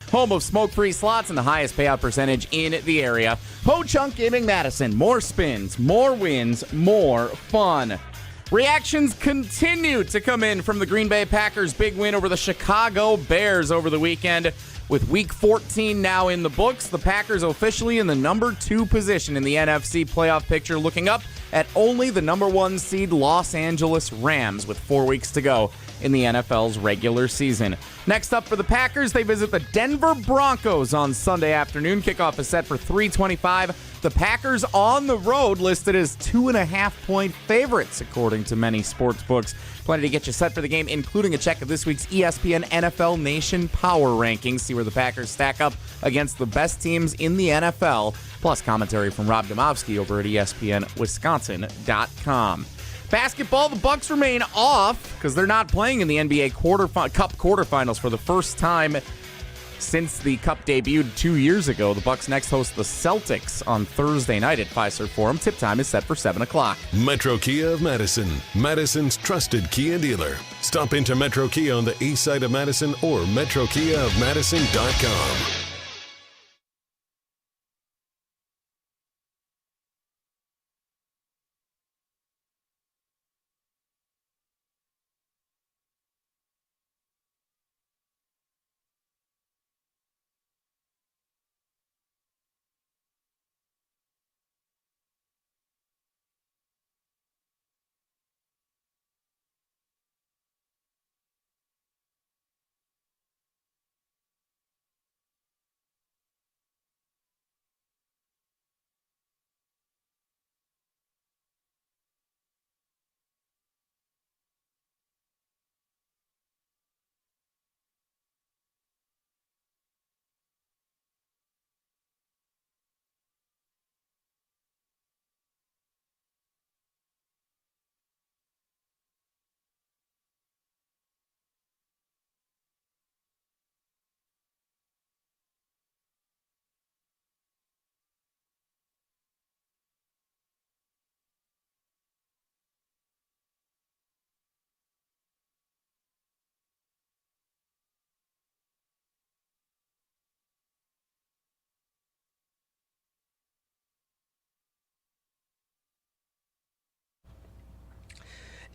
home of smoke-free slots and the highest payout percentage in the area. Ho-Chunk Gaming Madison. More spins, more wins, more fun. Reactions continue to come in from the Green Bay Packers' big win over the Chicago Bears over the weekend. With Week 14 now in the books, the Packers officially in the number 2 position in the NFC playoff picture, looking up at only the number 1 seed Los Angeles Rams with 4 weeks to go in the NFL's regular season. Next up for the Packers, they visit the Denver Broncos on Sunday afternoon. Kickoff is set for 3:25. The Packers on the road listed as 2.5-point favorites, according to many sports books. Plenty to get you set for the game, including a check of this week's ESPN NFL Nation Power Rankings. See where the Packers stack up against the best teams in the NFL. Plus commentary from Rob Domofsky over at ESPNWisconsin.com. Basketball, the Bucks remain off because they're not playing in the NBA Cup quarterfinals for the first time since the Cup debuted 2 years ago. The Bucks next host the Celtics on Thursday night at Fiserv Forum. Tip time is set for 7 o'clock. Metro Kia of Madison, Madison's trusted Kia dealer. Stop into Metro Kia on the east side of Madison or metrokiaofmadison.com.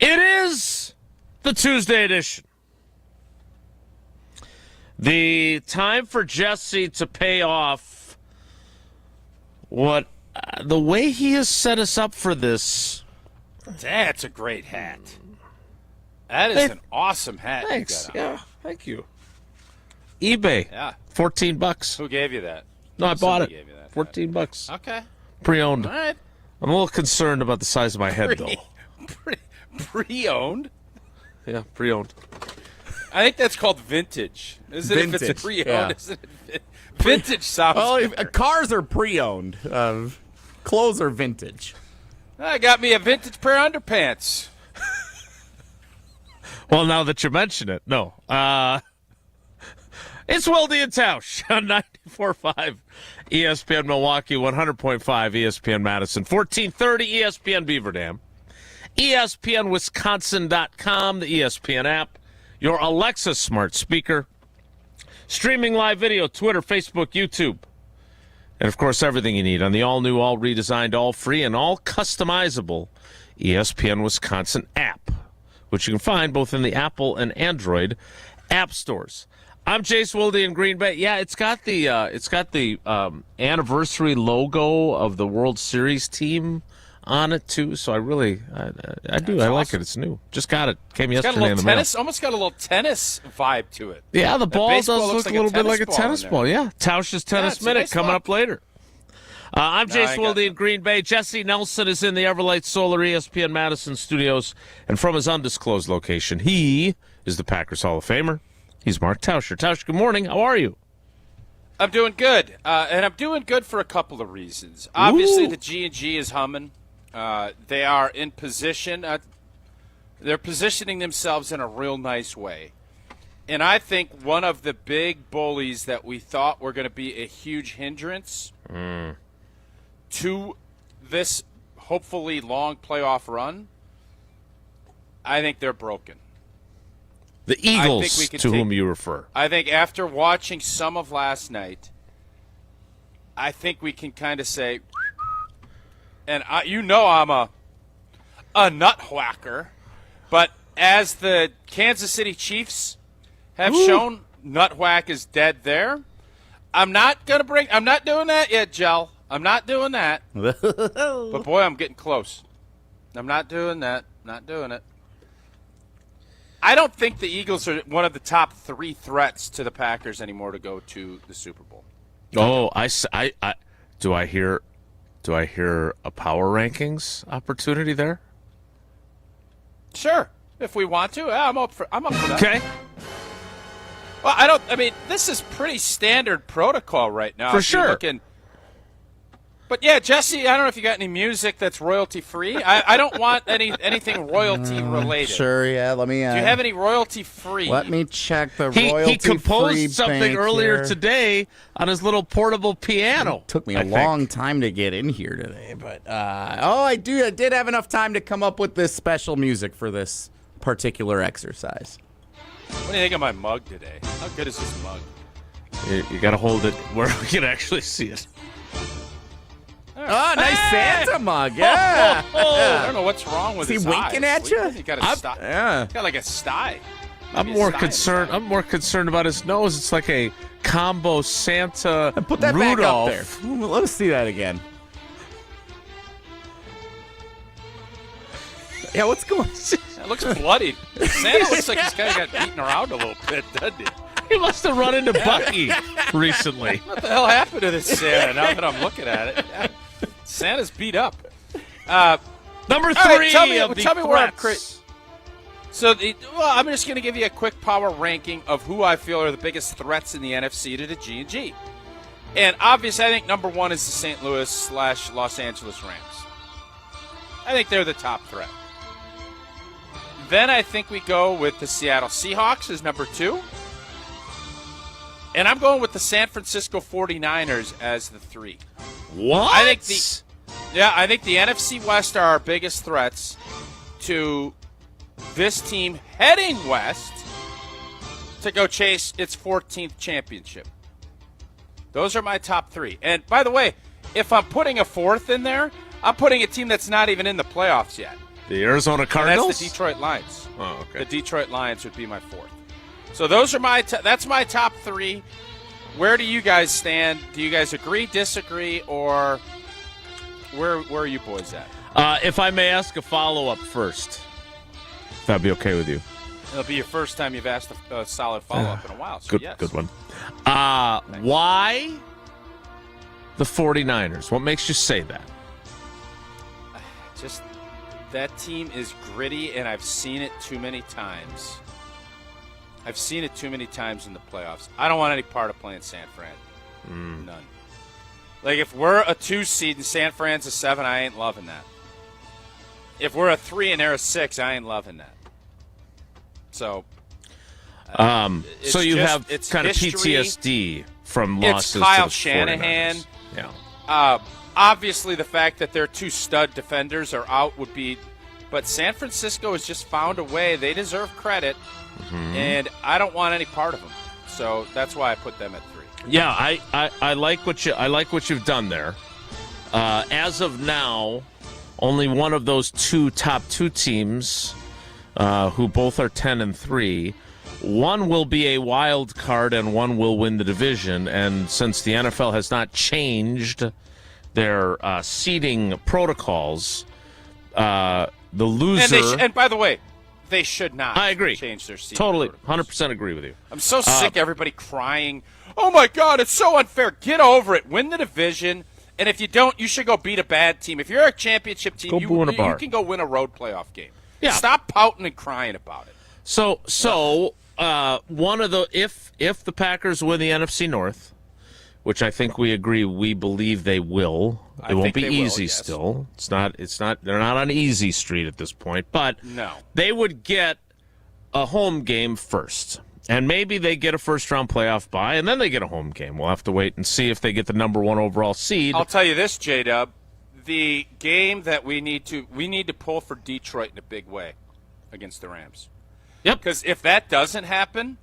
It is the Tuesday edition. The time for Jesse to pay off what the way he has set us up for this. That's a great hat. That is an awesome hat. Thanks. Yeah, thank you. eBay. Yeah. $14. Who gave you that? No, I bought it. Gave you that $14. Okay. Pre-owned. All right. I'm a little concerned about the size of my head, though. Pre-owned? Yeah, pre-owned. I think that's called vintage. Isn't it? If it's pre-owned, yeah. isn't it? Vintage sounds better. Cars are pre-owned. Clothes are vintage. I got me a vintage pair of underpants. Well, now that you mention it, no. It's Wilde and Tausch on 94.5 ESPN Milwaukee, 100.5 ESPN Madison, 1430 ESPN Beaver Dam, ESPNWisconsin.com, the ESPN app, your Alexa smart speaker, streaming live video, Twitter, Facebook, YouTube, and, of course, everything you need on the all-new, all-redesigned, all-free, and all-customizable ESPN Wisconsin app, which you can find both in the Apple and Android app stores. I'm Jace Wilde in Green Bay. Yeah, it's got the anniversary logo of the World Series team on it too. So I do. I like it. It's new. Just got it. Came yesterday in the mail. Almost got a little tennis vibe to it. Yeah, the ball does look like a little bit like a tennis ball. Yeah, Tausch's Tennis Minute nice coming up later. I'm Jace Wilde in that. Green Bay. Jesse Nelson is in the Everlight Solar ESPN Madison studios, and from his undisclosed location, he is the Packers Hall of Famer. He's Mark Tauscher. Tausch, good morning. How are you? I'm doing good, and I'm doing good for a couple of reasons. Obviously, the G&G is humming. They are in position. They're positioning themselves in a real nice way. And I think one of the big bullies that we thought were going to be a huge hindrance to this hopefully long playoff run, I think they're broken. The Eagles, to whom you refer. I think after watching some of last night, I think we can kind of say, and I'm a nut whacker, but as the Kansas City Chiefs have shown, nut whack is dead there. I'm not doing that yet, Jell. I'm not doing that. But boy, I'm getting close. I'm not doing that. Not doing it. I don't think the Eagles are one of the top 3 threats to the Packers anymore to go to the Super Bowl. Oh, do I hear a power rankings opportunity there? Sure, if we want to, I'm up for that. Okay. Well, this is pretty standard protocol right now. For sure. But yeah, Jesse, I don't know if you got any music that's royalty free. I don't want anything royalty related. Sure, yeah. Let me. Do you have any royalty free? Let me check the royalty free. He composed something bank earlier here. today on his little portable piano. It took me a long time to get in here today, but I did have enough time to come up with this special music for this particular exercise. What do you think of my mug today? How good is this mug? You got to hold it where we can actually see it. Oh, nice Santa mug, yeah. I don't know what's wrong with Is his he winking eyes. at you? He got a sty. Yeah. Got like a sty. I'm more concerned about his nose. It's like a combo Santa Put that Rudolph. back up there. Let us see that again. Yeah, what's going on? It looks bloodied. Santa looks like he's kind of got beaten around a little bit, doesn't he? He must have run into Bucky recently. What the hell happened to this Santa now that I'm looking at it? Yeah. Santa's beat up. Number 3 right, tell me of the where I'm threats. So, I'm just going to give you a quick power ranking of who I feel are the biggest threats in the NFC to the G&G. And obviously, I think number 1 is the St. Louis / Los Angeles Rams. I think they're the top threat. Then I think we go with the Seattle Seahawks as number 2. And I'm going with the San Francisco 49ers as the 3. What? I think the NFC West are our biggest threats to this team heading west to go chase its 14th championship. Those are my top 3. And by the way, if I'm putting a 4th in there, I'm putting a team that's not even in the playoffs yet. The Arizona Cardinals? And that's the Detroit Lions. Oh, okay. The Detroit Lions would be my 4th. So those are that's my top 3. Where do you guys stand? Do you guys agree, disagree, or where are you boys at? If I may ask a follow-up first, if that'd be okay with you. It'll be your first time you've asked a solid follow-up in a while, so yes. Good one. Why the 49ers? What makes you say that? Just that team is gritty, and I've seen it too many times. I've seen it too many times in the playoffs. I don't want any part of playing San Fran. None. Like, if we're a 2 seed and San Fran's a 7, I ain't loving that. If we're a 3 and they're a 6, I ain't loving that. So, so you have kind of PTSD from losses to the 49ers. It's Kyle Shanahan. Yeah. Obviously, the fact that their 2 stud defenders are out would be, but San Francisco has just found a way. They deserve credit, and I don't want any part of them. So that's why I put them at 3. Yeah, I like what you've done there. As of now, only one of those top 2 teams, who both are 10-3, one will be a wild card and one will win the division. And since the NFL has not changed their seeding protocols, the loser. And by the way, they should not. I agree. Change their seeding. Totally, protocols. 100% agree with you. I'm so sick of everybody crying. Oh my God, it's so unfair. Get over it. Win the division. And if you don't, you should go beat a bad team. If you're a championship team, you can go win a road playoff game. Yeah. Stop pouting and crying about it. So one of the if the Packers win the NFC North, which I think we agree, we believe they will. It won't be easy. Yes. Still, it's not. They're not on easy street at this point, but no, they would get a home game first. And maybe they get a first-round playoff bye, and then they get a home game. We'll have to wait and see if they get the number 1 overall seed. I'll tell you this, J-Dub. The game that we need to pull for Detroit in a big way against the Rams. Yep. Because if that doesn't happen,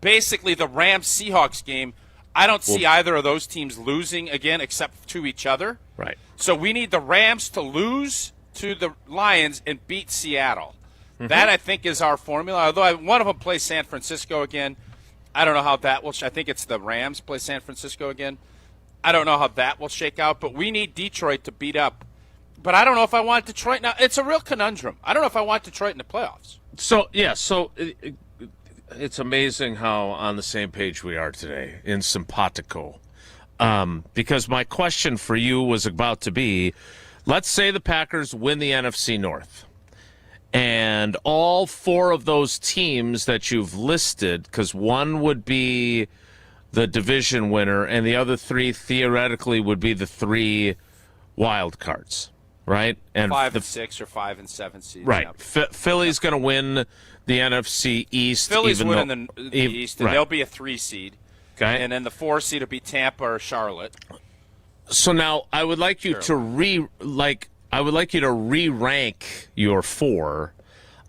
basically the Rams-Seahawks game, I don't see either of those teams losing again except to each other. Right. So we need the Rams to lose to the Lions and beat Seattle. That, I think, is our formula. Although one of them plays San Francisco again. I don't know how that will – I think it's the Rams play San Francisco again. I don't know how that will shake out. But we need Detroit to beat up. But I don't know if I want Detroit – now, it's a real conundrum. I don't know if I want Detroit in the playoffs. So, it's amazing how on the same page we are today in simpatico. Because my question for you was about to be, let's say the Packers win the NFC North. And all four of those teams that you've listed, because one would be the division winner and the other three theoretically would be the three wild cards, right? And 5 and 6 or 5 and 7 seeds. Right. Yep. Philly's going to win the NFC East. Philly's winning the East, and they'll be a 3 seed. Okay. And then the 4 seed will be Tampa or Charlotte. So now I would like you to re-rank your 4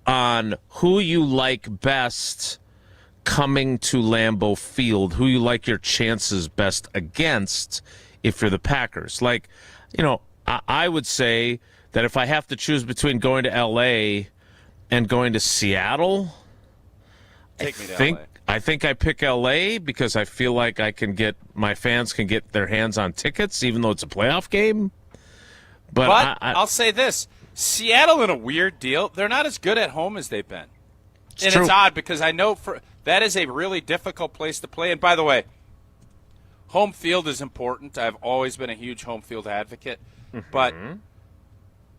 on who you like best coming to Lambeau Field, who you like your chances best against if you're the Packers. Like, I would say that if I have to choose between going to L.A. and going to Seattle, I think I pick L.A. because I feel like my fans can get their hands on tickets, even though it's a playoff game. But I'll say this. Seattle in a weird deal. They're not as good at home as they've been. It's odd because I know that is a really difficult place to play. And by the way, home field is important. I've always been a huge home field advocate. But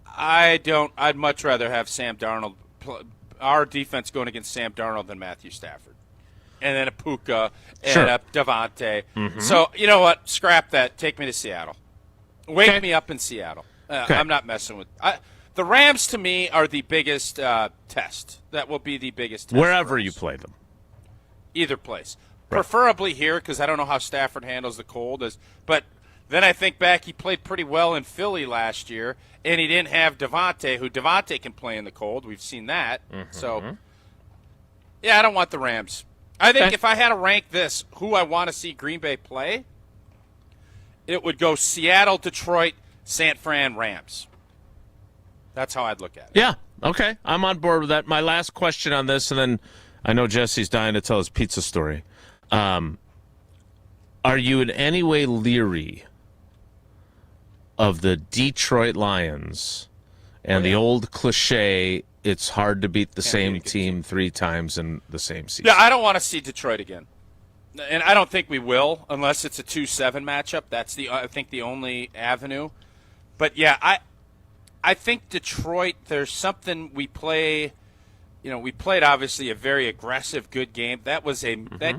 I'd much rather have Sam Darnold, our defense going against Sam Darnold than Matthew Stafford. And then a Puka and a Devontae. So, you know what? Scrap that. Take me to Seattle. Wake me up in Seattle. I'm not messing with the Rams, to me, are the biggest test. That will be the biggest test. Wherever you play them. Either place. Right. Preferably here because I don't know how Stafford handles the cold. But then I think back, he played pretty well in Philly last year, and he didn't have Devontae, who Devontae can play in the cold. We've seen that. So, I don't want the Rams. I think if I had to rank this, who I want to see Green Bay play, it would go Seattle, Detroit, San Fran, Rams. That's how I'd look at it. Yeah, okay. I'm on board with that. My last question on this, and then I know Jesse's dying to tell his pizza story. Are you in any way leery of the Detroit Lions and the old cliche, it's hard to beat the same team 3 times in the same season? Yeah, I don't want to see Detroit again. And I don't think we will unless it's a 2-7 matchup. That's I think the only avenue. But yeah, I think Detroit, there's something we play. We played obviously a very aggressive, good game. That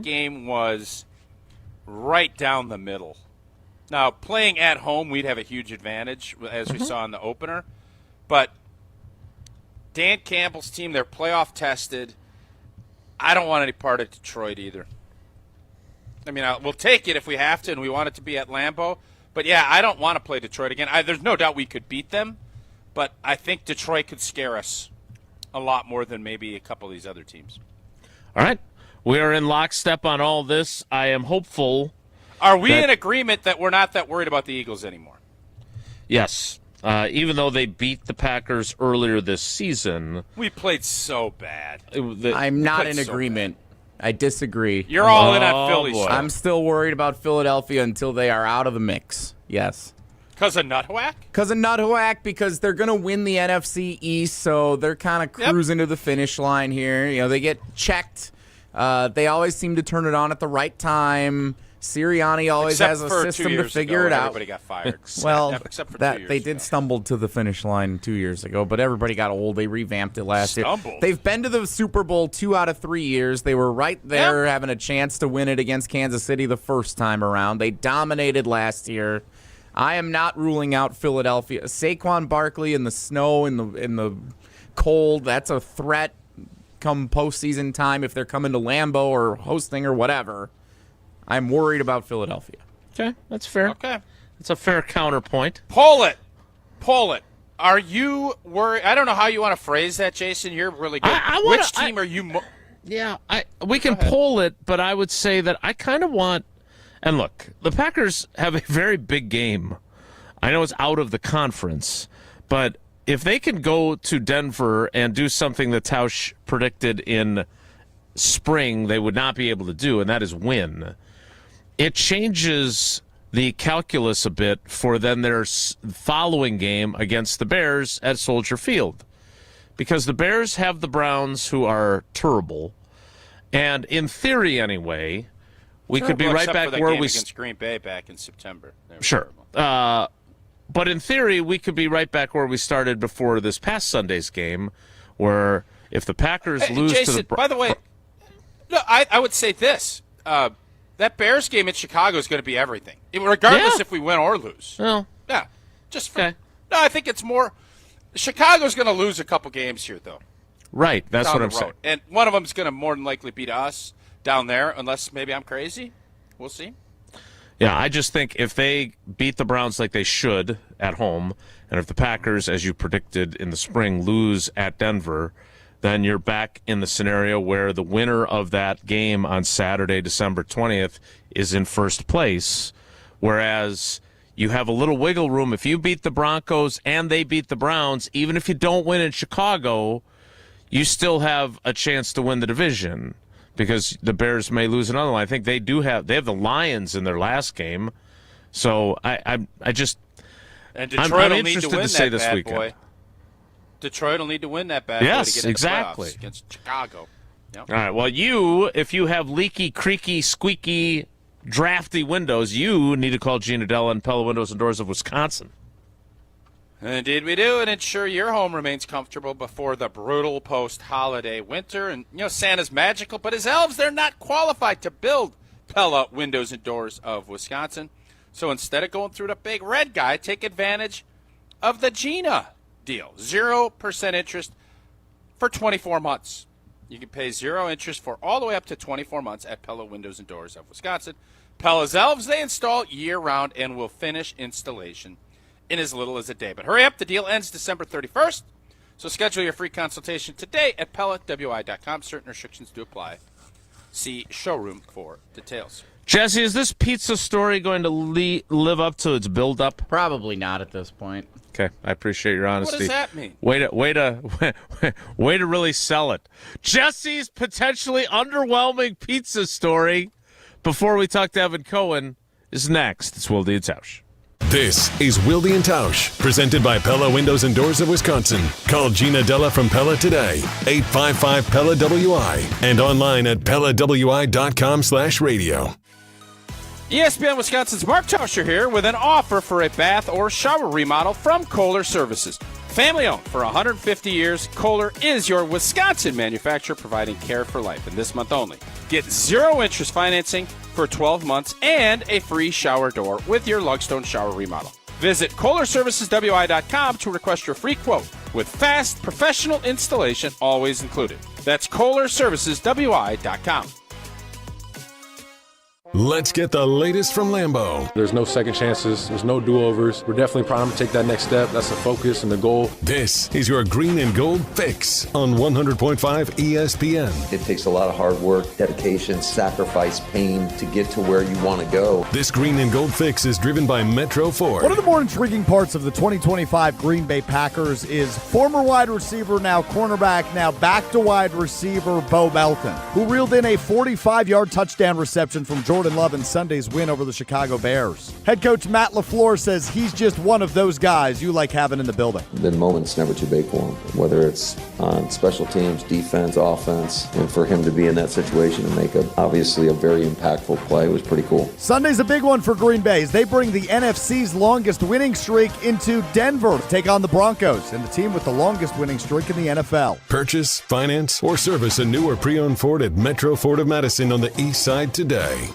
game was right down the middle. Now, playing at home, we'd have a huge advantage, as we saw in the opener. But Dan Campbell's team, they're playoff tested. I don't want any part of Detroit either. I mean, we'll take it if we have to, and we want it to be at Lambeau. But, yeah, I don't want to play Detroit again. There's no doubt we could beat them, but I think Detroit could scare us a lot more than maybe a couple of these other teams. All right. We are in lockstep on all this. I am hopeful. Are we in agreement that we're not that worried about the Eagles anymore? Yes. Even though they beat the Packers earlier this season. We played so bad. I'm not in agreement. I disagree. You're all in on Philly. I'm still worried about Philadelphia until they are out of the mix. Yes. Because of Nuthawack? Because of Nuthawack, because they're going to win the NFC East, so they're kind of cruising to the finish line here. They get checked. They always seem to turn it on at the right time. Sirianni always has a system to figure it out. Everybody got fired. Well, except for 2 years they did stumble to the finish line 2 years ago, but everybody got old. They revamped it last year. They've been to the Super Bowl 2 out of 3 years. They were right there having a chance to win it against Kansas City the first time around. They dominated last year. I am not ruling out Philadelphia. Saquon Barkley in the snow, in the cold, that's a threat come postseason time if they're coming to Lambeau or hosting or whatever. I'm worried about Philadelphia. Okay, that's fair. Okay. That's a fair counterpoint. Pull it. Are you worried? I don't know how you want to phrase that, Jason. You're really good. Which team are you? We can pull it, but I would say that I kind of want. And look, the Packers have a very big game. I know it's out of the conference, but if they can go to Denver and do something that Tausch predicted in spring they would not be able to do, and that is win, it changes the calculus a bit for then their following game against the Bears at Soldier Field. Because the Bears have the Browns, who are terrible, and in theory anyway, we could be right back where we against Green Bay back in September. Sure. But in theory, we could be right back where we started before this past Sunday's game, where if the Packers lose Jason, to the... by the way, no, I would say this. That Bears game in Chicago is going to be everything, regardless if we win or lose. Well, yeah. No, I think it's more... Chicago's going to lose a couple games here, though. Right, that's what I'm saying. And one of them is going to more than likely beat us down there, unless maybe I'm crazy. We'll see. Yeah, I just think if they beat the Browns like they should at home, and if the Packers, as you predicted in the spring, lose at Denver, then you're back in the scenario where the winner of that game on Saturday, December 20th, is in first place, whereas you have a little wiggle room. If you beat the Broncos and they beat the Browns, even if you don't win in Chicago, you still have a chance to win the division, because the Bears may lose another one. I think they have the Lions in their last game. So I just and Detroit I'm will interested need to win to say that this bad weekend. boy. Detroit will need to win that bad boy to get into the playoffs against Chicago. Yep. All right. Well, if you have leaky, creaky, squeaky, drafty windows, you need to call Gina Della and Pella Windows and Doors of Wisconsin. Indeed we do, and ensure your home remains comfortable before the brutal post-holiday winter. And, Santa's magical, but his elves, they're not qualified to build Pella Windows and Doors of Wisconsin. So instead of going through the big red guy, take advantage of the Gina deal. 0% interest for 24 months. You can pay 0 interest for all the way up to 24 months at Pella Windows and Doors of Wisconsin. Pella's elves, they install year-round and will finish installation in as little as a day. But hurry up, the deal ends December 31st. So schedule your free consultation today at PellaWI.com. Certain restrictions do apply. See showroom for details. Jesse, is this pizza story going to live up to its build-up? Probably not at this point. Okay, I appreciate your honesty. What does that mean? Way to really sell it. Jesse's potentially underwhelming pizza story before we talk to Evan Cohen is next. It's Wilde and Tausch. This is Wilde and Tausch, presented by Pella Windows and Doors of Wisconsin. Call Gina Della from Pella today, 855-PELLA-WI, and online at PellaWI.com/radio. ESPN Wisconsin's Mark Tauscher here with an offer for a bath or shower remodel from Kohler Services. Family owned for 150 years, Kohler is your Wisconsin manufacturer providing care for life. And this month only, get 0 interest financing for 12 months and a free shower door with your Lugstone shower remodel. Visit KohlerServicesWI.com to request your free quote with fast professional installation always included. That's KohlerServicesWI.com. Let's get the latest from Lambeau. There's no second chances. There's no do-overs. We're definitely primed to take that next step. That's the focus and the goal. This is your green and gold fix on 100.5 ESPN. It takes a lot of hard work, dedication, sacrifice, pain to get to where you want to go. This green and gold fix is driven by Metro Ford. One of the more intriguing parts of the 2025 Green Bay Packers is former wide receiver, now cornerback, now back to wide receiver Bo Melton, who reeled in a 45-yard touchdown reception from Jordan Love in Sunday's win over the Chicago Bears. Head coach Matt LaFleur says he's just one of those guys you like having in the building. The moment's never too big for him, whether it's on special teams, defense, offense, and for him to be in that situation and make obviously a very impactful play was pretty cool. Sunday's a big one for Green Bay as they bring the NFC's longest winning streak into Denver to take on the Broncos and the team with the longest winning streak in the NFL. Purchase, finance, or service a new or pre-owned Ford at Metro Ford of Madison on the east side today.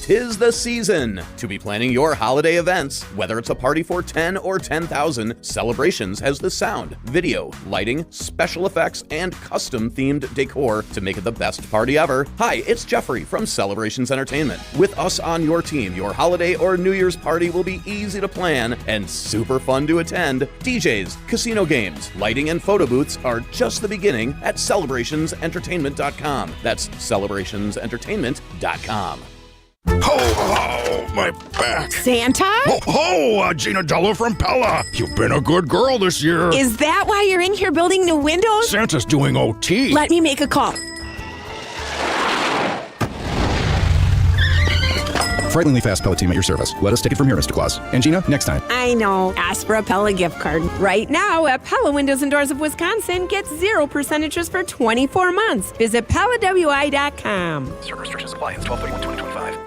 'tis the season to be planning your holiday events. Whether it's a party for 10 or 10,000, Celebrations has the sound, video, lighting, special effects, and custom-themed decor to make it the best party ever. Hi, it's Jeffrey from Celebrations Entertainment. With us on your team, your holiday or New Year's party will be easy to plan and super fun to attend. DJs, casino games, lighting, and photo booths are just the beginning at celebrationsentertainment.com. That's celebrationsentertainment.com. Ho, my back. Santa? Ho, Gina Dello from Pella. You've been a good girl this year. Is that why you're in here building new windows? Santa's doing OT. Let me make a call. Frighteningly fast Pella team at your service. Let us take it from here, Mr. Claus. And Gina, next time. I know. Ask for a Pella gift card. Right now at Pella Windows and Doors of Wisconsin, get 0% interest for 24 months. Visit PellaWI.com. Certain restrictions apply. It's 12/31/2025.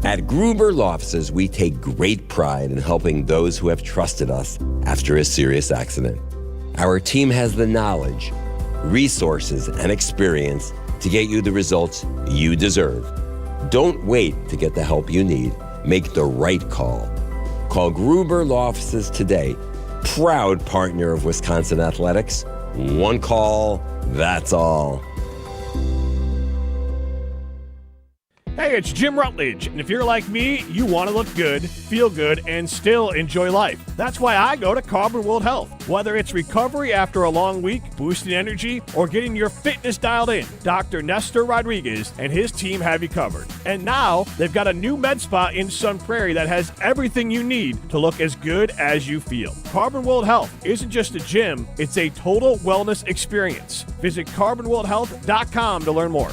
At Gruber Law Offices, we take great pride in helping those who have trusted us after a serious accident. Our team has the knowledge, resources, and experience to get you the results you deserve. Don't wait to get the help you need. Make the right call. Call Gruber Law Offices today. Proud partner of Wisconsin Athletics. One call, that's all. Hey, it's Jim Rutledge, and if you're like me, you want to look good, feel good, and still enjoy life. That's why I go to Carbon World Health. Whether it's recovery after a long week, boosting energy, or getting your fitness dialed in, Dr. Nestor Rodriguez and his team have you covered. And now, they've got a new med spa in Sun Prairie that has everything you need to look as good as you feel. Carbon World Health isn't just a gym, it's a total wellness experience. Visit carbonworldhealth.com to learn more.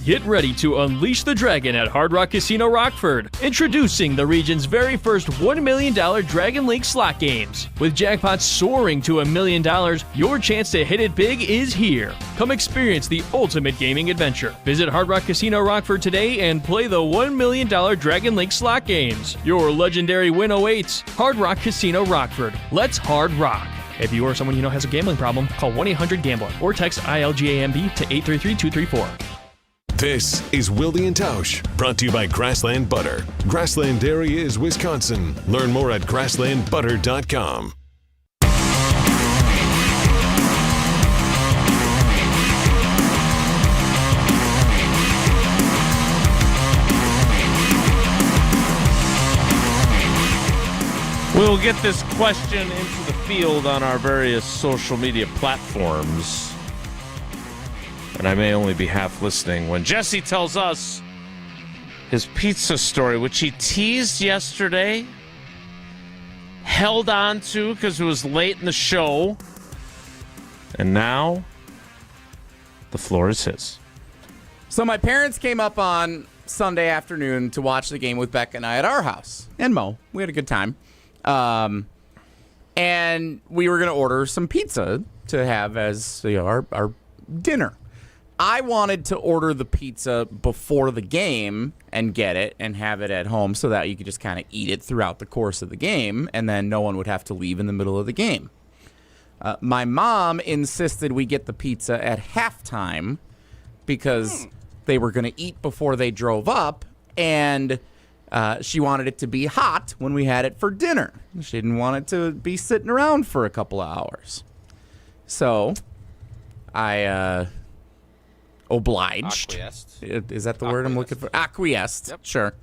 Get ready to unleash the dragon at Hard Rock Casino Rockford. Introducing the region's very first $1 million Dragon Link slot games. With jackpots soaring to $1 million, your chance to hit it big is here. Come experience the ultimate gaming adventure. Visit Hard Rock Casino Rockford today and play the $1 million Dragon Link slot games. Your legendary win awaits. Hard Rock Casino Rockford. Let's hard rock. If you or someone you know has a gambling problem, call 1-800-GAMBLER or text ILGAMB to 833-234. This is Wilde and Tausch, brought to you by Grassland Butter. Grassland Dairy is Wisconsin. Learn more at grasslandbutter.com. We'll get this question into the field on our various social media platforms. And I may only be half listening when Jesse tells us his pizza story, which he teased yesterday, held on to because it was late in the show, and now the floor is his. So my parents came up on Sunday afternoon to watch the game with Beck and I at our house. And Mo. We had a good time. And we were going to order some pizza to have as our dinner. I wanted to order the pizza before the game and get it and have it at home so that you could just kind of eat it throughout the course of the game, and then no one would have to leave in the middle of the game. My mom insisted we get the pizza at halftime because they were going to eat before they drove up, and she wanted it to be hot when we had it for dinner. She didn't want it to be sitting around for a couple of hours. So I obliged. Acquiesced. Is that the word I'm looking for? Acquiesced. Yep. Sure.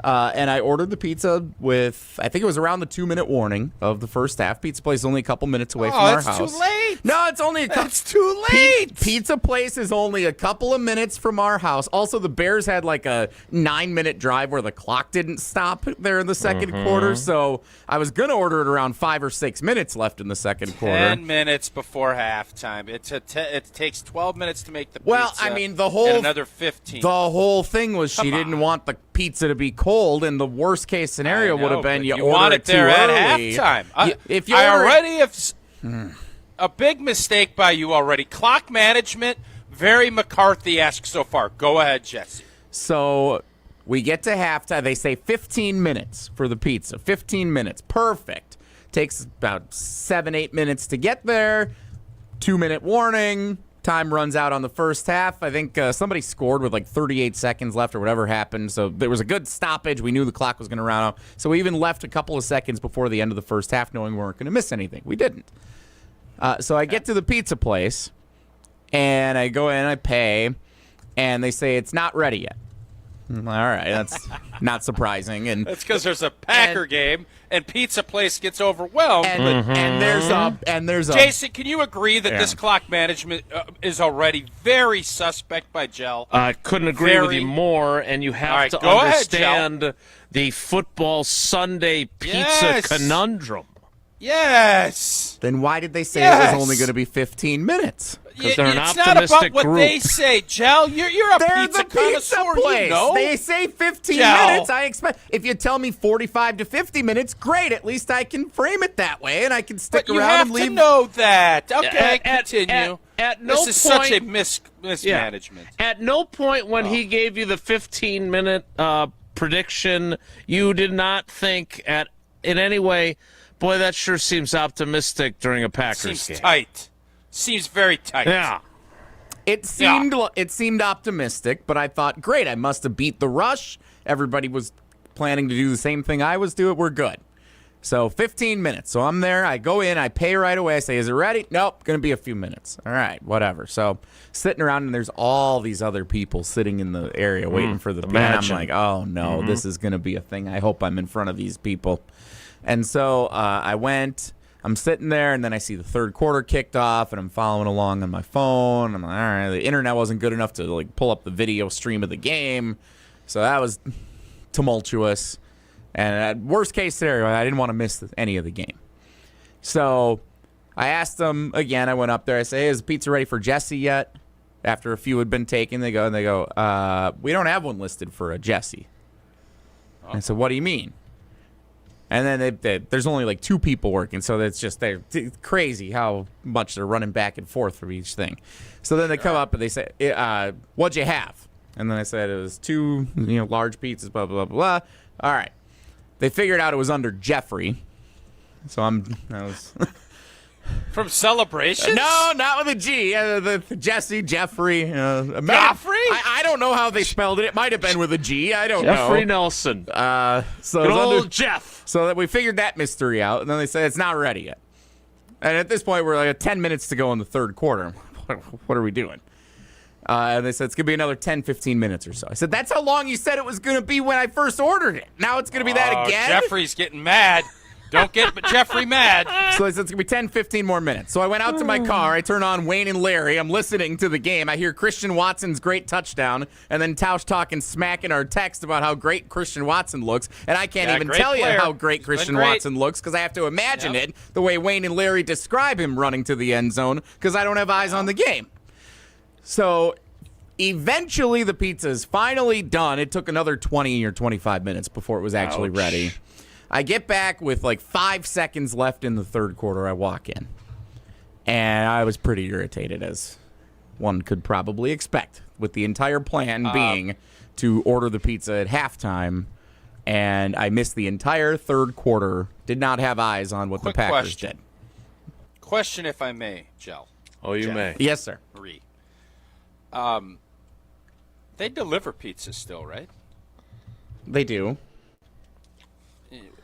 And I ordered the pizza with, I think it was around the 2-minute warning of the first half. Pizza place is only a couple minutes away from our house. Oh, it's too late. No, it's only a couple. It's too late. Pizza place is only a couple of minutes from our house. Also, the Bears had like a 9-minute drive where the clock didn't stop there in the second quarter. So I was going to order it around 5 or 6 minutes left in the second quarter. 10 minutes before halftime. It takes 12 minutes to make the pizza. Well, I mean, the whole and another 15. The whole thing was she didn't want the pizza to be cold, and the worst case scenario would have been you order want it there too at early. halftime. If you I order already have a big mistake by you already. Clock management, very McCarthy-esque so far. Go ahead, Jesse. So we get to halftime. They say 15 minutes for the pizza. 15 minutes. Perfect. Takes about 7-8 minutes to get there. 2-minute warning. Time runs out on the first half. I think somebody scored with like 38 seconds left or whatever happened. So there was a good stoppage. We knew the clock was going to run out. So we even left a couple of seconds before the end of the first half knowing we weren't going to miss anything. We didn't. So I get to the pizza place, and I go in, I pay, and they say it's not ready yet. All right, that's not surprising, and that's because there's a Packer game and pizza place gets overwhelmed. And there's a Jason, can you agree that this clock management is already very suspect by Gel? I couldn't agree with you more, and you have to understand the football Sunday pizza conundrum. Yes. Then why did they say it was only going to be 15 minutes? Because they're an it's optimistic not about what group. they say, Gel. You're a They're pizza the pizza connoisseur. place. You know. They say 15 Gel. minutes. I expect if you tell me 45 to 50 minutes, great. At least I can frame it that way, and I can stick But around you have and leave. to know that. Okay, continue. At no this is such a point- mismanagement. At no point when he gave you the 15-minute prediction, you did not think in any way, boy, that sure seems optimistic during a Packers Seems game. tight. Seems very tight. Yeah. It seemed optimistic, but I thought, great, I must have beat the rush. Everybody was planning to do the same thing I was doing. We're good. So 15 minutes. So I'm there. I go in. I pay right away. I say, is it ready? Nope. Going to be a few minutes. All right. Whatever. So sitting around, and there's all these other people sitting in the area waiting for the pizza. And I'm like, oh, no, this is going to be a thing. I hope I'm in front of these people. And so I went. I'm sitting there, and then I see the third quarter kicked off, and I'm following along on my phone. I'm like, all right, the internet wasn't good enough to like pull up the video stream of the game, so that was tumultuous. And at worst case scenario, I didn't want to miss any of the game. So I asked them again. I went up there. I say, hey, is the pizza ready for Jesse yet? After a few had been taken, they go, we don't have one listed for a Jesse. I said, what do you mean? And then there's only like 2 people working, so it's just they're crazy how much they're running back and forth for each thing. So then they come up and they say, what'd you have? And then I said it was 2 large pizzas, blah, blah, blah, blah. All right. They figured out it was under Jeffrey. So I was... From Celebration? No, not with a G. Jesse, Jeffrey. Joffrey? I don't know how they spelled it. It might have been with a G. I don't know. Jeffrey Nelson. So Good old Jeff. So that we figured that mystery out, and then they said it's not ready yet. And at this point, we're like 10 minutes to go in the third quarter. What are we doing? And they said it's going to be another 10, 15 minutes or so. I said, that's how long you said it was going to be when I first ordered it. Now it's going to be that again? Jeffrey's getting mad. Don't get Jeffrey mad. So it's going to be 10, 15 more minutes. So I went out to my car. I turn on Wayne and Larry. I'm listening to the game. I hear Christian Watson's great touchdown, and then Tausch talking smack in our text about how great Christian Watson looks. And I can't even tell you how great Christian Watson looks because I have to imagine it the way Wayne and Larry describe him running to the end zone because I don't have eyes on the game. So eventually the pizza is finally done. It took another 20 or 25 minutes before it was actually ready. I get back with like 5 seconds left in the third quarter. I walk in, and I was pretty irritated, as one could probably expect, with the entire plan being to order the pizza at halftime, and I missed the entire third quarter, did not have eyes on what the Packers did. Question, if I may, Gel. Oh, you may. Yes, sir. They deliver pizza still, right? They do.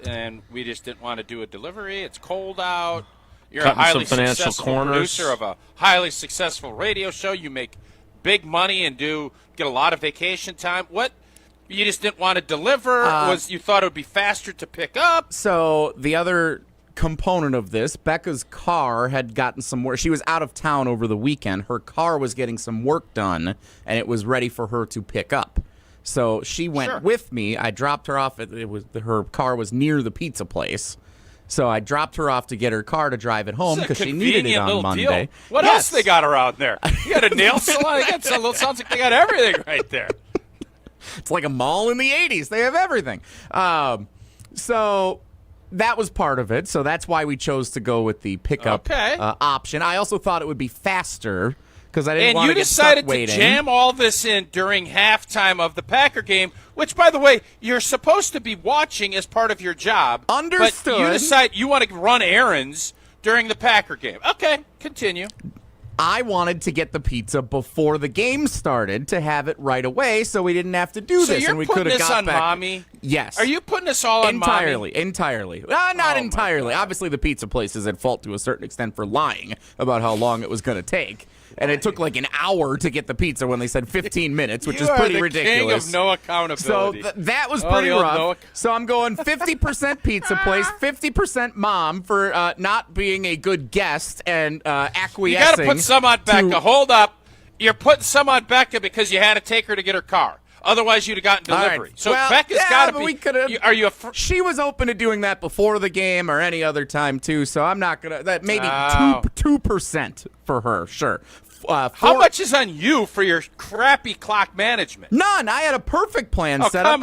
And we just didn't want to do a delivery. It's cold out. You're Cutting a highly some financial successful corners. producer of a highly successful radio show. You make big money and get a lot of vacation time. What? You just didn't want to deliver? You thought it would be faster to pick up? So the other component of this, Becca's car had gotten some work. She was out of town over the weekend. Her car was getting some work done, and it was ready for her to pick up. So she went with me. I dropped her off. Her car was near the pizza place. So I dropped her off to get her car to drive it home because she needed it on Monday. Deal. What else they got around there? You got a nail salon? Sounds like they got everything right there. It's like a mall in the 80s. They have everything. So that was part of it. So that's why we chose to go with the pickup option. I also thought it would be faster because I didn't want to get stuck waiting. And you decided to jam all this in during halftime of the Packer game, which, by the way, you're supposed to be watching as part of your job. Understood. But you decide you want to run errands during the Packer game. Okay, continue. I wanted to get the pizza before the game started to have it right away so we didn't have to do So this. you're And we putting could have this got on back. Mommy? Yes. Are you putting this all on Mommy? Entirely. Not entirely. Obviously, the pizza place is at fault to a certain extent for lying about how long it was going to take. And it took like an hour to get the pizza when they said 15 minutes, which is pretty ridiculous. King of no accountability. So that was pretty rough. So I'm going 50% pizza place, 50% mom for not being a good guest and acquiescing. You got to put some on Becca. Hold up. You're putting some on Becca because you had to take her to get her car. Otherwise, you'd have gotten delivery. Right. So Becca's got to be. Are you? She was open to doing that before the game or any other time too. So I'm not gonna. That maybe 2% for her. Sure. How much is on you for your crappy clock management? None. I had a perfect plan set up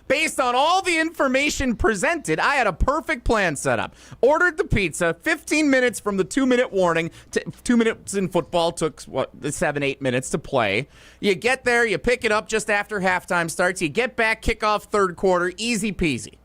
based on all the information presented. I had a perfect plan set up. Ordered the pizza. 15 minutes from the 2-minute warning. 2 minutes in football took 7-8 minutes to play. You get there. You pick it up just after halftime starts. You get back. Kickoff third quarter. Easy peasy.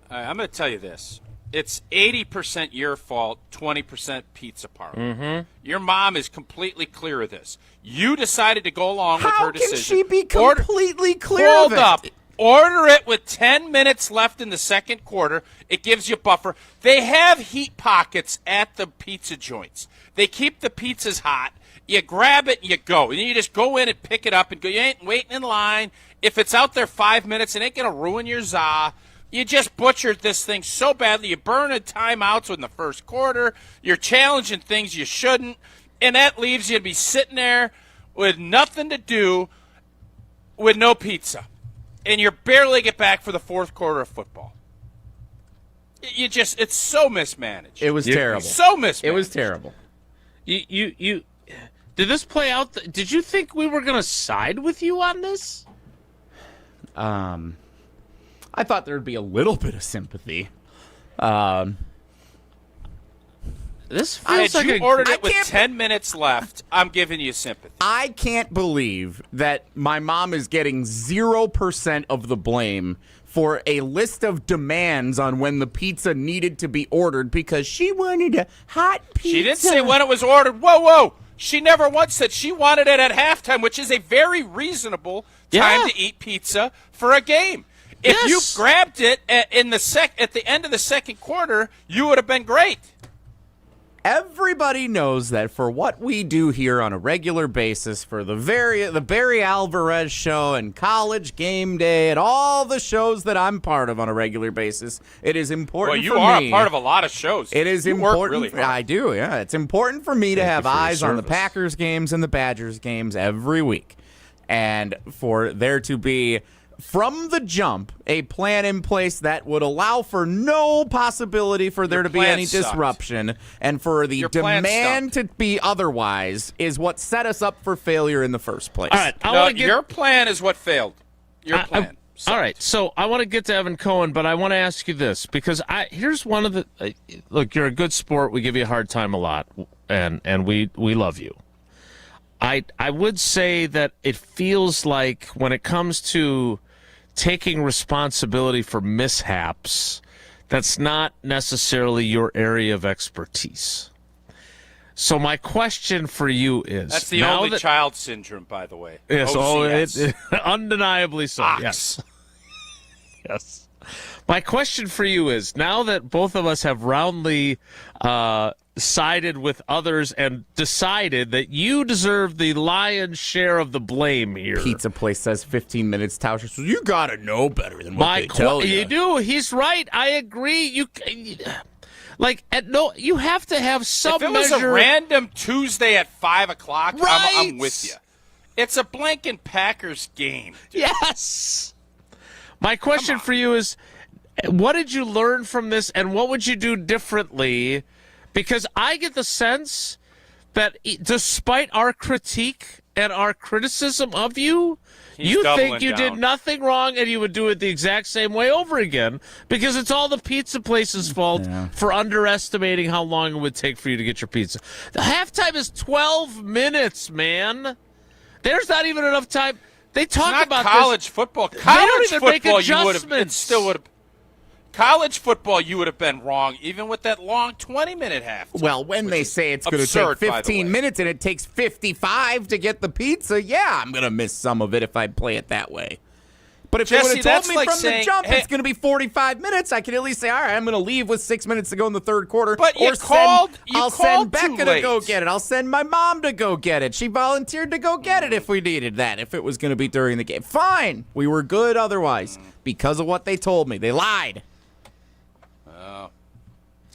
I'm going to tell you this. It's 80% your fault, 20% pizza parlor. Mm-hmm. Your mom is completely clear of this. You decided to go along with her decision. How can she be completely clear Hold of it? up. Order it with 10 minutes left in the second quarter. It gives you a buffer. They have heat pockets at the pizza joints. They keep the pizzas hot. You grab it and you go. And you just go in and pick it up and go. You ain't waiting in line. If it's out there 5 minutes, it ain't going to ruin your za. You just butchered this thing so badly. You burn timeouts in the first quarter. You're challenging things you shouldn't. And that leaves you to be sitting there with nothing to do with no pizza. And you barely get back for the fourth quarter of football. It's so mismanaged. It was terrible. So mismanaged. It was terrible. You did this play out? Did you think we were going to side with you on this? I thought there would be a little bit of sympathy. This feels like you ordered it with 10 minutes left. I'm giving you sympathy. I can't believe that my mom is getting 0% of the blame for a list of demands on when the pizza needed to be ordered because she wanted a hot pizza. She didn't say when it was ordered. Whoa. She never once said she wanted it at halftime, which is a very reasonable time to eat pizza for a game. If you grabbed it at the end of the second quarter, you would have been great. Everybody knows that for what we do here on a regular basis, for the Barry Alvarez show and College Game Day and all the shows that I'm part of on a regular basis, it is important for me. Well, you are a part of a lot of shows. It is important. Really I do, yeah. It's important for me to have eyes on the Packers games and the Badgers games every week. And for there to be, from the jump, a plan in place that would allow for no possibility for there to be any disruption, and for the demand to be otherwise is what set us up for failure in the first place. All right, your plan is what failed. Your plan. All right, so I want to get to Evan Cohen, but I want to ask you this, because here's one of the look, you're a good sport. We give you a hard time a lot, and we love you. I would say that it feels like when it comes to taking responsibility for mishaps, that's not necessarily your area of expertise. So my question for you is... That's the only child syndrome, by the way. Yes, undeniably so. Yes. Yes. My question for you is, now that both of us have roundly sided with others and decided that you deserve the lion's share of the blame here. Pizza place says 15 minutes, Tausch. So you got to know better than what they tell you. You do. He's right. I agree. You have to have some measure. If it was a random Tuesday at 5 o'clock, right. I'm with you. It's a blanking Packers game. Dude. Yes. My question for you is, what did you learn from this, and what would you do differently? Because I get the sense that despite our critique and our criticism of you, you think you did nothing wrong and you would do it the exact same way over again, because it's all the pizza place's fault for underestimating how long it would take for you to get your pizza. The halftime is 12 minutes, man. There's not even enough time. They talk about college football. College football, you would have. It still would have. College football, you would have been wrong, even with that long 20-minute half. Well, when they say it's going to take 15 minutes and it takes 55 to get the pizza, yeah, I'm going to miss some of it if I play it that way. But if Jesse, they would have told me like from saying, the jump hey, it's going to be 45 minutes, I could at least say, all right, I'm going to leave with 6 minutes to go in the third quarter. But I'll send Becca to go get it. I'll send my mom to go get it. She volunteered to go get it if we needed that, if it was going to be during the game. Fine. We were good otherwise because of what they told me. They lied.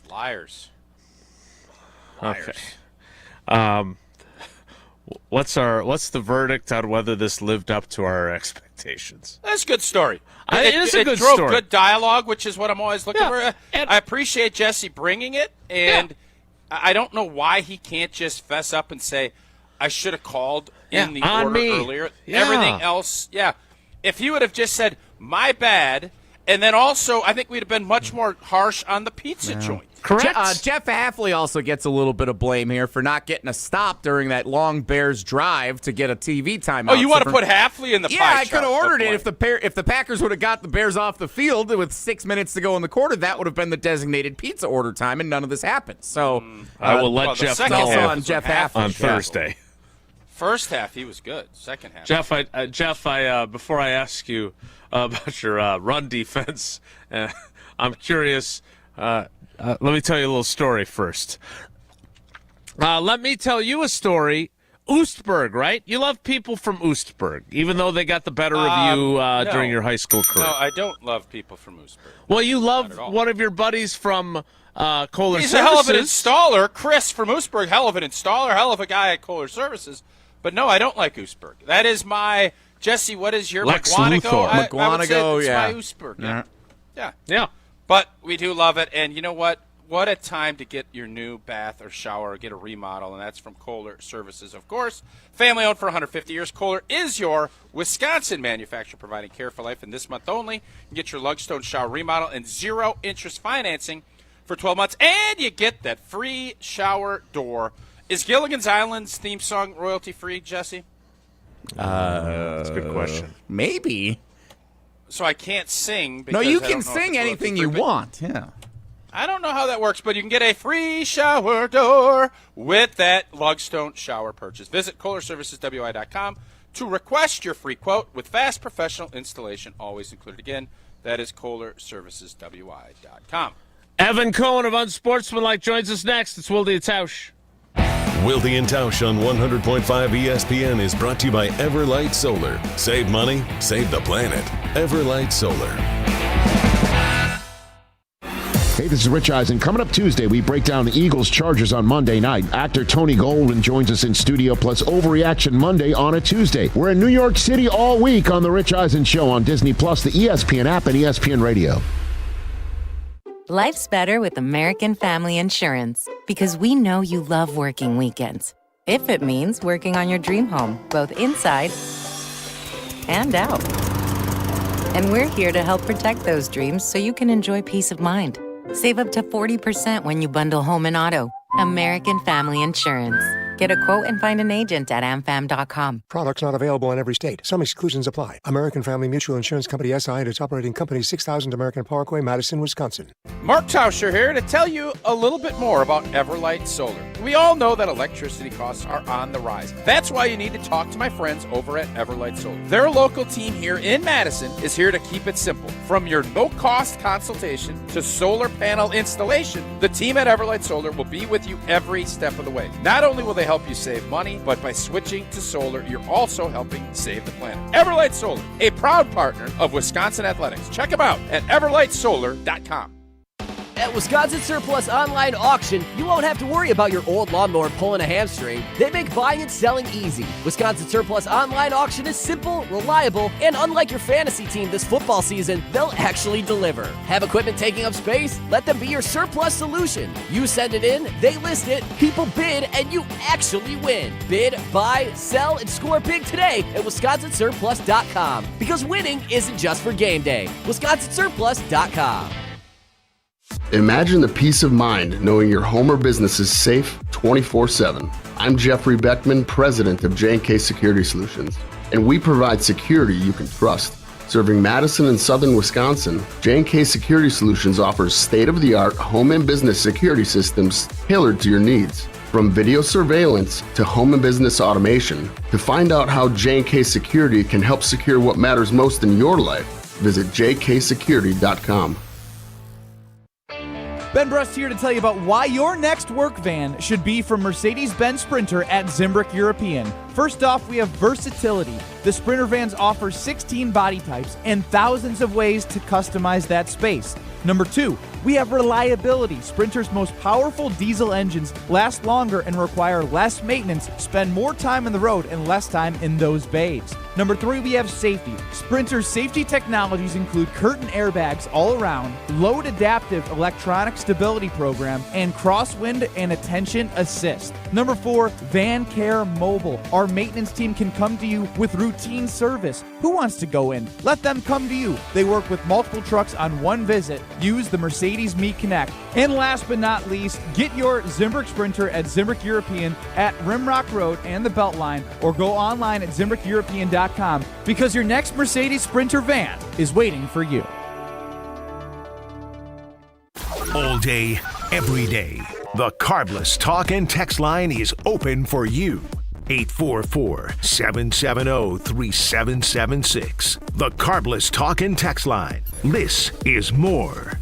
Liars. Okay. What's the verdict on whether this lived up to our expectations? That's a good story. It drove story. Good dialogue, which is what I'm always looking for. I appreciate Jesse bringing it, and I don't know why he can't just fess up and say, I should have called in the order earlier. Yeah. Everything else, if he would have just said, my bad, and then also I think we'd have been much more harsh on the pizza joint. Correct. Jeff Hafley also gets a little bit of blame here for not getting a stop during that long Bears drive to get a TV timeout. Oh, you want to put Hafley in the pie I chart? could have ordered it if the Packers would have got the Bears off the field with 6 minutes to go in the quarter. That would have been the designated pizza order time, and none of this happened. So I will let Jeff know on Jeff Hafley on Thursday. First half he was good. Second half, Jeff, I before I ask you about your run defense, I'm curious. Let me tell you a little story first. Let me tell you a story. Oostburg, right? You love people from Oostburg, even though they got the better of you during your high school career. No, I don't love people from Oostburg. Well, you love one of your buddies from Kohler He's Services. a hell of an installer. Chris from Oostburg, hell of an installer, hell of a guy at Kohler Services. But no, I don't like Oostburg. That is my Jesse. What is your Lex McGuanago? Luthor. I would say McGuanago, it's yeah. my Oostburg. Yeah. Yeah. But we do love it, and you know what? What a time to get your new bath or shower or get a remodel, and that's from Kohler Services, of course. Family-owned for 150 years, Kohler is your Wisconsin manufacturer providing care for life. And this month only, you can get your Lugstone shower remodel and zero-interest financing for 12 months, and you get that free shower door. Is Gilligan's Island's theme song royalty-free, Jesse? That's a good question. Maybe. So I can't sing. No, Because you I can don't know if sing it's anything you royalty-free, but want. Yeah. I don't know how that works, but you can get a free shower door with that Lugstone shower purchase. Visit KohlerServicesWI.com to request your free quote with fast professional installation always included. Again, that is KohlerServicesWI.com. Evan Cohen of Unsportsmanlike joins us next. It's Wilde and Tausch. Wilde and Tausch on 100.5 ESPN is brought to you by Everlight Solar. Save money, save the planet. Everlight Solar. Hey, this is Rich Eisen. Coming up Tuesday, we break down the Eagles-Chargers on Monday night. Actor Tony Golden joins us in studio, plus Overreaction Monday on a Tuesday. We're in New York City all week on The Rich Eisen Show on Disney+, the ESPN app, and ESPN Radio. Life's better with American Family Insurance because we know you love working weekends. If it means working on your dream home, both inside and out. And we're here to help protect those dreams so you can enjoy peace of mind. Save up to 40% when you bundle home and auto. American Family Insurance. Get a quote and find an agent at amfam.com. Products not available in every state. Some exclusions apply. American Family Mutual Insurance Company SI and its operating company 6000 American Parkway, Madison, Wisconsin. Mark Tauscher here to tell you a little bit more about Everlight Solar. We all know that electricity costs are on the rise. That's why you need to talk to my friends over at Everlight Solar. Their local team here in Madison is here to keep it simple. From your no-cost consultation to solar panel installation, the team at Everlight Solar will be with you every step of the way. Not only will they help you save money, but by switching to solar, you're also helping save the planet. Everlight Solar, a proud partner of Wisconsin Athletics. Check them out at everlightsolar.com. At Wisconsin Surplus Online Auction, you won't have to worry about your old lawnmower pulling a hamstring. They make buying and selling easy. Wisconsin Surplus Online Auction is simple, reliable, and unlike your fantasy team this football season, they'll actually deliver. Have equipment taking up space? Let them be your surplus solution. You send it in, they list it, people bid, and you actually win. Bid, buy, sell, and score big today at WisconsinSurplus.com. Because winning isn't just for game day. WisconsinSurplus.com. Imagine the peace of mind knowing your home or business is safe 24/7. I'm Jeffrey Beckman, president of J&K Security Solutions, and we provide security you can trust. Serving Madison and southern Wisconsin, J&K Security Solutions offers state-of-the-art home and business security systems tailored to your needs. From video surveillance to home and business automation, to find out how J&K Security can help secure what matters most in your life, visit jksecurity.com. Ben Brust here to tell you about why your next work van should be from Mercedes-Benz Sprinter at Zimbrick European. First off, we have versatility. The Sprinter vans offer 16 body types and thousands of ways to customize that space. Number 2, we have reliability. Sprinter's most powerful diesel engines last longer and require less maintenance, spend more time on the road and less time in those bays. Number 3, we have safety. Sprinter's safety technologies include curtain airbags all around, load adaptive electronic stability program, and crosswind and attention assist. Number 4, Van Care Mobile. Our maintenance team can come to you with routine service. Who wants to go in? Let them come to you. They work with multiple trucks on one visit. Use the Mercedes Me Connect. And last but not least, get your Zimbrick Sprinter at Zimbrick European at Rimrock Road and the Beltline, or go online at ZimbrickEuropean.com, because your next Mercedes Sprinter van is waiting for you. All day, every day, the Carbless Talk and Text line is open for you. 844-770-3776. The Carbless Talk and Text line. This is more.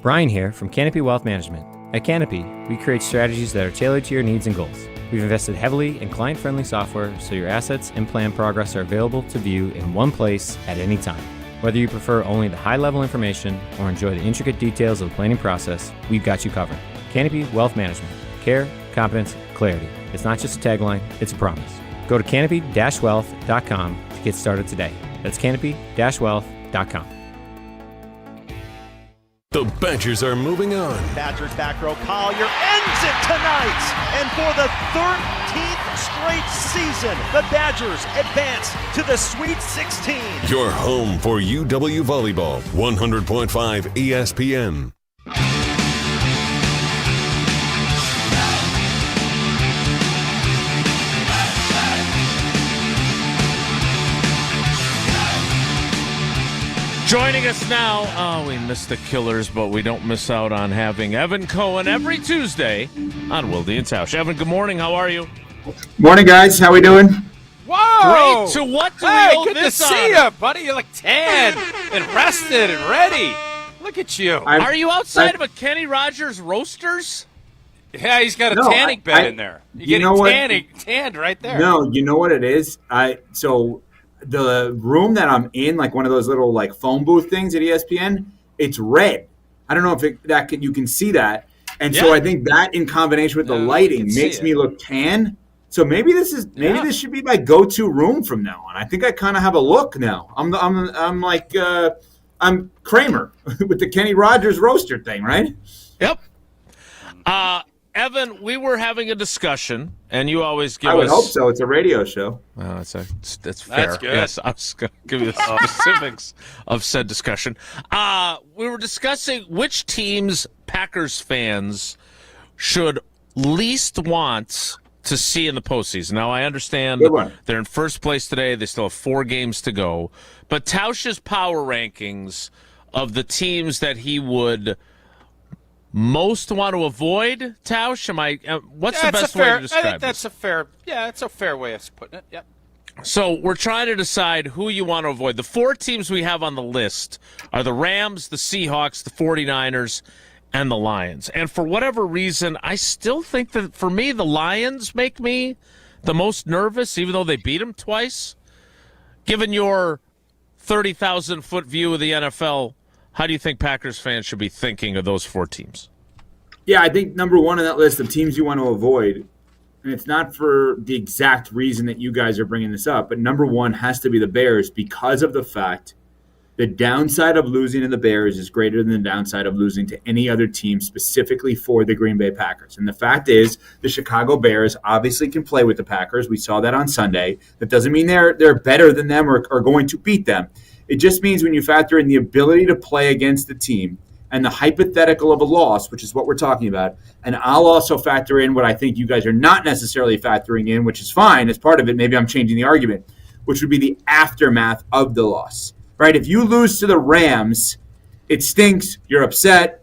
Brian here from Canopy Wealth Management. At Canopy, we create strategies that are tailored to your needs and goals. We've invested heavily in client-friendly software so your assets and plan progress are available to view in one place at any time. Whether you prefer only the high-level information or enjoy the intricate details of the planning process, we've got you covered. Canopy Wealth Management. Care, competence, clarity. It's not just a tagline, it's a promise. Go to canopy-wealth.com to get started today. That's canopy-wealth.com. The Badgers are moving on. Badgers back row, Collier ends it tonight. And for the 13th straight season, the Badgers advance to the Sweet 16. Your home for UW Volleyball, 100.5 ESPN. Joining us now, we missed the Killers, but we don't miss out on having Evan Cohen every Tuesday on Wilde and Tausch. Evan, good morning. How are you? Morning, guys. How we doing? Whoa! Great. To what do hey, we owe good this to see you, buddy. You're like tan and rested and ready. Look at you. Are you outside of a Kenny Rogers Roasters? Yeah, he's got a tanning bed in there. You're getting tanned right there. No, you know what it is? The room that I'm in, like one of those little like phone booth things at ESPN, it's red. I don't know if you can see that. And so I think that in combination with the lighting makes me look tan. So maybe this should be my go-to room from now on. I think I kind of have a look now. I'm Kramer with the Kenny Rogers roaster thing, right? Yep. Evan, we were having a discussion, and you always give us... I would hope so. It's a radio show. Well, that's fair. That's good. Yes, I was going to give you the specifics of said discussion. We were discussing which teams Packers fans should least want to see in the postseason. Now, I understand they're in first place today. They still have 4 games to go. But Tausch's power rankings of the teams that he would most want to avoid, Tausch? What's the best way to describe I think that's a fair way of putting it. Yep. So we're trying to decide who you want to avoid. The 4 teams we have on the list are the Rams, the Seahawks, the 49ers, and the Lions. And for whatever reason, I still think that, for me, the Lions make me the most nervous, even though they beat them twice. Given your 30,000-foot view of the NFL, how do you think Packers fans should be thinking of those 4 teams? Yeah, I think number 1 on that list of teams you want to avoid, and it's not for the exact reason that you guys are bringing this up, but number 1 has to be the Bears, because of the fact the downside of losing to the Bears is greater than the downside of losing to any other team, specifically for the Green Bay Packers. And the fact is, the Chicago Bears obviously can play with the Packers. We saw that on Sunday. That doesn't mean they're better than them or going to beat them. It just means when you factor in the ability to play against the team and the hypothetical of a loss, which is what we're talking about, and I'll also factor in what I think you guys are not necessarily factoring in, which is fine as part of it. Maybe I'm changing the argument. which would be the aftermath of the loss, right? If you lose to the Rams, it stinks. You're upset.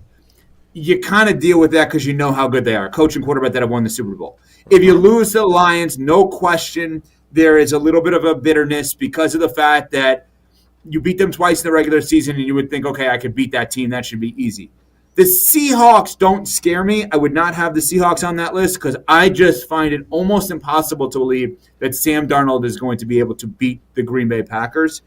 You kind of deal with that because you know how good they are. Coach and quarterback that have won the Super Bowl. If you lose to the Lions, no question, there is a little bit of a bitterness because of the fact that you beat them twice in the regular season and you would think, okay, I could beat that team. That should be easy. The Seahawks don't scare me. I would not have the Seahawks on that list because I just find it almost impossible to believe that Sam Darnold is going to be able to beat the Green Bay Packers.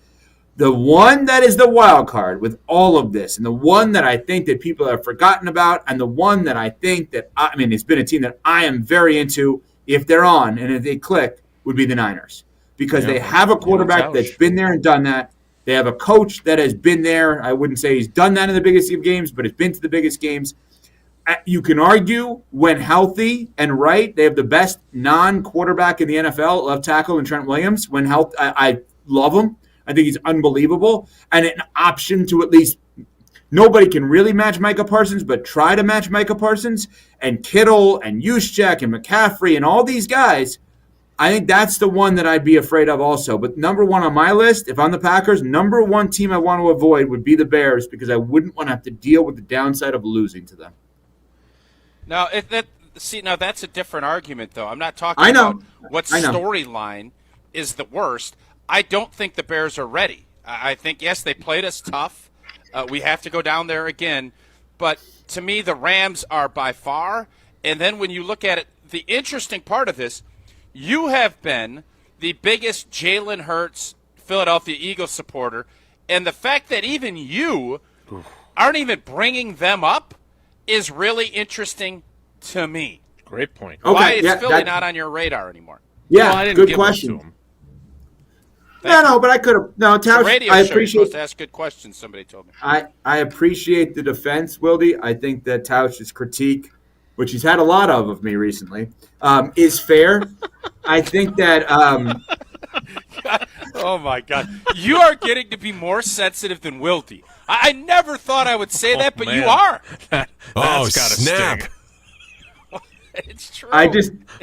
The one that is the wild card with all of this, and the one that I think that people have forgotten about, and the one that I think that, it's been a team that I am very into if they're on and if they click, would be the Niners. Because they have a quarterback that's been there and done that. They have a coach that has been there. I wouldn't say he's done that in the biggest of games, but has been to the biggest games. You can argue when healthy and right, they have the best non-quarterback in the NFL, left tackle, and Trent Williams. When health, I love him. I think he's unbelievable. And an option to at least – nobody can really match Micah Parsons, but try to match Micah Parsons. And Kittle and Juszczyk and McCaffrey and all these guys, I think that's the one that I'd be afraid of also. But number one on my list, if I'm the Packers, number one team I want to avoid would be the Bears because I wouldn't want to have to deal with the downside of losing to them. Now, that's a different argument, though. I'm not talking about what storyline is the worst. I don't think the Bears are ready. I think, yes, they played us tough. We have to go down there again. But to me, the Rams are by far. And then when you look at it, the interesting part of this, you have been the biggest Jalen Hurts Philadelphia Eagles supporter. And the fact that even you aren't even bringing them up is really interesting to me. Great point. Okay, why is Philly not on your radar anymore? Yeah, well, I didn't good give question. Them to him. No, but I could have. No, Tausch, radio I show, appreciate. you're supposed to ask good questions. Somebody told me. I appreciate the defense, Wildy. I think that Tausch's critique, which he's had a lot of me recently, is fair. I think that. Oh my God, you are getting to be more sensitive than Wildy. I never thought I would say that, but man. you are. Oh, That's gotta snap. sting. It's true.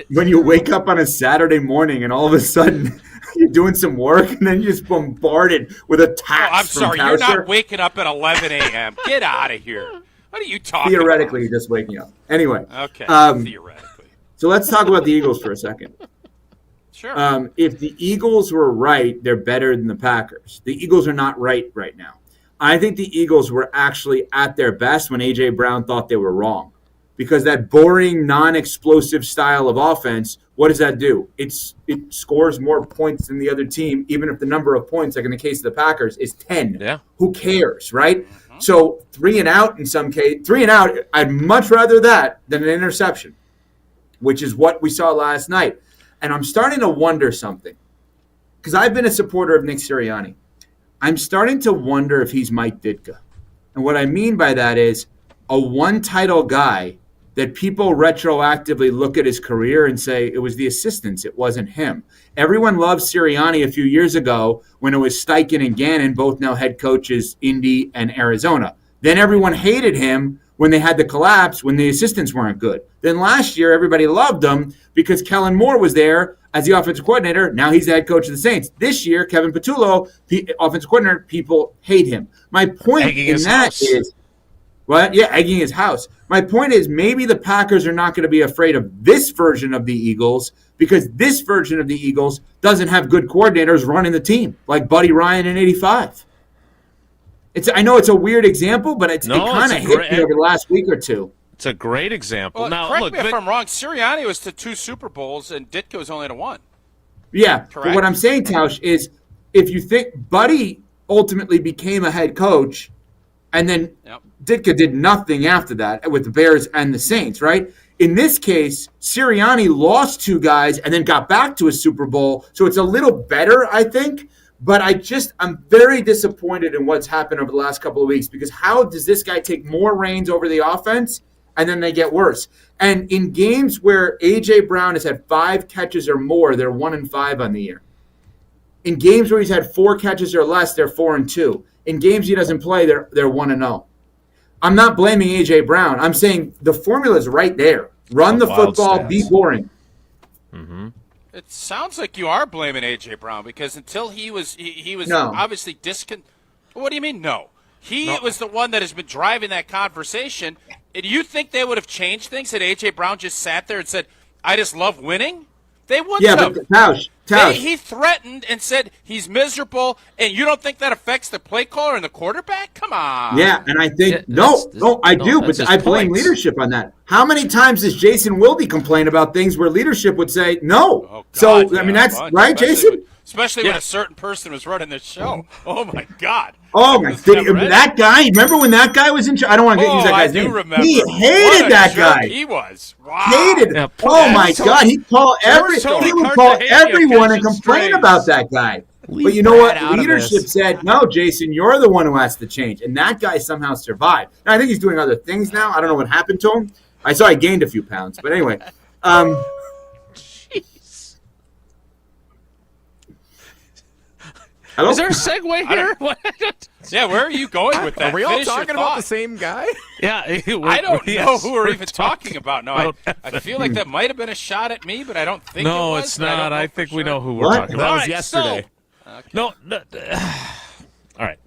When you wake up on a Saturday morning and all of a sudden you're doing some work and then you're just bombarded with a text. I'm from sorry, Tauscher. you're not waking up at 11 a.m. Get out of here. What are you talking Theoretically, about? you're just waking up. Anyway. Okay, theoretically. So let's talk about the Eagles for a second. Sure. If the Eagles were right, they're better than the Packers. The Eagles are not right now. I think the Eagles were actually at their best when A.J. Brown thought they were wrong. Because that boring, non-explosive style of offense, what does that do? It scores more points than the other team, even if the number of points, like in the case of the Packers, is 10. Yeah. Who cares, right? Mm-hmm. So 3 and out in some case, 3 and out, I'd much rather that than an interception, which is what we saw last night. And I'm starting to wonder something. Because I've been a supporter of Nick Sirianni. I'm starting to wonder if he's Mike Ditka. And what I mean by that is a one-title guy that people retroactively look at his career and say it was the assistants, it wasn't him. Everyone loved Sirianni a few years ago when it was Steichen and Gannon, both now head coaches, Indy and Arizona. Then everyone hated him when they had the collapse, when the assistants weren't good. Then last year, everybody loved him because Kellen Moore was there as the offensive coordinator. Now he's the head coach of the Saints. This year, Kevin Patullo, offensive coordinator, people hate him. My point in that is, well, yeah, egging his house. My point is maybe the Packers are not going to be afraid of this version of the Eagles because this version of the Eagles doesn't have good coordinators running the team like Buddy Ryan in '85. I know it's a weird example, but it kind of hit me over the last week or two. It's a great example. Well, now, correct me if I'm wrong. Sirianni was to 2 Super Bowls, and Ditka was only to 1. Yeah, correct. But what I'm saying, Tausch, is if you think Buddy ultimately became a head coach, and then Ditka did nothing after that with the Bears and the Saints, right? In this case, Sirianni lost 2 guys and then got back to a Super Bowl, so it's a little better, I think. But I'm very disappointed in what's happened over the last couple of weeks because how does this guy take more reins over the offense and then they get worse? And in games where A.J. Brown has had 5 catches or more, they're 1-5 on the year. In games where he's had 4 catches or less, they're 4-2. In games he doesn't play, they're 1-0. I'm not blaming A.J. Brown. I'm saying the formula is right there. Run the football, be boring. Mm-hmm. It sounds like you are blaming A.J. Brown because until he was No. obviously What do you mean no? He was the one that has been driving that conversation. Do you think they would have changed things had A.J. Brown just sat there and said, I just love winning? They wouldn't have. But Tausch. He threatened and said he's miserable, and you don't think that affects the play caller and the quarterback? Come on. Yeah, and I think I do, but I blame leadership on that. How many times does Jason Wilde complain about things where leadership would say no? God, so I mean that's right, Jason. Especially when a certain person was running the show. Oh my God. Oh my God! That guy. Remember when that guy was in charge? I don't want to use that guy's name. Remember. He hated that guy. He was. Wow. Hated. Yeah, oh my God! He would call everyone and complain about that guy. But you know what? Leadership said, no, Jason, you're the one who has to change. And that guy somehow survived. Now, I think he's doing other things now. I don't know what happened to him. I saw he gained a few pounds. But anyway. Jeez. Is there a segue here? Yeah, where are you going with that? Are we all talking about the same guy? Yeah. I don't know who we're even talking about. No, I feel like that might have been a shot at me, but I don't think it was. No, it's not. I think we know who we're What? talking about. That was yesterday. No. All right.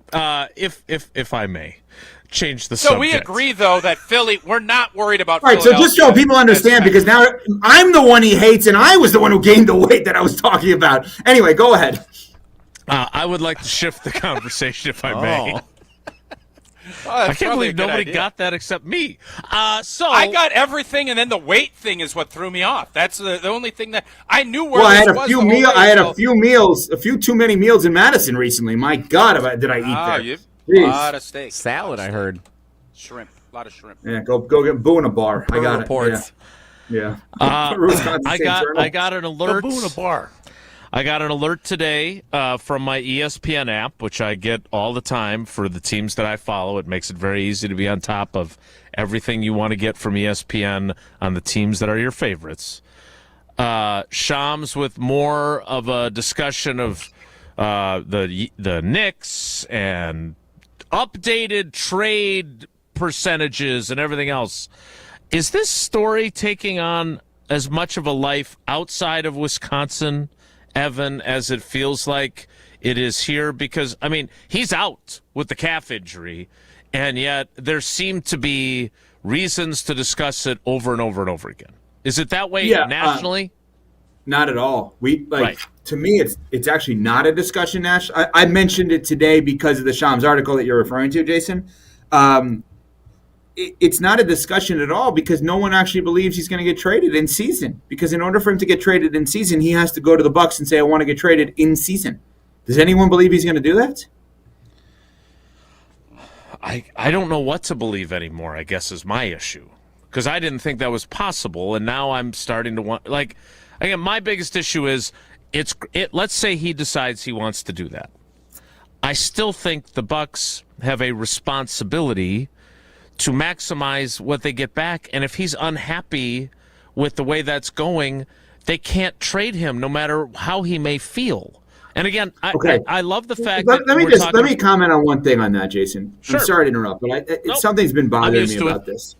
If I may change the So subject. we agree, though, that Philly, we're not worried about All right, so just so people understand, because now I'm the one he hates, and I was the one who gained the weight that I was talking about. Anyway, go ahead. I would like to shift the conversation, if I may. I can't believe nobody got that except me. So I got everything, and then the weight thing is what threw me off. That's the only thing that I knew where. Well, I this had was a few the whole meals. way, I had so- a few too many meals in Madison recently. My God, did I eat there? A Jeez. lot of steak, salad. I heard shrimp, a lot of shrimp. Yeah, go get Boo in a bar. I got reports. it. Yeah. I got an alert. I got an alert today from my ESPN app, which I get all the time for the teams that I follow. It makes it very easy to be on top of everything you want to get from ESPN on the teams that are your favorites. Shams with more of a discussion of the Knicks and updated trade percentages and everything else. Is this story taking on as much of a life outside of Wisconsin, Evan, as it feels like it is here? Because, I mean, he's out with the calf injury, and yet there seem to be reasons to discuss it over and over and over again. Is it that way nationally? Not at all. To me, it's actually not a discussion nationally. I mentioned it today because of the Shams article that you're referring to, Jason. It's not a discussion at all because no one actually believes he's going to get traded in season. Because in order for him to get traded in season, he has to go to the Bucks and say, I want to get traded in season. Does anyone believe he's going to do that? I don't know what to believe anymore, I guess, is my issue. Because I didn't think that was possible, and now I'm starting to want... Again, my biggest issue is, let's say he decides he wants to do that. I still think the Bucks have a responsibility to maximize what they get back. And if he's unhappy with the way that's going, they can't trade him no matter how he may feel. And again, I love the fact that let me comment on one thing on that, Jason. Sure. I'm sorry to interrupt, but something's been bothering me about this.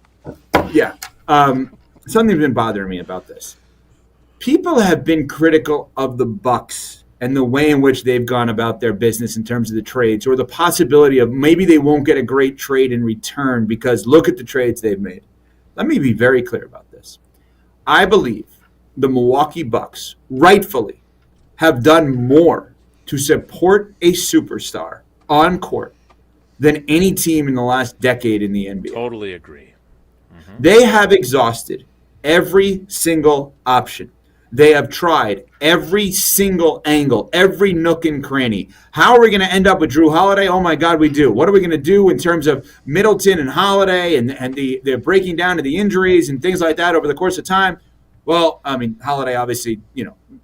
Yeah. Something's been bothering me about this. People have been critical of the Bucks and the way in which they've gone about their business in terms of the trades, or the possibility of maybe they won't get a great trade in return because look at the trades they've made. Let me be very clear about this. I believe the Milwaukee Bucks rightfully have done more to support a superstar on court than any team in the last decade in the NBA. Totally agree. They have exhausted every single option. They have tried every single angle, every nook and cranny. How are we going to end up with Drew Holiday? Oh, my God, we do. What are we going to do in terms of Middleton and Holiday and the breaking down of the injuries and things like that over the course of time? Well, I mean, Holiday obviously,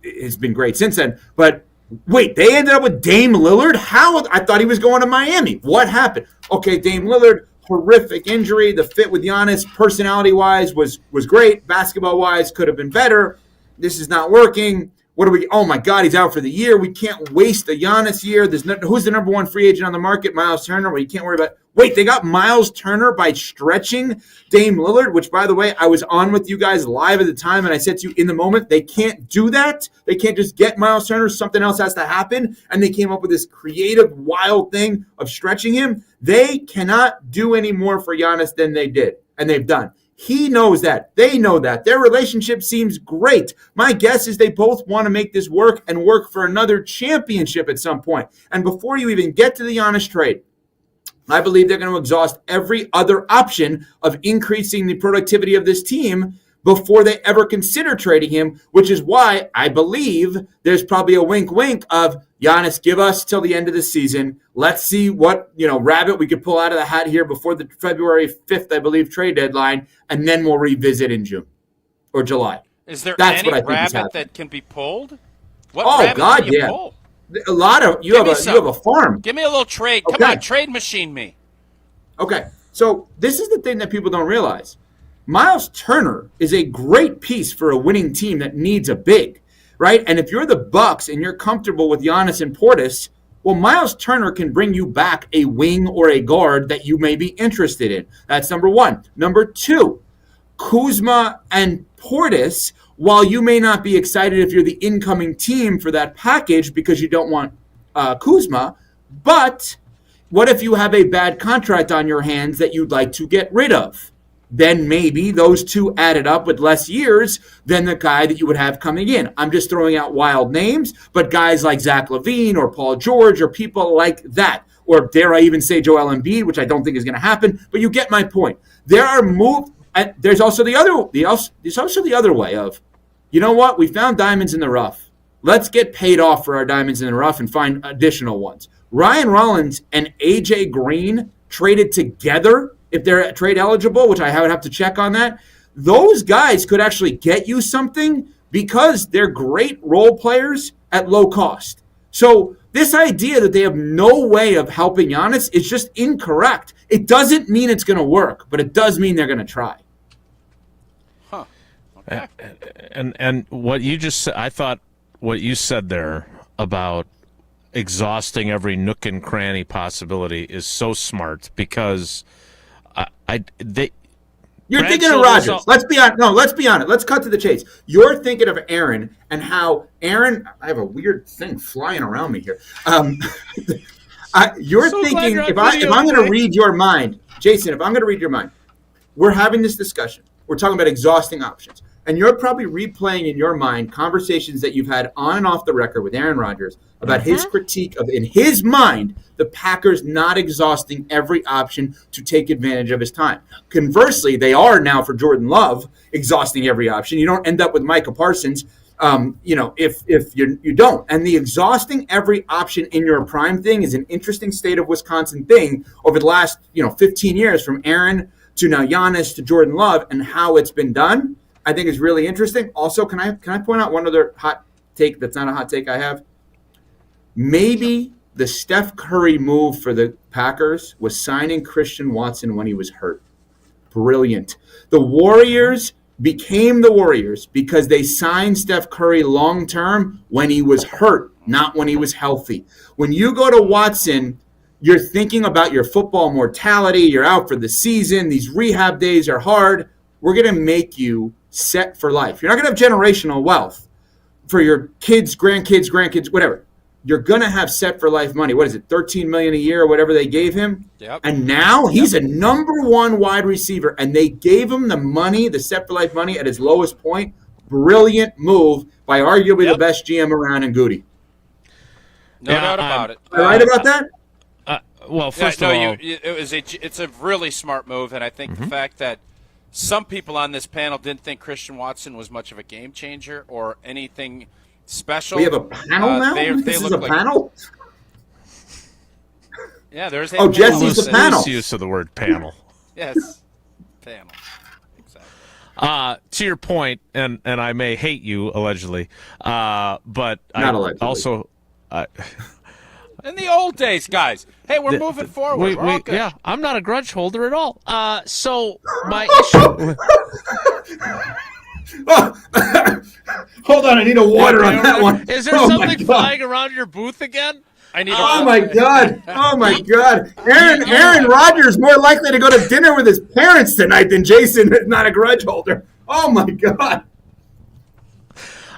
has been great since then. But wait, they ended up with Dame Lillard? How? I thought he was going to Miami. What happened? Okay, Dame Lillard, horrific injury. The fit with Giannis, personality-wise, was great. Basketball-wise, could have been better. This is not working. What do we? Oh my God, he's out for the year. We can't waste the Giannis year. Who's the number one free agent on the market? Miles Turner. Well, you can't worry about. Wait, they got Miles Turner by stretching Dame Lillard, which, by the way, I was on with you guys live at the time, and I said to you in the moment, they can't do that. They can't just get Miles Turner. Something else has to happen, and they came up with this creative, wild thing of stretching him. They cannot do any more for Giannis than they did, and they've done. He knows that. They know that. Their relationship seems great. My guess is they both want to make this work and work for another championship at some point. And before you even get to the Giannis trade, I believe they're going to exhaust every other option of increasing the productivity of this team before they ever consider trading him, which is why I believe there's probably a wink-wink of Giannis, give us till the end of the season. Let's see what, rabbit we could pull out of the hat here before the February 5th, I believe, trade deadline, and then we'll revisit in June or July. Is there That's any what I think is rabbit that can be pulled? What Oh, rabbit God, can you yeah. pull? A lot of you have a farm. Give me a little trade. Come Okay. on, trade machine me. Okay, so this is the thing that people don't realize. Miles Turner is a great piece for a winning team that needs a big, right? And if you're the Bucks and you're comfortable with Giannis and Portis, well, Miles Turner can bring you back a wing or a guard that you may be interested in. That's number one. Number two, Kuzma and Portis, while you may not be excited if you're the incoming team for that package because you don't want Kuzma, but what if you have a bad contract on your hands that you'd like to get rid of? Then maybe those two added up with less years than the guy that you would have coming in. I'm just throwing out wild names, but guys like Zach LaVine or Paul George or people like that, or dare I even say Joel Embiid, which I don't think is going to happen, but you get my point. There are moves. There's also the other way of, you know what? We found diamonds in the rough. Let's get paid off for our diamonds in the rough and find additional ones. Ryan Rollins and AJ Green traded together, if they're trade eligible, which I would have to check on that, those guys could actually get you something because they're great role players at low cost. So this idea that they have no way of helping Giannis is just incorrect. It doesn't mean it's going to work, but it does mean they're going to try. Huh. Okay. And what you just said, I thought what you said there about exhausting every nook and cranny possibility is so smart because You're thinking of Rodgers. Let's be honest. No, let's be honest. Let's cut to the chase. You're thinking of Aaron and how Aaron. I have a weird thing flying around me here. You're So thinking glad if you're on video I'm going to today. read your mind, Jason. If I'm going to read your mind, we're having this discussion. We're talking about exhausting options, and you're probably replaying in your mind conversations that you've had on and off the record with Aaron Rodgers about his critique of, in his mind, the Packers not exhausting every option to take advantage of his time. Conversely, they are now for Jordan Love exhausting every option. You don't end up with Micah Parsons, if you don't. And the exhausting every option in your prime thing is an interesting state of Wisconsin thing over the last 15 years, from Aaron to now Giannis to Jordan Love, and how it's been done. I think is really interesting. Also, can I point out one other hot take that's not a hot take I have? Maybe the Steph Curry move for the Packers was signing Christian Watson when he was hurt. Brilliant. The Warriors became the Warriors because they signed Steph Curry long-term when he was hurt, not when he was healthy. When you go to Watson, you're thinking about your football mortality. You're out for the season. These rehab days are hard. We're going to make you set for life. You're not going to have generational wealth for your kids, grandkids, whatever. You're going to have set for life money. What is it, $13 million a year or whatever they gave him? Yep. And now he's a number one wide receiver, and they gave him the money, the set for life money at his lowest point. Brilliant move by arguably the best GM around in Goody. No doubt about it. Am I right about that? Well, first of all, it's a really smart move, and I think the fact that some people on this panel didn't think Christian Watson was much of a game changer or anything special. We have a panel now? This is a panel? Yeah, there's a panel. Jesse's the panel. Loose use of the word panel. Yes, panel. To your point, and I may hate you allegedly, but Not I allegedly. also. In the old days, guys. Hey, we're moving forward. We're all good. Yeah, I'm not a grudge holder at all. So my issue. Hold on, I need a water on that one. Is there Oh, my something God. flying around your booth again? I need. Oh my God! Oh my God! Aaron Rodgers more likely to go to dinner with his parents tonight than Jason is not a grudge holder. Oh my God!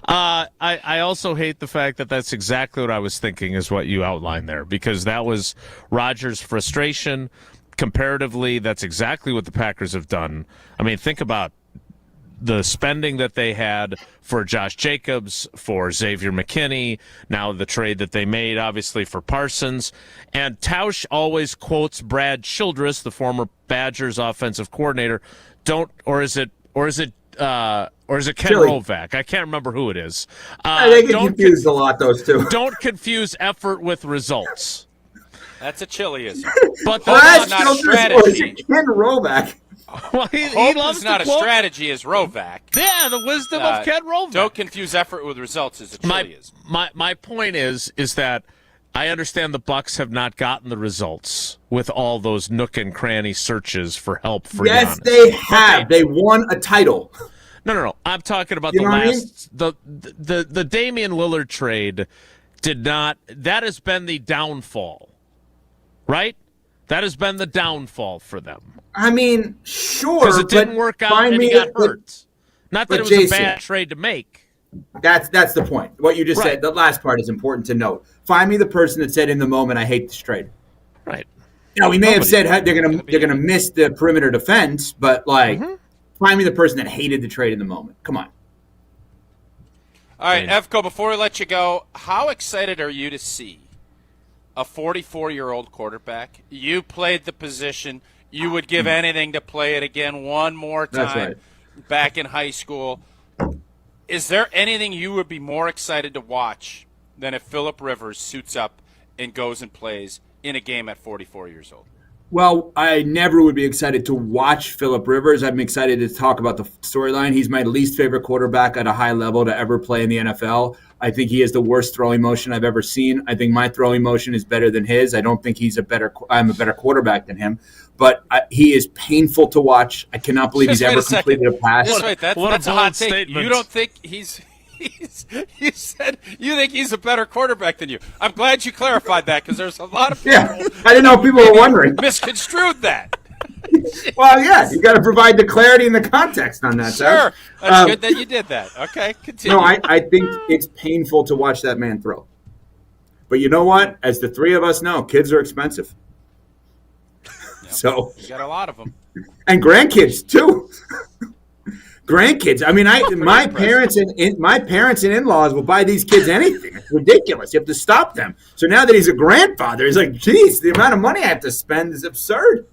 I also hate the fact that that's exactly what I was thinking is what you outlined there, because that was Rodgers' frustration. Comparatively, that's exactly what the Packers have done. I mean, think about the spending that they had for Josh Jacobs, for Xavier McKinney, now the trade that they made, obviously, for Parsons. And Tausch always quotes Brad Childress, the former Badgers offensive coordinator. Or is it Ken Rovak? I can't remember who it is. They get confused a lot, those two. Don't confuse effort with results. That's a Chiliism. But Brad that's not a Childress strategy. or Ken Rovak. Well, he Hope loves is not to a quote. strategy as Rovak. Yeah, the wisdom of Ken Rovak. Don't confuse effort with results as a Chiliism. My point is that I understand the Bucs have not gotten the results with all those nook and cranny searches for help for Yes, Giannis. they have. They won a title. No. I'm talking about You the know what I last the Damian Lillard trade did not. That has been the downfall, right? That has been the downfall for them. I mean, sure, Because it didn't but work out find and he me got a- hurt. Not that but it was Jason, a bad trade to make. That's the point. What you just Right. said, the last part is important to note. Find me the person that said in the moment, "I hate this trade." Right. Now we may have Nobody. said hey, they're gonna miss the perimeter defense, but like, Mm-hmm. find me the person that hated the trade in the moment. Come on. All right, Evko, before we let you go, how excited are you to see a 44-year-old quarterback? You played the position. You would give anything to play it again one more time. That's right. Back in high school. Is there anything you would be more excited to watch than if Phillip Rivers suits up and goes and plays in a game at 44 years old? Well, I never would be excited to watch Phillip Rivers. I'm excited to talk about the storyline. He's my least favorite quarterback at a high level to ever play in the NFL. I think he has the worst throwing motion I've ever seen. I think my throwing motion is better than his. I don't think I'm a better quarterback than him. But he is painful to watch. I cannot believe he's ever completed a pass. Just wait, that's a hot take. statement. You don't think he's you said you think he's a better quarterback than you. I'm glad you clarified that because there's a lot of people Yeah, I didn't know if people were wondering. misconstrued that. Well, yeah, you got to provide the clarity and the context on that. Sure, Doug. that's good that you did that. Okay, continue. No, I think it's painful to watch that man throw. But you know what? As the three of us know, kids are expensive. So You got a lot of them. and grandkids too. Grandkids. I mean, my parents and in-laws will buy these kids anything. It's ridiculous. You have to stop them. So now that he's a grandfather, he's like, geez, the amount of money I have to spend is absurd.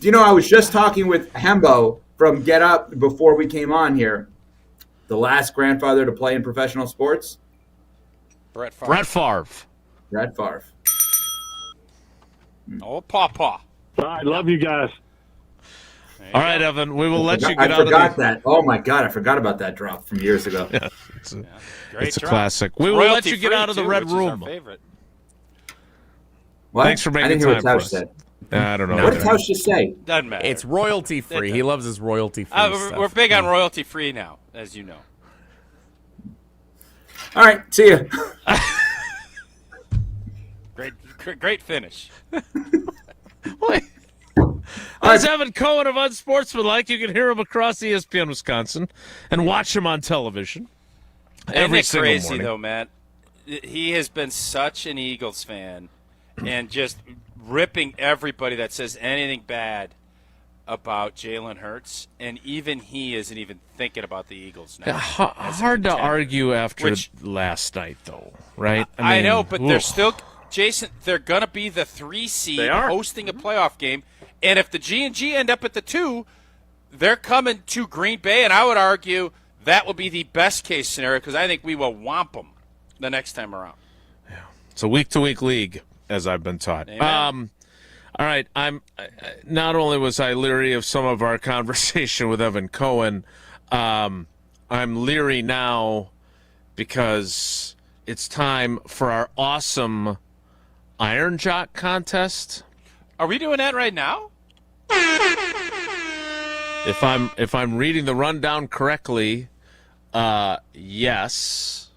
You know, I was just talking with Hembo from Get Up before we came on here. The last grandfather to play in professional sports? Brett Favre. Brett Favre. Oh, Pawpaw. I love you guys. All right, Evan, we will let you I get out of forgot the... that. Oh, my God. I forgot about that drop from years ago. Yeah, it's a Great drop. classic. We will let you get out of the red room. What? Thanks for I making didn't hear time what for Tausch us. said. I don't know. What did Tausch just say? Doesn't matter. It's royalty free. He loves his royalty free stuff. We're big on royalty free now, as you know. All right. See ya. Great finish. That's Evan Cohen of Unsportsmanlike. You can hear him across ESPN Wisconsin and watch him on television every Isn't it single crazy, morning. though, Matt? He has been such an Eagles fan and just ripping everybody that says anything bad about Jalen Hurts, and even he isn't even thinking about the Eagles now. Hard to argue after last night, though, right? I know, but they're oof. still – Jason, they're going to be the 3 seed They are. hosting a playoff game, and if the G&G end up at the 2, they're coming to Green Bay, and I would argue that will be the best-case scenario because I think we will whomp them the next time around. It's a week-to-week league, as I've been taught. Amen. All right, I'm not only was I leery of some of our conversation with Evan Cohen, I'm leery now because it's time for our awesome Iron Jock contest. Are we doing that right now? If I'm reading the rundown correctly, yes.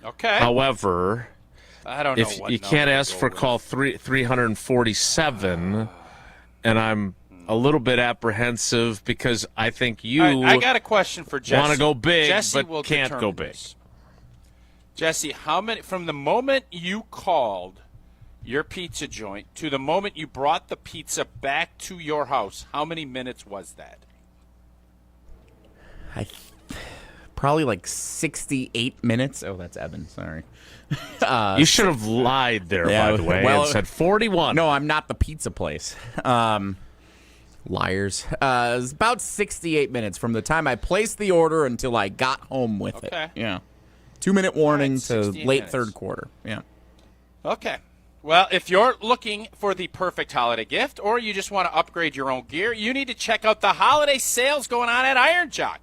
Okay. However, I don't know if what you can't ask for call 347, and I'm a little bit apprehensive because I think you I got a question for Jesse. Want to go big, Jesse but will can't go determine big. this. Jesse, how many from the moment you called your pizza joint to the moment you brought the pizza back to your house, how many minutes was that? Probably like 68 minutes. Oh, that's Evan. Sorry. You should have lied there, by the way, and said 41. No, I'm not the pizza place. Liars. It was about 68 minutes from the time I placed the order until I got home with it. Yeah. 2-minute warning to late minutes. third quarter. Yeah. Okay. Well, if you're looking for the perfect holiday gift or you just want to upgrade your own gear, you need to check out the holiday sales going on at Iron Jock.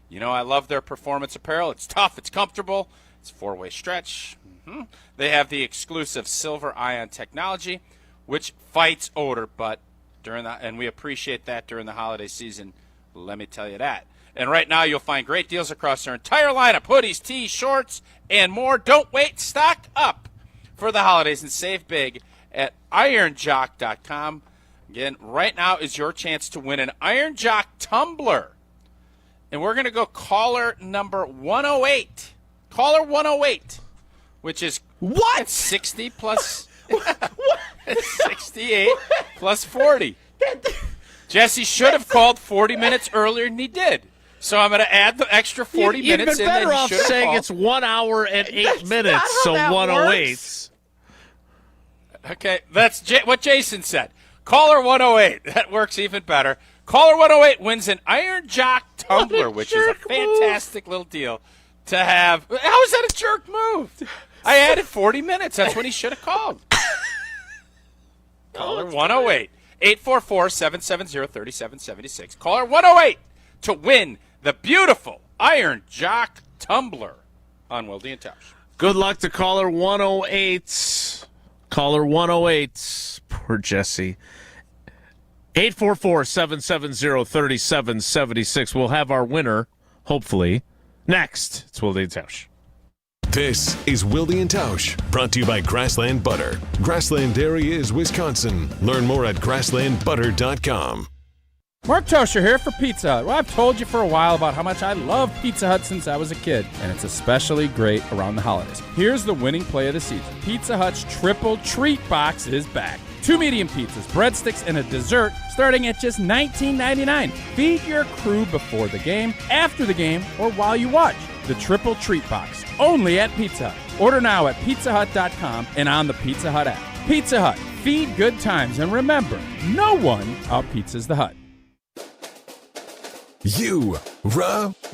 You know, I love their performance apparel. It's tough. It's comfortable. It's 4-way stretch. Mm-hmm. They have the exclusive silver ion technology, which fights odor, but and we appreciate that during the holiday season. Let me tell you that. And right now, you'll find great deals across their entire lineup: hoodies, tees, shorts, and more. Don't wait. Stock up for the holidays and save big at ironjock.com. Again, right now is your chance to win an Iron Jock tumbler. And we're going to go caller number 108. Caller 108, which is what? 60 plus 68 plus 40. Jesse should have called 40 minutes earlier than he did. So I'm going to add the extra 40 minutes in. You'd been better off saying called. it's 1 hour and 8 minutes, so 108. Okay, that's what Jason said. Caller 108. That works even better. Caller 108 wins an Iron Jock tumbler, which is a fantastic little deal to have. How is that a jerk move? I added 40 minutes. That's when he should have called. Caller 108. 844-770-3776. Caller 108 to win the beautiful Iron Jock tumbler on Wilde and Tausch. Good luck to caller 108. Caller 108. Poor Jesse. 844-770-3776. We'll have our winner, hopefully, next. It's Wilde and Tausch. This is Wilde and Tausch, brought to you by Grassland Butter. Grassland Dairy is Wisconsin. Learn more at grasslandbutter.com. Mark Toscher here for Pizza Hut. Well, I've told you for a while about how much I love Pizza Hut since I was a kid, and it's especially great around the holidays. Here's the winning play of the season. Pizza Hut's Triple Treat Box is back. 2 medium pizzas, breadsticks, and a dessert starting at just $19.99. Feed your crew before the game, after the game, or while you watch. The Triple Treat Box, only at Pizza Hut. Order now at pizzahut.com and on the Pizza Hut app. Pizza Hut, feed good times, and remember, no one out-pizzas the Hut.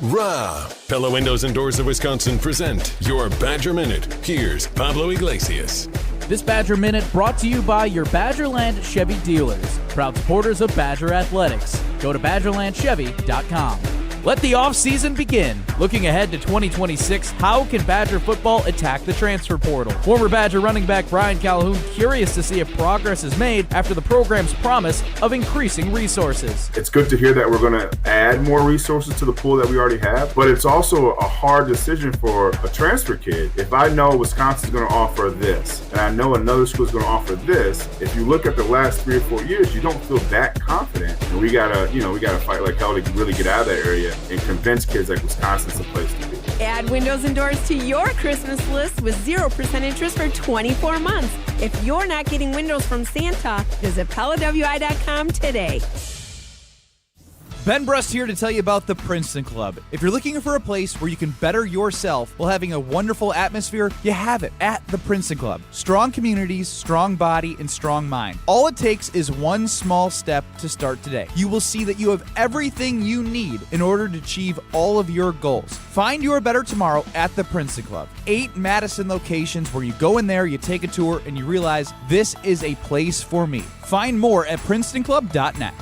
Rah. Pella Windows and Doors of Wisconsin present your Badger Minute. Here's Pablo Iglesias. This Badger Minute brought to you by your Badgerland Chevy dealers, proud supporters of Badger Athletics. Go to BadgerlandChevy.com. Let the offseason begin. Looking ahead to 2026, how can Badger football attack the transfer portal? Former Badger running back Brian Calhoun curious to see if progress is made after the program's promise of increasing resources. It's good to hear that we're going to add more resources to the pool that we already have, but it's also a hard decision for a transfer kid. If I know Wisconsin's going to offer this, and I know another school is going to offer this, if you look at the last 3 or 4 years, you don't feel that confident. And we gotta fight like hell to really get out of that area and convince kids like Wisconsin's the place to be. Add windows and doors to your Christmas list with 0% interest for 24 months. If you're not getting windows from Santa, visit PellaWI.com today. Ben Brust here to tell you about the Princeton Club. If you're looking for a place where you can better yourself while having a wonderful atmosphere, you have it at the Princeton Club. Strong communities, strong body, and strong mind. All it takes is one small step to start today. You will see that you have everything you need in order to achieve all of your goals. Find your better tomorrow at the Princeton Club. 8 Madison locations where you go in there, you take a tour, and you realize this is a place for me. Find more at PrincetonClub.net.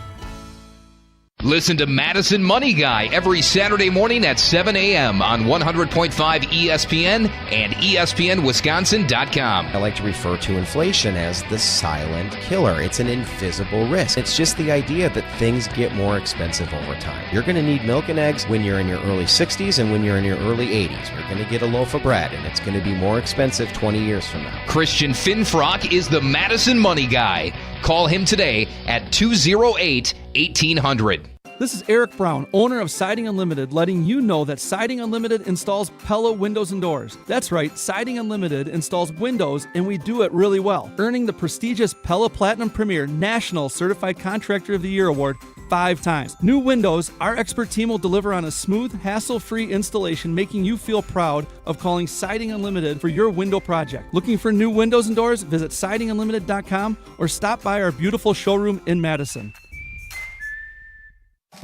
Listen to Madison Money Guy every Saturday morning at 7 a.m. on 100.5 ESPN and ESPNWisconsin.com. I like to refer to inflation as the silent killer. It's an invisible risk. It's just the idea that things get more expensive over time. You're going to need milk and eggs when you're in your early 60s and when you're in your early 80s. You're going to get a loaf of bread, and it's going to be more expensive 20 years from now. Christian Finfrock is the Madison Money Guy. Call him today at 208-1800. This is Eric Brown, owner of Siding Unlimited, letting you know that Siding Unlimited installs Pella windows and doors. That's right, Siding Unlimited installs windows, and we do it really well, earning the prestigious Pella Platinum Premier National Certified Contractor of the Year award 5 times. New windows, our expert team will deliver on a smooth, hassle-free installation, making you feel proud of calling Siding Unlimited for your window project. Looking for new windows and doors? Visit sidingunlimited.com or stop by our beautiful showroom in Madison.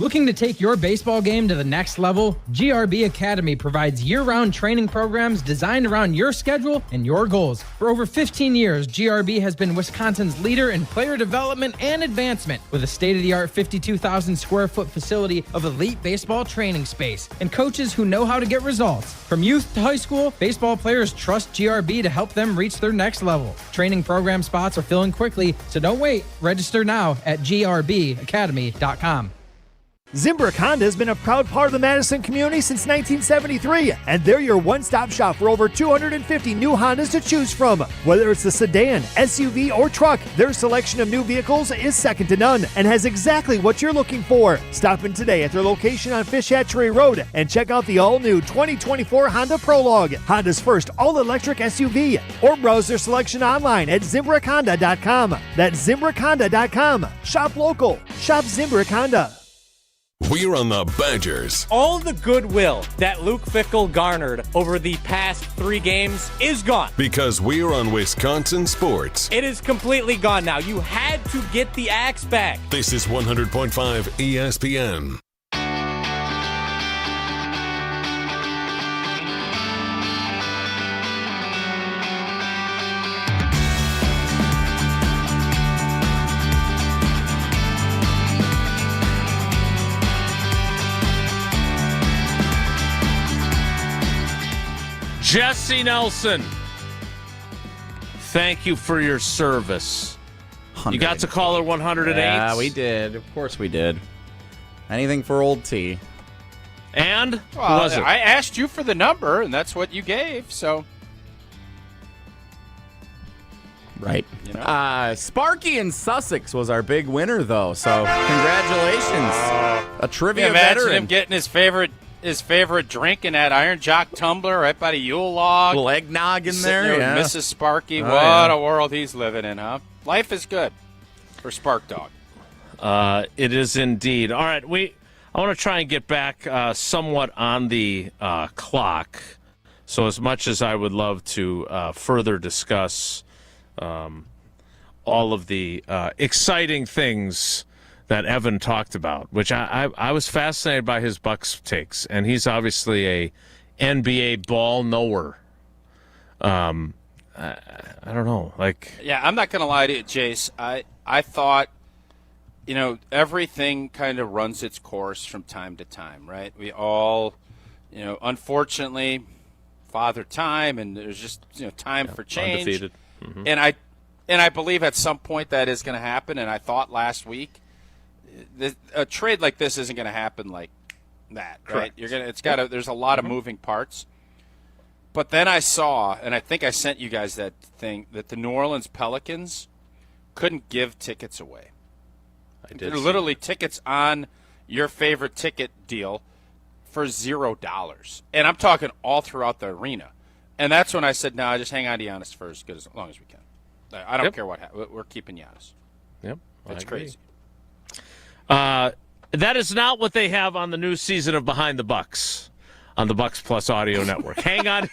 Looking to take your baseball game to the next level? GRB Academy provides year-round training programs designed around your schedule and your goals. For over 15 years, GRB has been Wisconsin's leader in player development and advancement with a state-of-the-art 52,000-square-foot facility of elite baseball training space and coaches who know how to get results. From youth to high school, baseball players trust GRB to help them reach their next level. Training program spots are filling quickly, so don't wait. Register now at grbacademy.com. Zimbrick Honda has been a proud part of the Madison community since 1973, and they're your one-stop shop for over 250 new Hondas to choose from. Whether it's the sedan, SUV, or truck, their selection of new vehicles is second to none and has exactly what you're looking for. Stop in today at their location on Fish Hatchery Road and check out the all-new 2024 Honda Prologue, Honda's first all-electric SUV, or browse their selection online at ZimbrickHonda.com. That's ZimbrickHonda.com. Shop local. Shop Zimbrick Honda. We're on the Badgers. All the goodwill that Luke Fickell garnered over the past 3 games is gone. Because we're on Wisconsin sports. It is completely gone now. You had to get the axe back. This is 100.5 ESPN. Jesse Nelson, thank you for your service. 100. You got to caller 108. Yeah, we did. Of course we did. Anything for old T. And? Well, who was it? I asked you for the number, and that's what you gave, so. Right. You know? Sparky in Sussex was our big winner, though, so congratulations. A trivia imagine veteran. him getting his favorite drink in that Iron Jock tumbler right by the Yule log. Little eggnog in there, yeah. Mrs. Sparky, what a world he's living in, huh? Life is good for Spark Dog. It is indeed. All right, I want to try and get back somewhat on the clock. So as much as I would love to further discuss all of the exciting things that Evan talked about, which I was fascinated by his Bucks takes, and he's obviously a NBA ball knower. I don't know, yeah, I'm not gonna lie to you, Jace. I thought, everything kind of runs its course from time to time, right? We all, unfortunately, Father Time, and there's just time for change. Undefeated. Mm-hmm. And I believe at some point that is going to happen. And I thought last week, a trade like this isn't going to happen like that, right? Correct. There's a lot of moving parts. But then I saw, and I think I sent you guys that thing, that the New Orleans Pelicans couldn't give tickets away. I did. They're literally tickets on your favorite ticket deal for $0. And I'm talking all throughout the arena. And that's when I said, no, just hang on to Giannis for as long as we can. I don't care what happens. We're keeping Giannis. Yep. It's crazy. That is not what they have on the new season of Behind the Bucks on the Bucks Plus Audio Network. Hang on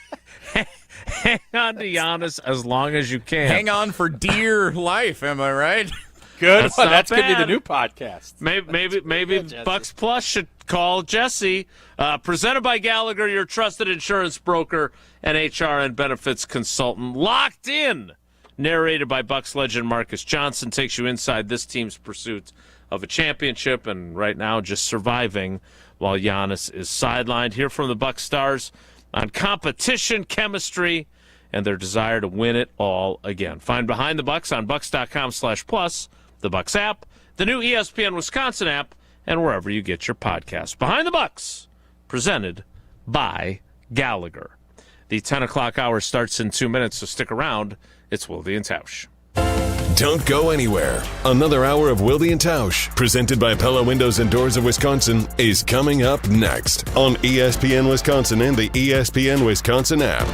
to Giannis as long as you can. Hang on for dear life, am I right? Good. That's going to be the new podcast. Maybe Bucks Plus should call Jesse. Presented by Gallagher, your trusted insurance broker and HR and benefits consultant. Locked in narrated by Bucks legend Marcus Johnson, takes you inside this team's pursuit of a championship and right now just surviving while Giannis is sidelined. Hear from the Bucks stars on competition, chemistry, and their desire to win it all again. Find Behind the Bucks on bucks.com/plus, the Bucks app, the new ESPN Wisconsin app, and wherever you get your podcasts. Behind the Bucks, presented by Gallagher. The 10 o'clock hour starts in 2 minutes, so stick around. It's Wilde and Tausch. Don't go anywhere. Another hour of Wilde and Tausch, presented by Pella Windows and Doors of Wisconsin, is coming up next on ESPN Wisconsin and the ESPN Wisconsin app.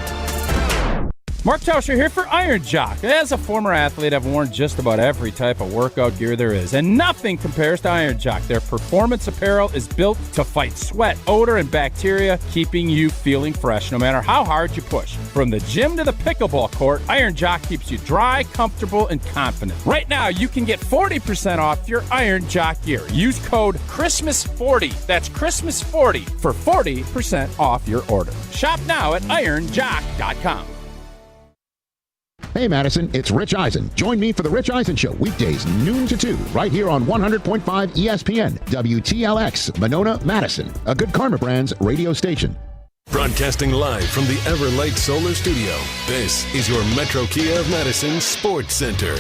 Mark Tauscher here for Iron Jock. As a former athlete, I've worn just about every type of workout gear there is, and nothing compares to Iron Jock. Their performance apparel is built to fight sweat, odor, and bacteria, keeping you feeling fresh no matter how hard you push. From the gym to the pickleball court, Iron Jock keeps you dry, comfortable, and confident. Right now, you can get 40% off your Iron Jock gear. Use code CHRISTMAS40, that's Christmas40, for 40% off your order. Shop now at ironjock.com. Hey Madison, it's Rich Eisen. Join me for the Rich Eisen Show, weekdays noon to 2, right here on 100.5 ESPN, WTLX, Monona, Madison, a Good Karma Brands radio station. Broadcasting live from the Everlight Solar Studio, this is your Metro Kia of Madison Sports Center.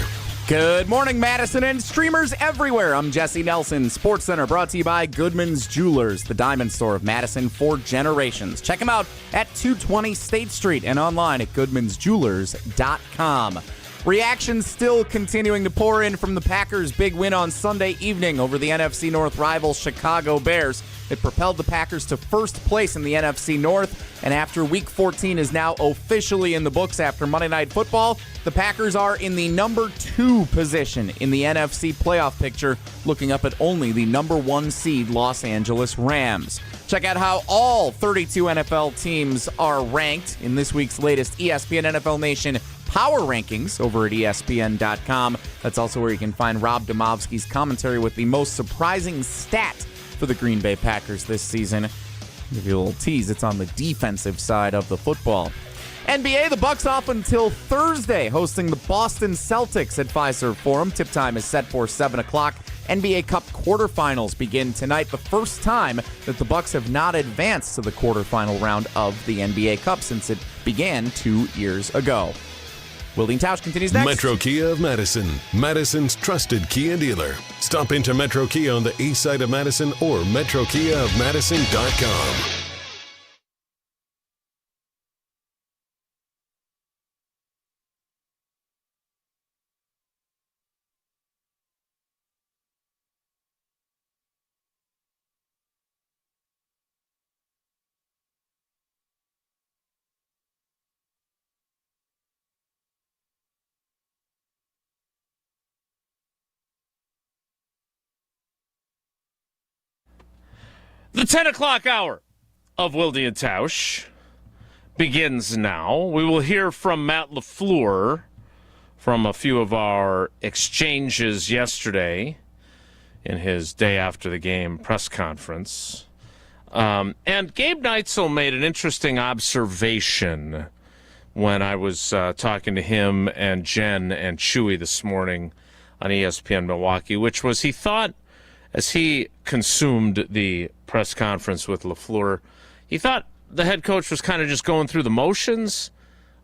Good morning, Madison and streamers everywhere. I'm Jesse Nelson. Sports Center brought to you by Goodman's Jewelers, the diamond store of Madison for generations. Check them out at 220 State Street and online at goodmansjewelers.com. Reactions still continuing to pour in from the Packers' big win on Sunday evening over the NFC North rival Chicago Bears. It propelled the Packers to first place in the NFC North, and after Week 14 is now officially in the books after Monday Night Football, the Packers are in the number 2 position in the NFC playoff picture, looking up at only the number 1 seed Los Angeles Rams. Check out how all 32 NFL teams are ranked in this week's latest ESPN NFL Nation Power Rankings over at ESPN.com. That's also where you can find Rob Domofsky's commentary with the most surprising stat for the Green Bay Packers this season. Give you a little tease, it's on the defensive side of the football. NBA, the Bucks off until Thursday, hosting the Boston Celtics at Fiserv Forum. Tip time is set for 7 o'clock. NBA Cup quarterfinals begin tonight, the first time that the Bucks have not advanced to the quarterfinal round of the NBA Cup since it began 2 years ago. Wilde and Tausch continues next. Metro Kia of Madison, Madison's trusted Kia dealer. Stop into Metro Kia on the east side of Madison or metrokiaofmadison.com. The 10 o'clock hour of Wilde and Tausch begins now. We will hear from Matt LaFleur from a few of our exchanges yesterday in his day after the game press conference. And Gabe Neitzel made an interesting observation when I was talking to him and Jen and Chewy this morning on ESPN Milwaukee, which was he thought, as he consumed the press conference with LaFleur, he thought the head coach was kind of just going through the motions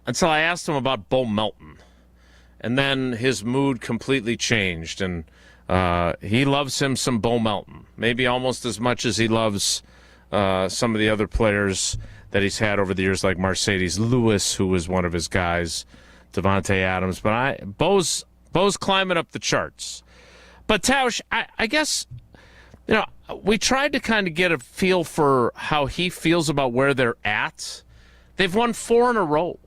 until I asked him about Bo Melton. And then his mood completely changed, and he loves him some Bo Melton, maybe almost as much as he loves some of the other players that he's had over the years, like Mercedes Lewis, who was one of his guys, Devontae Adams. But Bo's climbing up the charts. But Tausch, I guess, we tried to kind of get a feel for how he feels about where they're at. They've won 4 in a row.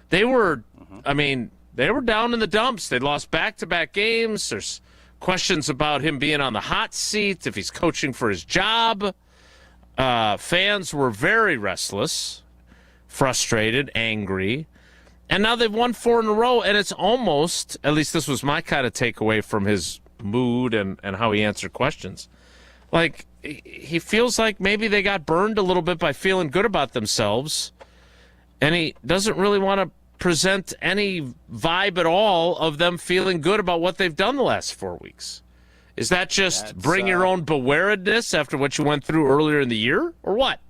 They were, they were down in the dumps. They lost back-to-back games. There's questions about him being on the hot seat, if he's coaching for his job. Fans were very restless, frustrated, angry. And now they've won 4 in a row, and it's almost, at least this was my kind of takeaway from his mood and how he answered questions. Like, he feels like maybe they got burned a little bit by feeling good about themselves, and he doesn't really want to present any vibe at all of them feeling good about what they've done the last 4 weeks. Is that just bring your own bewaredness after what you went through earlier in the year, or what?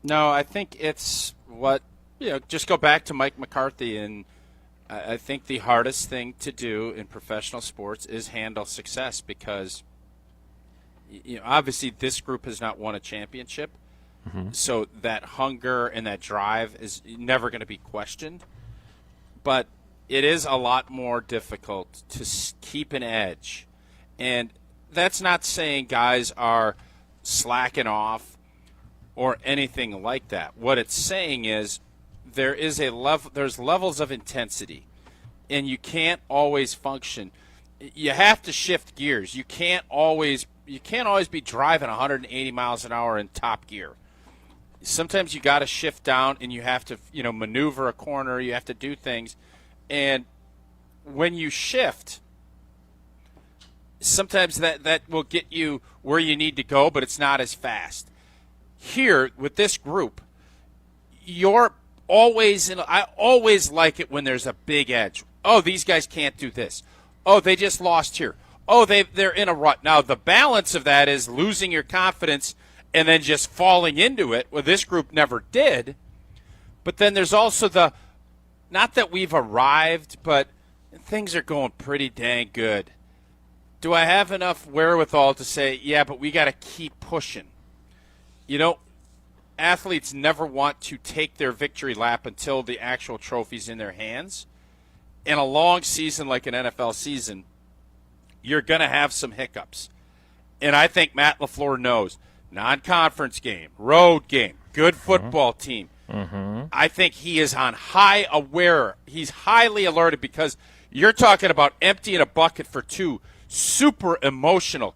No, I think it's what, just go back to Mike McCarthy, and I think the hardest thing to do in professional sports is handle success because, obviously this group has not won a championship, so that hunger and that drive is never going to be questioned. But it is a lot more difficult to keep an edge. And that's not saying guys are slacking off or anything like that. What it's saying is there's levels of intensity, and you can't always function. You have to shift gears. You can't always be driving 180 miles an hour in top gear. Sometimes you got to shift down, and you have to maneuver a corner. You have to do things, and when you shift, sometimes that will get you where you need to go, but it's not as fast. Here with this group, I always like it when there's a big edge. Oh, these guys can't do this. Oh, they just lost here. Oh, they're in a rut. Now, the balance of that is losing your confidence and then just falling into it. Well, this group never did. But then there's also not that we've arrived, but things are going pretty dang good. Do I have enough wherewithal to say, yeah, but we got to keep pushing? Athletes never want to take their victory lap until the actual trophy's in their hands. In a long season like an NFL season, you're going to have some hiccups. And I think Matt LaFleur knows. Non-conference game, road game, good football team. I think he is he's highly alerted because you're talking about emptying a bucket for two super emotional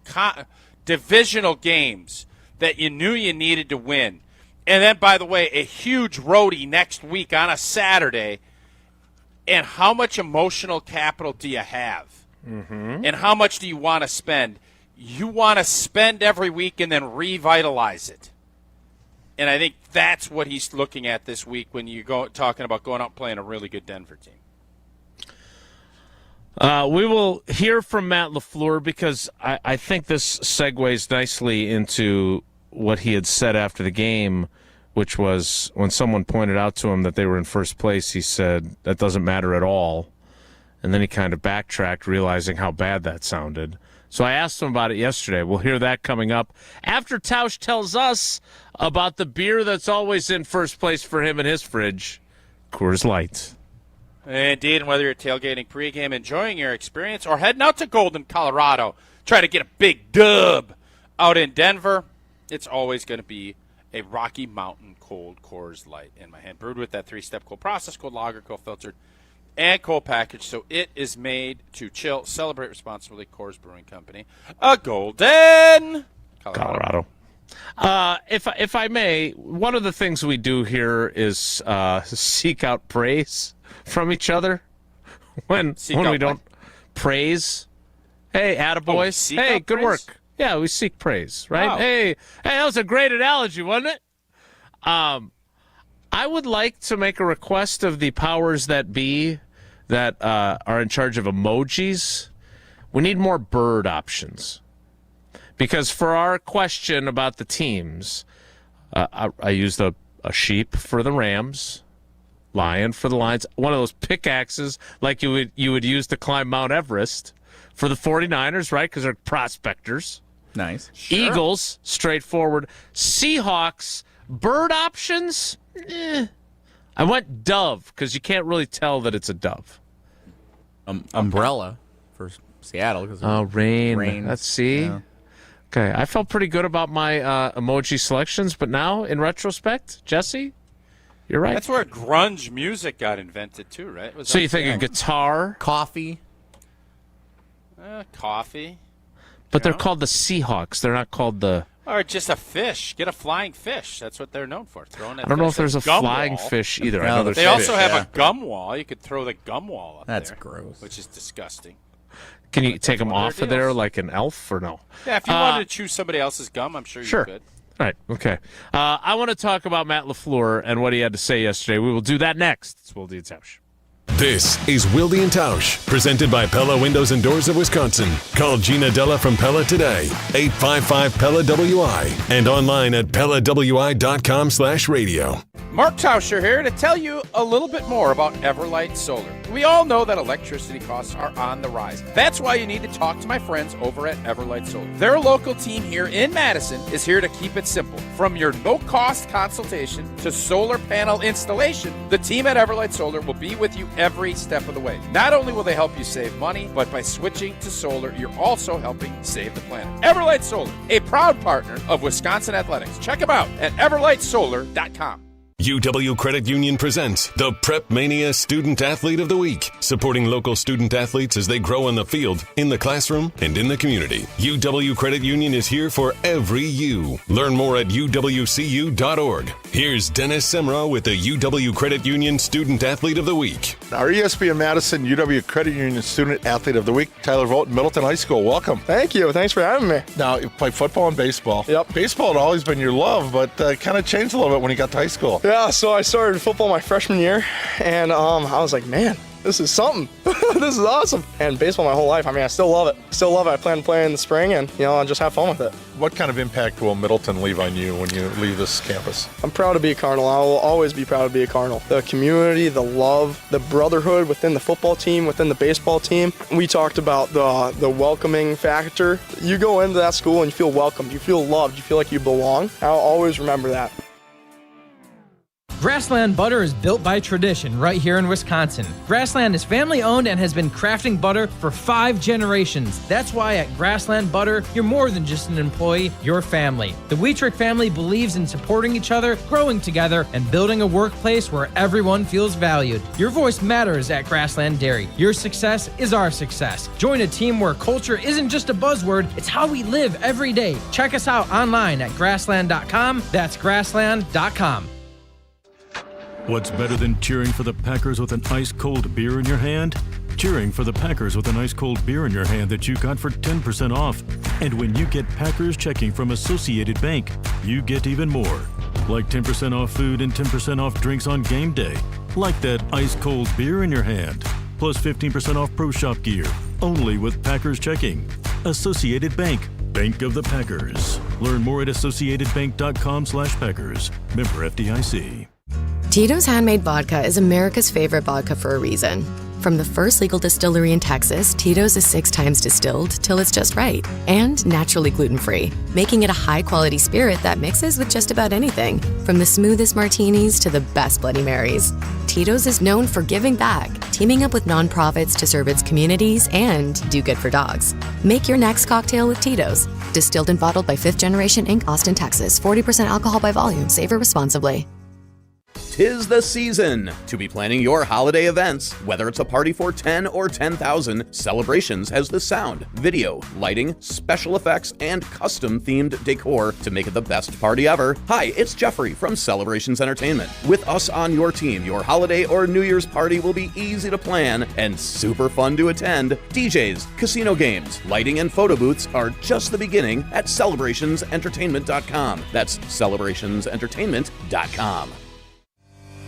divisional games that you knew you needed to win. And then, by the way, a huge roadie next week on a Saturday. And how much emotional capital do you have? And how much do you want to spend? You want to spend every week and then revitalize it. And I think that's what he's looking at this week when you go talking about going out and playing a really good Denver team. We will hear from Matt LaFleur because I think this segues nicely into what he had said after the game, which was when someone pointed out to him that they were in first place, he said, that doesn't matter at all. And then he kind of backtracked, realizing how bad that sounded. So I asked him about it yesterday. We'll hear that coming up after Tausch tells us about the beer that's always in first place for him in his fridge, Coors Light. Indeed, and whether you're tailgating pregame, enjoying your experience, or heading out to Golden, Colorado, try to get a big dub out in Denver, it's always going to be a Rocky Mountain cold Coors Light in my hand. Brewed with that 3-step cold process, cold lager, cold filtered, and cold package. So it is made to chill, celebrate responsibly. Coors Brewing Company, a Golden, Colorado. If I may, one of the things we do here is seek out praise from each other when we don't praise. Hey, attaboys. Hey, good work. Yeah, we seek praise, right? Wow. Hey, that was a great analogy, wasn't it? I would like to make a request of the powers that be that are in charge of emojis. We need more bird options. Because for our question about the teams, I used a sheep for the Rams, lion for the Lions, one of those pickaxes like you would use to climb Mount Everest for the 49ers, right? Because they're prospectors. Nice. Sure. Eagles, straightforward. Seahawks, bird options? I went dove because you can't really tell that it's a dove. Umbrella for Seattle. Rain. Let's see. Yeah. Okay, I felt pretty good about my emoji selections, but now, in retrospect, Jesse, you're right. That's where grunge music got invented, too, right? So you think a guitar? Coffee? Coffee. But they're called the Seahawks. They're not called the... Or just a fish. Get a flying fish. That's what they're known for. I don't know if there's a flying fish either. I know they also have a gum wall. You could throw the gum wall up there. That's gross. Which is disgusting. Can you take them off of there like an elf or no? Yeah, if you wanted to chew somebody else's gum, I'm sure you could. All right, okay. I want to talk about Matt LaFleur and what he had to say yesterday. We will do that next. It's Wilde and Tausch. This is Wilde and Tausch, presented by Pella Windows and Doors of Wisconsin. Call Gina Della from Pella today, 855-PELLA-WI, and online at PellaWI.com/radio. Mark Tauscher here to tell you a little bit more about Everlight Solar. We all know that electricity costs are on the rise. That's why you need to talk to my friends over at Everlight Solar. Their local team here in Madison is here to keep it simple. From your no-cost consultation to solar panel installation, the team at Everlight Solar will be with you every step of the way. Not only will they help you save money, but by switching to solar, you're also helping save the planet. Everlight Solar, a proud partner of Wisconsin Athletics. Check them out at everlightsolar.com. UW Credit Union presents the Prep Mania Student Athlete of the Week, supporting local student athletes as they grow on the field, in the classroom, and in the community. UW Credit Union is here for every you. Learn more at uwcu.org. Here's Dennis Semrau with the UW Credit Union Student Athlete of the Week. Our ESPN Madison UW Credit Union Student Athlete of the Week, Tyler Vogt, Middleton High School. Welcome. Thank you. Thanks for having me. Now, you play football and baseball. Yep. Baseball had always been your love, but kind of changed a little bit when you got to high school. Yeah, so I started football my freshman year, and I was like, man, this is something. This is awesome. And baseball my whole life. I mean, I still love it. I plan to play in the spring, and I'll just have fun with it. What kind of impact will Middleton leave on you when you leave this campus? I'm proud to be a Cardinal. I will always be proud to be a Cardinal. The community, the love, the brotherhood within the football team, within the baseball team. We talked about the welcoming factor. You go into that school and you feel welcomed. You feel loved. You feel like you belong. I'll always remember that. Grassland Butter is built by tradition right here in Wisconsin. Grassland is family owned and has been crafting butter for 5 generations. That's why at Grassland Butter, you're more than just an employee, you're family. The Wietrich family believes in supporting each other, growing together, and building a workplace where everyone feels valued. Your voice matters at Grassland Dairy. Your success is our success. Join a team where culture isn't just a buzzword, it's how we live every day. Check us out online at grassland.com. That's grassland.com. What's better than cheering for the Packers with an ice-cold beer in your hand? Cheering for the Packers with an ice-cold beer in your hand that you got for 10% off. And when you get Packers checking from Associated Bank, you get even more. Like 10% off food and 10% off drinks on game day. Like that ice-cold beer in your hand. Plus 15% off Pro Shop gear. Only with Packers checking. Associated Bank. Bank of the Packers. Learn more at associatedbank.com/Packers. Member FDIC. Tito's Handmade Vodka is America's favorite vodka for a reason. From the first legal distillery in Texas, Tito's is 6 times distilled till it's just right. And naturally gluten-free, making it a high-quality spirit that mixes with just about anything. From the smoothest martinis to the best Bloody Marys. Tito's is known for giving back, teaming up with nonprofits to serve its communities and do good for dogs. Make your next cocktail with Tito's. Distilled and bottled by 5th Generation Inc., Austin, Texas. 40% alcohol by volume. Savor responsibly. 'Tis the season to be planning your holiday events. Whether it's a party for 10 or 10,000, Celebrations has the sound, video, lighting, special effects, and custom-themed decor to make it the best party ever. Hi, it's Jeffrey from Celebrations Entertainment. With us on your team, your holiday or New Year's party will be easy to plan and super fun to attend. DJs, casino games, lighting, and photo booths are just the beginning at celebrationsentertainment.com. That's celebrationsentertainment.com.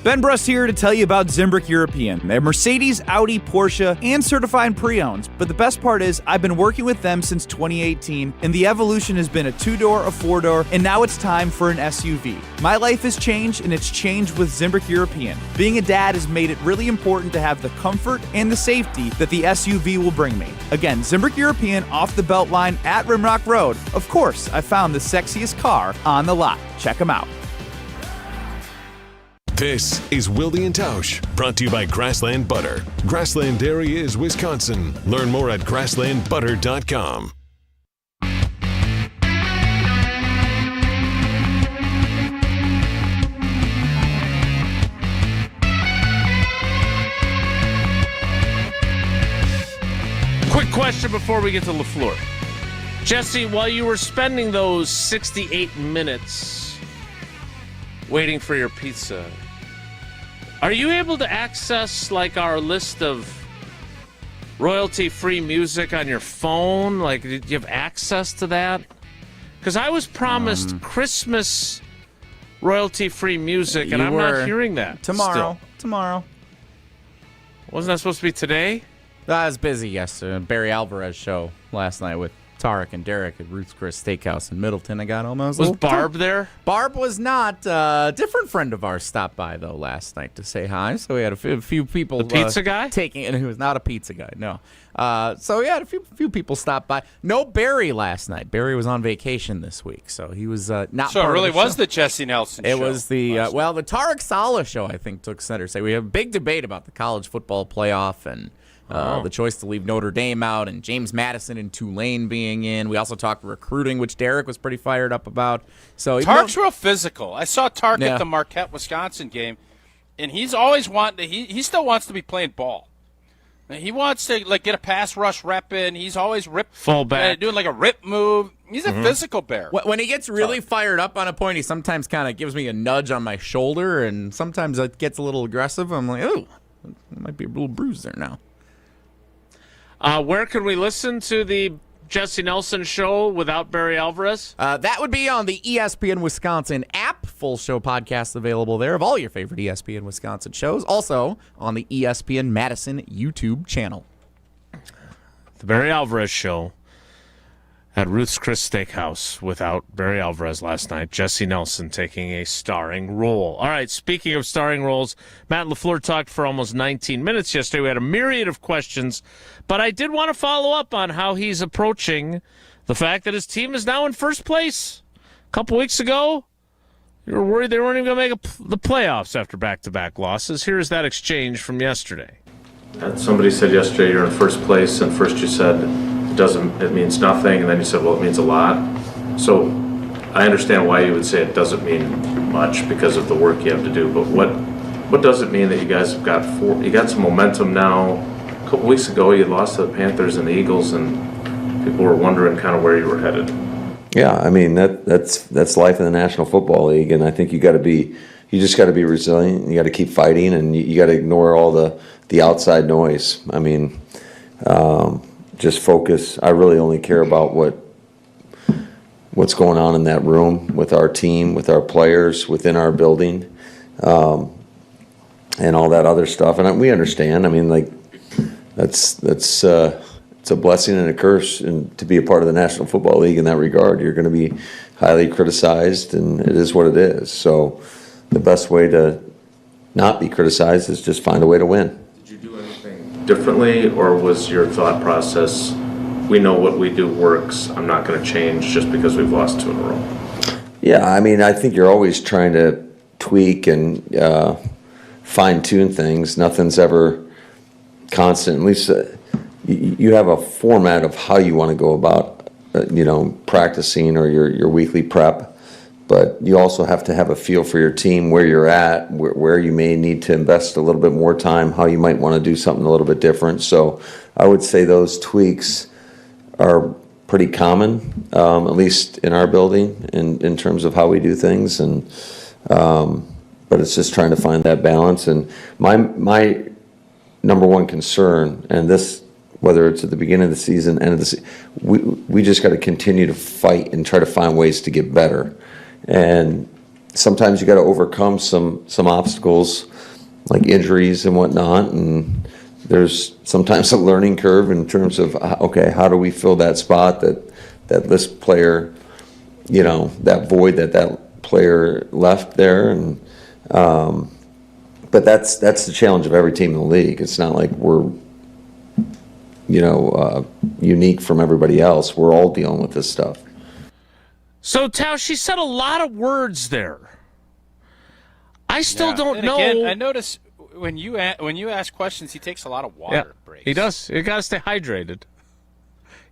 Ben Brust here to tell you about Zimbrick European. They're Mercedes, Audi, Porsche, and certified pre-owned. But the best part is I've been working with them since 2018, and the evolution has been a 2-door, a 4-door, and now it's time for an SUV. My life has changed, and it's changed with Zimbrick European. Being a dad has made it really important to have the comfort and the safety that the SUV will bring me. Again, Zimbrick European off the Beltline at Rimrock Road. Of course, I found the sexiest car on the lot. Check them out. This is Wilde and Tausch, brought to you by Grassland Butter. Grassland Dairy is Wisconsin. Learn more at grasslandbutter.com. Quick question before we get to LaFleur. Jesse, while you were spending those 68 minutes waiting for your pizza, are you able to access like our list of royalty-free music on your phone? Like, did you have access to that? Because I was promised Christmas royalty-free music, and I'm not hearing that Tomorrow. still. Tomorrow. Wasn't that supposed to be today? I was busy yesterday. Barry Alvarez show last night with Tarek and Derek at Ruth's Chris Steakhouse in Middleton. I got home. Was Barb there? Barb was not. A different friend of ours stopped by, though, last night to say hi. So we had a few people. The pizza guy? And he was not a pizza guy, no. So we had a few people stop by. No Barry last night. Barry was on vacation this week, so he was not So part it really of the was show. the Jesse Nelson show. It was the, the Tarek Saleh show, I think, took center stage. We have a big debate about the college football playoff and the choice to leave Notre Dame out and James Madison and Tulane being in. We also talked recruiting, which Derek was pretty fired up about. So Tark's real physical. I saw Tark at the Marquette, Wisconsin game, and he's always wanting to, he still wants to be playing ball. He wants to get a pass rush rep in. He's always fullback, doing a rip move. He's a physical bear. When he gets really fired up on a point, he sometimes kind of gives me a nudge on my shoulder, and sometimes it gets a little aggressive. I'm like, ooh, there might be a little bruise there now. Where can we listen to the Jesse Nelson show without Barry Alvarez? That would be on the ESPN Wisconsin app. Full show podcast available there of all your favorite ESPN Wisconsin shows. Also on the ESPN Madison YouTube channel. The Barry Alvarez show at Ruth's Chris Steakhouse without Barry Alvarez last night. Jesse Nelson taking a starring role. All right, speaking of starring roles, Matt LaFleur talked for almost 19 minutes yesterday. We had a myriad of questions, but I did want to follow up on how he's approaching the fact that his team is now in first place. A couple weeks ago, you were worried they weren't even going to make the playoffs after back-to-back losses. Here's that exchange from yesterday. Somebody said yesterday you're in first place, and first you said it means nothing, and then you said, well, it means a lot. So I understand why you would say it doesn't mean much because of the work you have to do, but what does it mean that you guys have got some momentum now? A couple weeks ago you lost to the Panthers and the Eagles, and people were wondering kind of where you were headed. Yeah, I mean that's life in the National Football League, and I think you just got to be resilient. You got to keep fighting, and you got to ignore all the outside noise. I mean, just focus. I really only care about what's going on in that room with our team, with our players, within our building, and all that other stuff. And we understand. I mean, that's it's a blessing and a curse, and to be a part of the National Football League in that regard. You're going to be highly criticized, and it is what it is. So the best way to not be criticized is just find a way to win. Differently, or was your thought process, we know what we do works, I'm not going to change just because we've lost 2 in a row? Yeah, I mean, I think you're always trying to tweak and fine-tune things. Nothing's ever constant. At least you have a format of how you want to go about, practicing or your weekly prep. But you also have to have a feel for your team, where you're at, where you may need to invest a little bit more time, how you might want to do something a little bit different. So I would say those tweaks are pretty common, at least in our building, in terms of how we do things. And but it's just trying to find that balance. And my number one concern, and this, whether it's at the beginning of the season, end of the season, we just got to continue to fight and try to find ways to get better. And sometimes you got to overcome some obstacles like injuries and whatnot, and there's sometimes a learning curve in terms of, okay, how do we fill that spot that this player, that void that player left there. And but that's the challenge of every team in the league. It's not like we're unique from everybody else. We're all dealing with this stuff. So, Tausch, she said a lot of words there. I still don't know. Again, I notice when you ask questions, he takes a lot of water breaks. He does. You got to stay hydrated.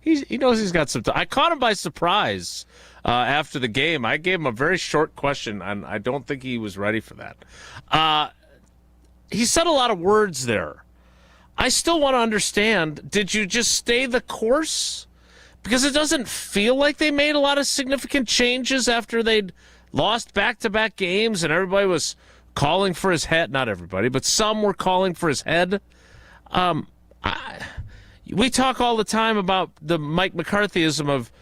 He knows he's got some time. I caught him by surprise after the game. I gave him a very short question, and I don't think he was ready for that. He said a lot of words there. I still want to understand, did you just stay the course? Because it doesn't feel like they made a lot of significant changes after they'd lost back-to-back games and everybody was calling for his head. Not everybody, but some were calling for his head. We talk all the time about the Mike McCarthyism of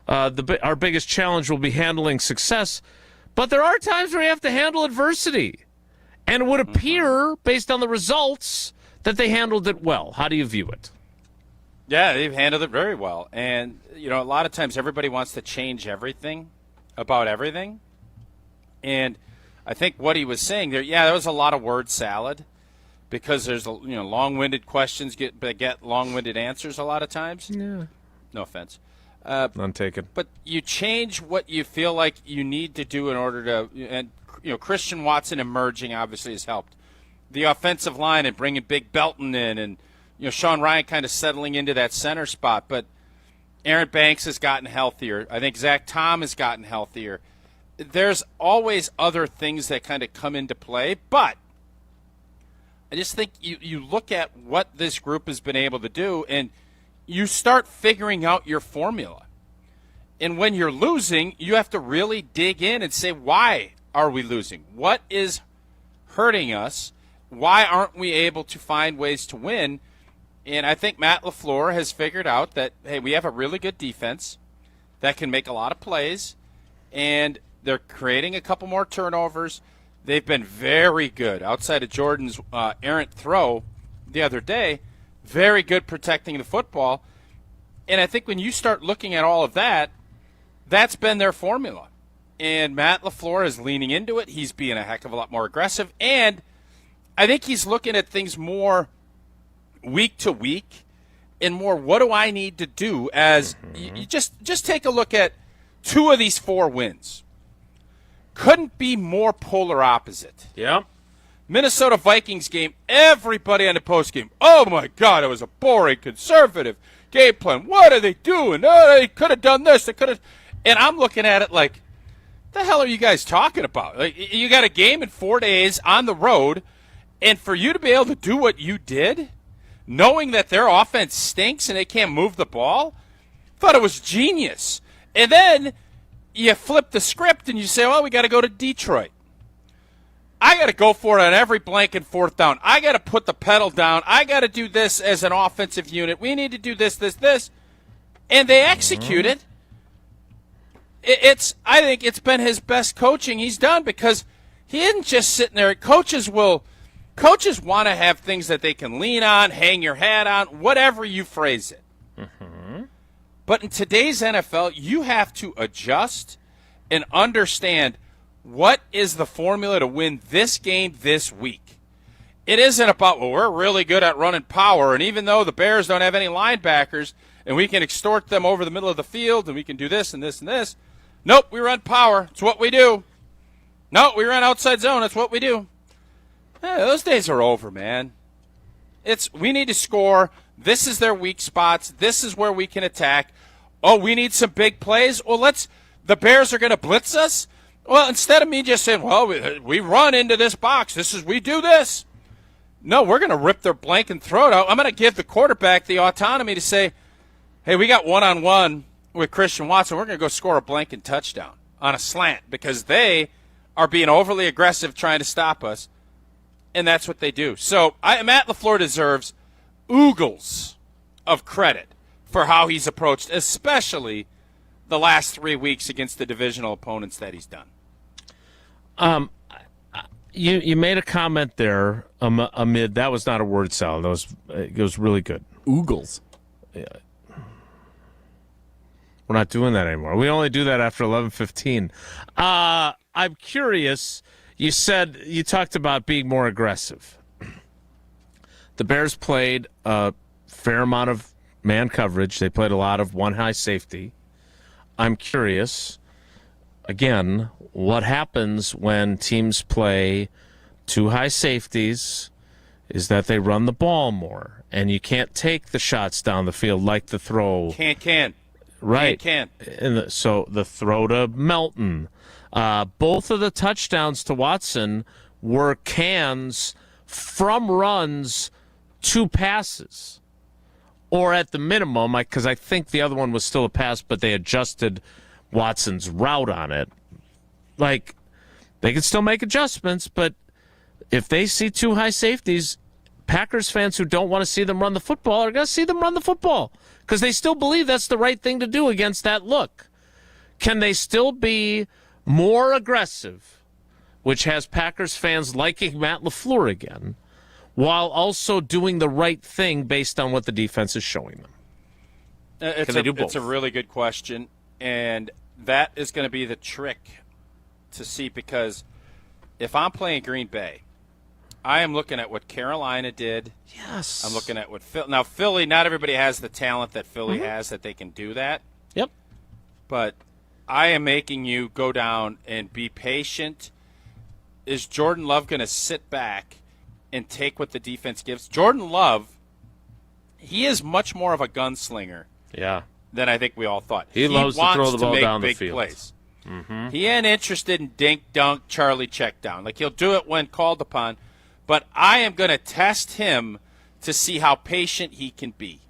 our biggest challenge will be handling success, but there are times where you have to handle adversity. And it would appear, based on the results, that they handled it well. How do you view it? Yeah, they've handled it very well. And, a lot of times everybody wants to change everything about everything. And I think what he was saying there, there was a lot of word salad because there's, long-winded questions get long-winded answers a lot of times. Yeah. No offense. None taken. But you change what you feel like you need to do in order to, and Christian Watson emerging obviously has helped. The offensive line and bringing Big Belton in, and Sean Ryan kind of settling into that center spot. But Aaron Banks has gotten healthier. I think Zach Tom has gotten healthier. There's always other things that kind of come into play, but I just think you look at what this group has been able to do, and you start figuring out your formula. And when you're losing, you have to really dig in and say, why are we losing? What is hurting us? Why aren't we able to find ways to win? And I think Matt LaFleur has figured out that, hey, we have a really good defense that can make a lot of plays, and they're creating a couple more turnovers. They've been very good outside of Jordan's errant throw the other day. Very good protecting the football. And I think when you start looking at all of that, that's been their formula. And Matt LaFleur is leaning into it. He's being a heck of a lot more aggressive. And I think he's looking at things more week to week and more, what do I need to do as you just take a look at 2 of these 4 wins. Couldn't be more polar opposite. Yeah. Minnesota Vikings game, everybody on the post game, oh my God, it was a boring, conservative game plan. What are they doing? Oh, they could have done this. They could have. And I'm looking at it like, the hell are you guys talking about? Like, you got a game in 4 days on the road, and for you to be able to do what you did, knowing that their offense stinks and they can't move the ball, thought it was genius. And then you flip the script and you say, well, we got to go to Detroit. I got to go for it on every blank and 4th down. I got to put the pedal down. I got to do this as an offensive unit. We need to do this, this, this. And they executed. I think it's been his best coaching he's done, because he isn't just sitting there. Coaches want to have things that they can lean on, hang your hat on, whatever you phrase it. But in today's NFL, you have to adjust and understand what is the formula to win this game this week. It isn't about, well, we're really good at running power, and even though the Bears don't have any linebackers and we can extort them over the middle of the field and we can do this and this and this, nope, we run power. It's what we do. Nope, we run outside zone. That's what we do. Those days are over, man. We need to score. This is their weak spots. This is where we can attack. Oh, we need some big plays. Well, the Bears are going to blitz us. Well, instead of me just saying, well, we run into this box. We do this. No, we're going to rip their blanket throat out. I'm going to give the quarterback the autonomy to say, hey, we got one-on-one with Christian Watson. We're going to go score a blanket touchdown on a slant, because they are being overly aggressive trying to stop us. And that's what they do. So Matt LaFleur deserves oogles of credit for how he's approached, especially the last 3 weeks against the divisional opponents that he's done. You made a comment there amid, that was not a word salad. It was really good. Oogles. Yeah. We're not doing that anymore. We only do that after 11:15. I'm curious. You talked about being more aggressive. The Bears played a fair amount of man coverage. They played a lot of one high safety. I'm curious, again, what happens when teams play 2 high safeties is that they run the ball more, and you can't take the shots down the field like the throw. Can't. Right. Can't. And so the throw to Melton. Both of the touchdowns to Watson were cans from runs to passes. Or at the minimum, because I think the other one was still a pass, but they adjusted Watson's route on it. Like, they can still make adjustments, but if they see 2 high safeties, Packers fans who don't want to see them run the football are going to see them run the football, because they still believe that's the right thing to do against that look. Can they still be more aggressive, which has Packers fans liking Matt LaFleur again, while also doing the right thing based on what the defense is showing them? It's a really good question, and that is going to be the trick to see, because if I'm playing Green Bay, I am looking at what Carolina did. Yes. I'm looking at what Philly, not everybody has the talent that Philly has that they can do that. Yep. But I am making you go down and be patient. Is Jordan Love going to sit back and take what the defense gives? Jordan Love, he is much more of a gunslinger than I think we all thought. He loves to throw the ball down the big field. Plays. Mm-hmm. He ain't interested in dink, dunk, Charlie check down. Like, he'll do it when called upon. But I am going to test him to see how patient he can be.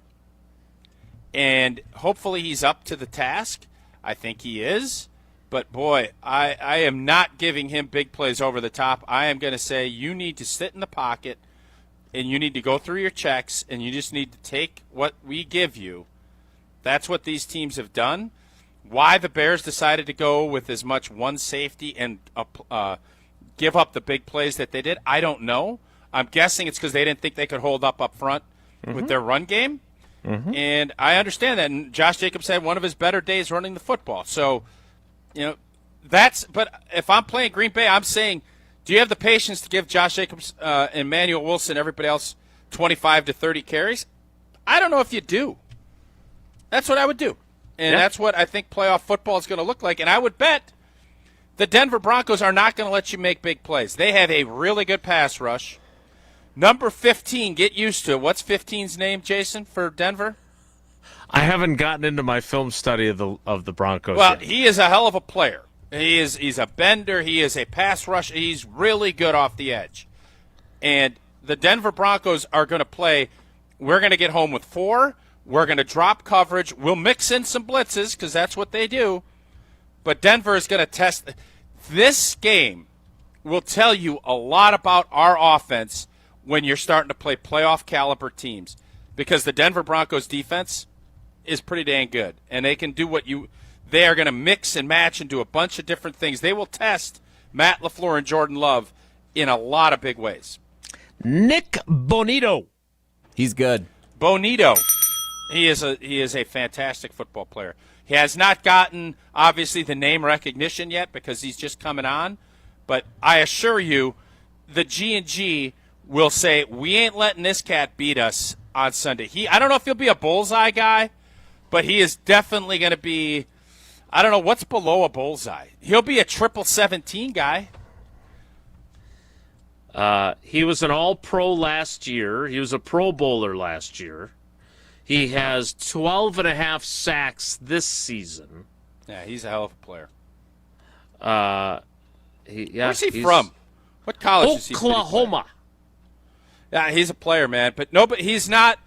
And hopefully he's up to the task. I think he is. But, boy, I am not giving him big plays over the top. I am going to say you need to sit in the pocket, and you need to go through your checks, and you just need to take what we give you. That's what these teams have done. Why the Bears decided to go with as much one safety and give up the big plays that they did, I don't know. I'm guessing it's because they didn't think they could hold up front with their run game. Mm-hmm. And I understand that. And Josh Jacobs had one of his better days running the football. So, but if I'm playing Green Bay, I'm saying, do you have the patience to give Josh Jacobs and Emmanuel Wilson, everybody else, 25 to 30 carries? I don't know if you do. That's what I would do. And that's what I think playoff football is going to look like. And I would bet the Denver Broncos are not going to let you make big plays. They have a really good pass rush. Number 15, get used to it. What's 15's name, Jason, for Denver? I haven't gotten into my film study of the Broncos Well, yet. He is a hell of a player. He's a bender. He is a pass rush. He's really good off the edge. And the Denver Broncos are going to play, we're going to get home with 4. We're going to drop coverage. We'll mix in some blitzes because that's what they do. But Denver is going to test. This game will tell you a lot about our offense when you're starting to play playoff caliber teams, because the Denver Broncos defense is pretty dang good, and they can do they are going to mix and match and do a bunch of different things. They will test Matt LaFleur and Jordan Love in a lot of big ways. Nick Bonito. He's good. Bonito. He is a fantastic football player. He has not gotten, obviously, the name recognition yet because he's just coming on. But I assure you, the G&G will say, we ain't letting this cat beat us on Sunday. I don't know if he'll be a bullseye guy, but he is definitely going to be, I don't know what's below a bullseye. He'll be a 17 guy. He was an all-pro last year. He was a Pro Bowler last year. He has 12.5 sacks this season. Yeah, he's a hell of a player. Where's he from? What college is he? Oklahoma. Yeah, he's a player, man. But he's not.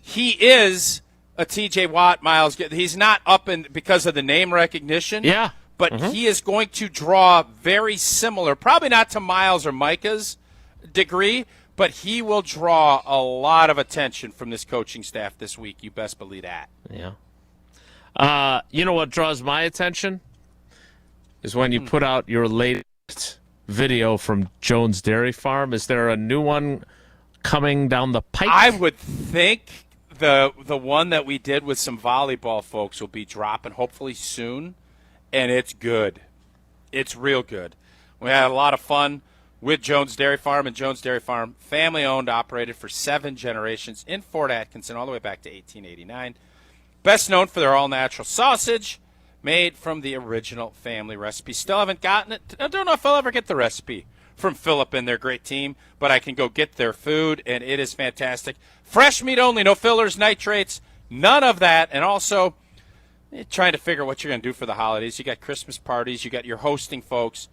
He is a T.J. Watt, Miles. He's not up because of the name recognition. Yeah. But he is going to draw very similar, probably not to Miles or Micah's degree, but he will draw a lot of attention from this coaching staff this week. You best believe that. Yeah. You know what draws my attention? Is when you put out your latest video from Jones Dairy Farm. Is there a new one coming down the pipe? I would think the one that we did with some volleyball folks will be dropping hopefully soon, and it's good. It's real good. We had a lot of fun with Jones Dairy Farm, and Jones Dairy Farm, family-owned, operated for 7 generations in Fort Atkinson all the way back to 1889. Best known for their all-natural sausage made from the original family recipe. Still haven't gotten it. I don't know if I'll ever get the recipe from Philip and their great team, but I can go get their food, and it is fantastic. Fresh meat only, no fillers, nitrates, none of that. And also, trying to figure what you're going to do for the holidays. You got Christmas parties. You got your hosting folks.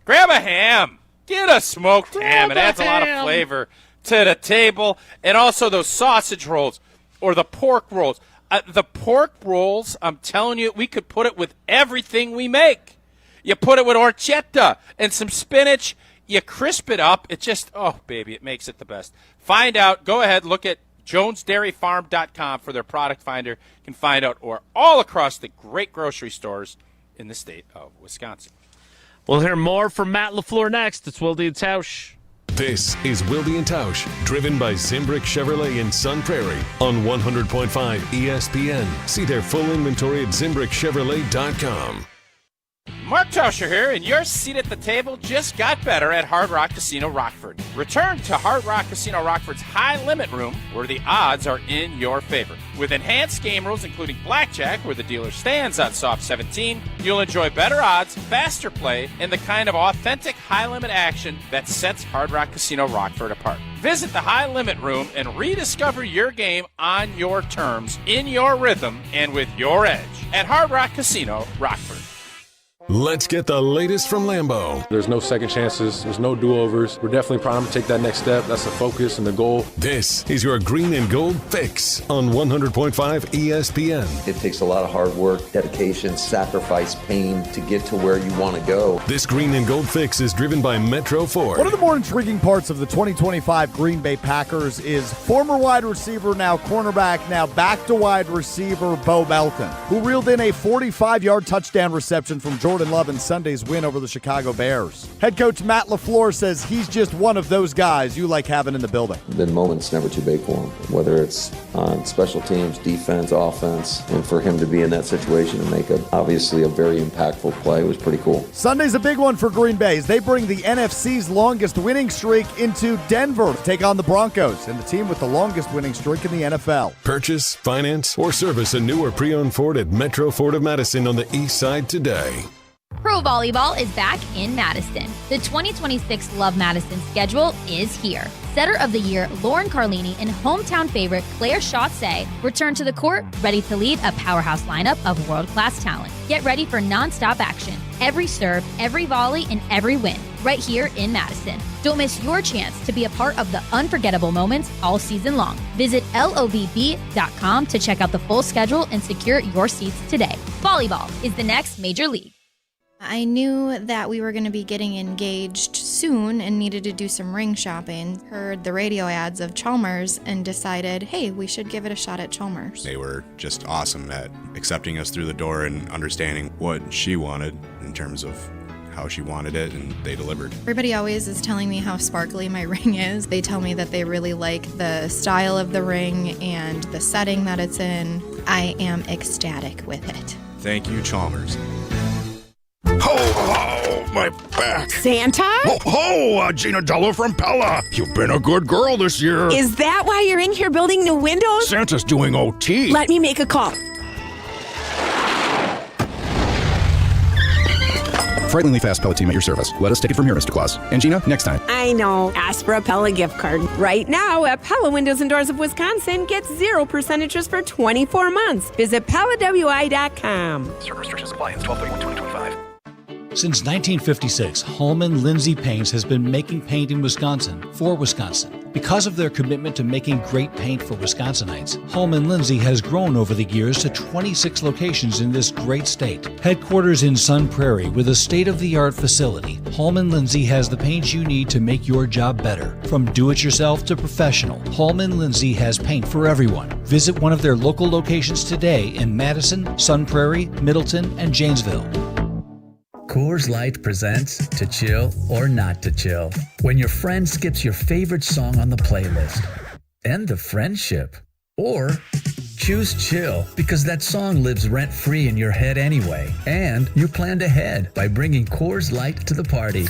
Grab a ham. Get a smoked ham. It adds a lot of flavor to the table. And also those sausage rolls or the pork rolls. The pork rolls, I'm telling you, we could put it with everything we make. You put it with horchata and some spinach. You crisp it up. It just, oh, baby, it makes it the best. Find out. Go ahead. Look at jonesdairyfarm.com for their product finder. You can find out or all across the great grocery stores in the state of Wisconsin. We'll hear more from Matt LaFleur next. It's Wilde and Tausch. This is Wilde and Tausch, driven by Zimbrick Chevrolet in Sun Prairie on 100.5 ESPN. See their full inventory at ZimbrickChevrolet.com. Mark Tauscher here, and your seat at the table just got better at Hard Rock Casino Rockford. Return to Hard Rock Casino Rockford's high-limit room, where the odds are in your favor. With enhanced game rules, including blackjack, where the dealer stands on soft 17, you'll enjoy better odds, faster play, and the kind of authentic high-limit action that sets Hard Rock Casino Rockford apart. Visit the high-limit room and rediscover your game on your terms, in your rhythm, and with your edge at Hard Rock Casino Rockford. Let's get the latest from Lambeau. There's no second chances. There's no do-overs. We're definitely primed to take that next step. That's the focus and the goal. This is your green and gold fix on 100.5 ESPN. It takes a lot of hard work, dedication, sacrifice, pain to get to where you want to go. This green and gold fix is driven by Metro Ford. One of the more intriguing parts of the 2025 Green Bay Packers is former wide receiver, now cornerback, now back to wide receiver Bo Melton, who reeled in a 45-yard touchdown reception from Jordan Love in Sunday's win over the Chicago Bears. Head coach Matt LaFleur says he's just one of those guys you like having in the building. The moment's never too big for him, whether it's on special teams, defense, offense, and for him to be in that situation and make obviously a very impactful play was pretty cool. Sunday's a big one for Green Bay as they bring the NFC's longest winning streak into Denver to take on the Broncos and the team with the longest winning streak in the NFL. Purchase, finance, or service a new or pre-owned Ford at Metro Ford of Madison on the east side today. Pro Volleyball is back in Madison. The 2026 Love Madison schedule is here. Setter of the Year Lauren Carlini and hometown favorite Claire Chaussee return to the court, ready to lead a powerhouse lineup of world-class talent. Get ready for non-stop action. Every serve, every volley, and every win, right here in Madison. Don't miss your chance to be a part of the unforgettable moments all season long. Visit LOVB.com to check out the full schedule and secure your seats today. Volleyball is the next major league. I knew that we were going to be getting engaged soon and needed to do some ring shopping. Heard the radio ads of Chalmers and decided, hey, we should give it a shot at Chalmers. They were just awesome at accepting us through the door and understanding what she wanted in terms of how she wanted it, and they delivered. Everybody always is telling me how sparkly my ring is. They tell me that they really like the style of the ring and the setting that it's in. I am ecstatic with it. Thank you, Chalmers. Ho, my back. Santa? Ho, ho, Gina Dello from Pella. You've been a good girl this year. Is that why you're in here building new windows? Santa's doing OT. Let me make a call. Frighteningly fast Pella team at your service. Let us take it from here, Mr. Claus. And Gina, next time. I know. Ask for a Pella gift card. Right now at Pella Windows and Doors of Wisconsin, get 0% interest for 24 months. Visit PellaWI.com. Certain restrictions apply. It's 12/31/2025. Since 1956, Holman Lindsay Paints has been making paint in Wisconsin for Wisconsin. Because of their commitment to making great paint for Wisconsinites, Holman Lindsay has grown over the years to 26 locations in this great state. Headquarters in Sun Prairie with a state-of-the-art facility, Holman Lindsay has the paint you need to make your job better. From do-it-yourself to professional, Holman Lindsay has paint for everyone. Visit one of their local locations today in Madison, Sun Prairie, Middleton, and Janesville. Coors Light presents To Chill or Not to Chill. When your friend skips your favorite song on the playlist. End the friendship. Or choose chill because that song lives rent-free in your head anyway. And you planned ahead by bringing Coors Light to the party.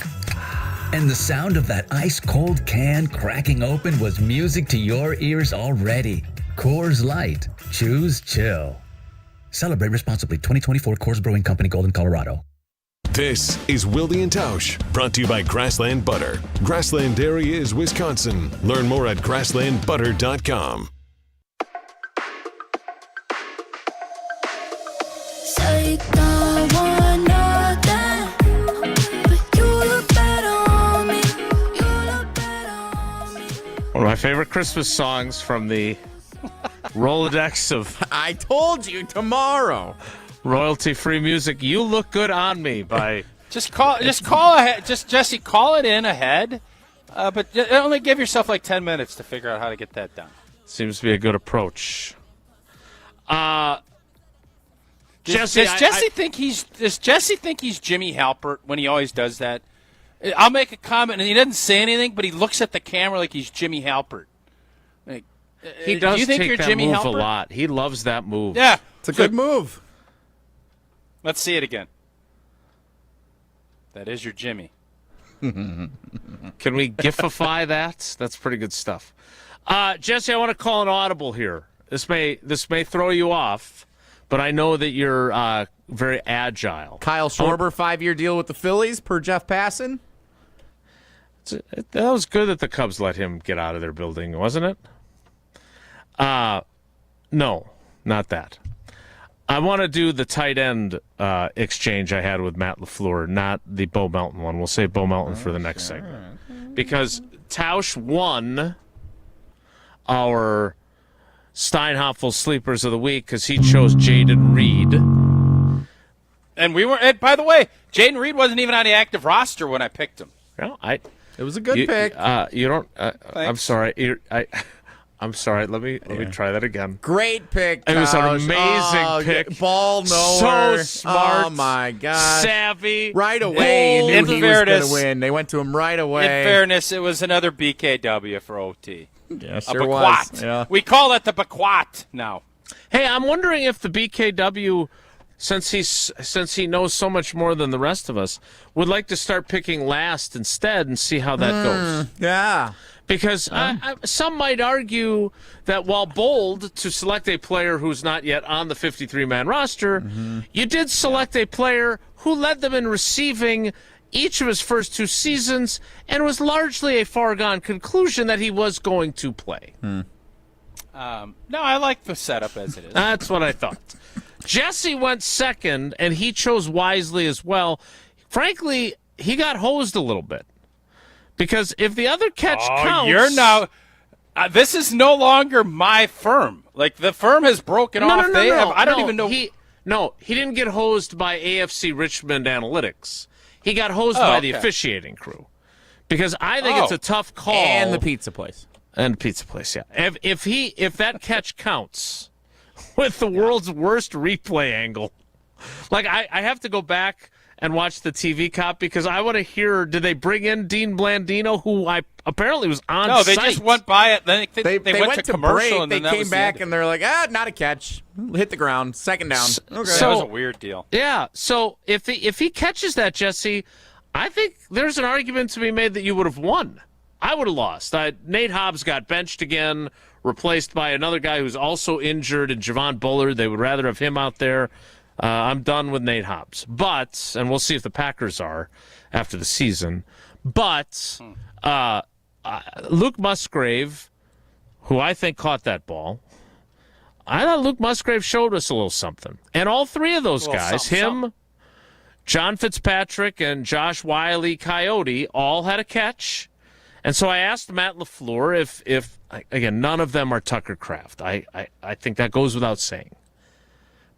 And the sound of that ice-cold can cracking open was music to your ears already. Coors Light. Choose chill. Celebrate responsibly. 2024 Coors Brewing Company, Golden, Colorado. This is Wilde and Tausch, brought to you by Grassland Butter. Grassland Dairy is Wisconsin. Learn more at grasslandbutter.com. Say you don't want nothing, but you look better on me. You look better on me. One of my favorite Christmas songs from the Rolodex of I told you tomorrow. Royalty-free music. You Look Good on Me by Just call ahead. Just Jesse, call it in ahead. But only give yourself like 10 minutes to figure out how to get that done. Seems to be a good approach. Does Jesse think he's Jimmy Halpert when he always does that? I'll make a comment, and he doesn't say anything, but he looks at the camera like he's Jimmy Halpert. Like, He does do you think take you're that Jimmy move Halpert? a lot. He loves that move. Yeah. It's a good move. Let's see it again. That is your Jimmy. Can we gifify that? That's pretty good stuff. Jesse, I want to call an audible here. This may throw you off, but I know that you're very agile. Kyle Schwarber, 5-year deal with the Phillies per Jeff Passan. That was good that the Cubs let him get out of their building, wasn't it? No, not that. I want to do the tight end exchange I had with Matt LaFleur, not the Bo Melton one. We'll save Bo Melton for the next segment. Because Tausch won our Steinhoffel Sleepers of the Week because he chose Jaden Reed. And we were. And by the way, Jaden Reed wasn't even on the active roster when I picked him. No, it was a good pick. You don't. I'm sorry. I'm sorry. Let me try that again. Great pick, It was an Tausch. amazing pick. Ball nowhere. So smart. Oh, my God. Savvy. Right away, you knew In he fairness- was going to win. They went to him right away. In fairness, it was another BKW for OT. Yeah, sure was. Yeah. We call it the Bequat now. Hey, I'm wondering if the BKW, since he knows so much more than the rest of us, would like to start picking last instead and see how that goes. Yeah. Because some might argue that while bold to select a player who's not yet on the 53-man roster, you did select a player who led them in receiving each of his first 2 seasons and was largely a foregone conclusion that he was going to play. No, I like the setup as it is. That's what I thought. Jesse went second, and he chose wisely as well. Frankly, he got hosed a little bit. Because if the other catch counts... You're now... this is no longer my firm. Like, the firm has broken off. I don't even know... He didn't get hosed by AFC Richmond Analytics. He got hosed by the officiating crew. Because I think it's a tough call. And the pizza place. And the pizza place, yeah. If that catch counts with the world's worst replay angle, like I have to go back and watch the TV cop because I want to hear, did they bring in Dean Blandino, who apparently was on No, they site? just went by it. Then they went to commercial, break. and they then that came was back, the end. and they're like, not a catch. Hit the ground. Second down. Okay. That was a weird deal. Yeah, so if he catches that, Jesse, I think there's an argument to be made that you would have won. I would have lost. Nate Hobbs got benched again, replaced by another guy who's also injured, and Javon Bullard. They would rather have him out there. I'm done with Nate Hobbs. But, and we'll see if the Packers are after the season, but Luke Musgrave, who I think caught that ball, I thought Luke Musgrave showed us a little something. And all 3 of those guys, him, John Fitzpatrick, and Josh Wiley Coyote, all had a catch. And so I asked Matt LaFleur if again, none of them are Tucker Kraft. I think that goes without saying.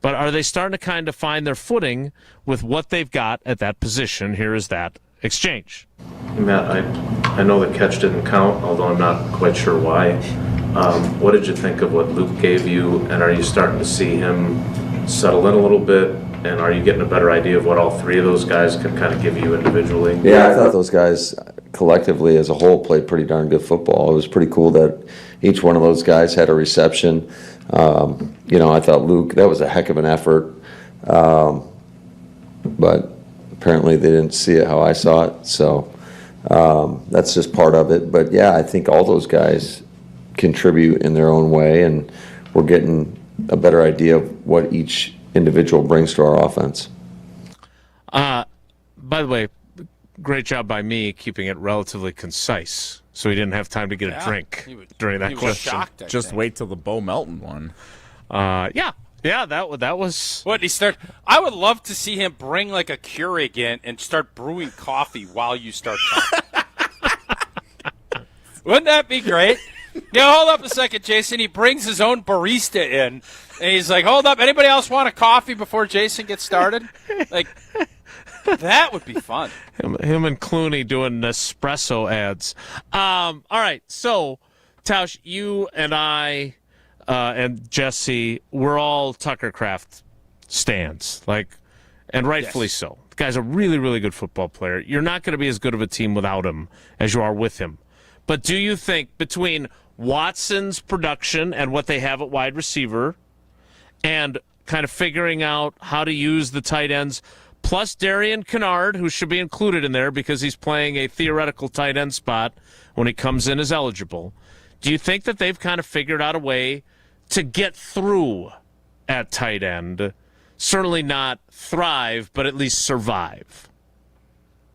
But are they starting to kind of find their footing with what they've got at that position? Here is that exchange. Matt, I know the catch didn't count, although I'm not quite sure why. What did you think of what Luke gave you, and are you starting to see him settle in a little bit, and are you getting a better idea of what all 3 of those guys can kind of give you individually? Yeah, I thought those guys collectively as a whole played pretty darn good football. It was pretty cool that each one of those guys had a reception. I thought Luke, that was a heck of an effort. But apparently they didn't see it how I saw it. So that's just part of it. But yeah, I think all those guys contribute in their own way, and we're getting a better idea of what each individual brings to our offense. By the way, great job by me keeping it relatively concise, so he didn't have time to get a drink during that question. Shocked, Just wait till the Bo Melton one. Yeah, that was. What he start? I would love to see him bring like a Keurig in and start brewing coffee while you start talking. Wouldn't that be great? Yeah, hold up a second, Jason. He brings his own barista in, and he's like, "Hold up, anybody else want a coffee before Jason gets started?" Like, that would be fun. Him and Clooney doing Nespresso ads. All right, so Tausch, you and I and Jesse, we're all Tucker Kraft stands. Like, and rightfully so. The guy's a really, really good football player. You're not going to be as good of a team without him as you are with him. But do you think between Watson's production and what they have at wide receiver and kind of figuring out how to use the tight ends, plus Darian Kennard, who should be included in there because he's playing a theoretical tight end spot when he comes in as eligible, do you think that they've kind of figured out a way to get through at tight end? Certainly not thrive, but at least survive.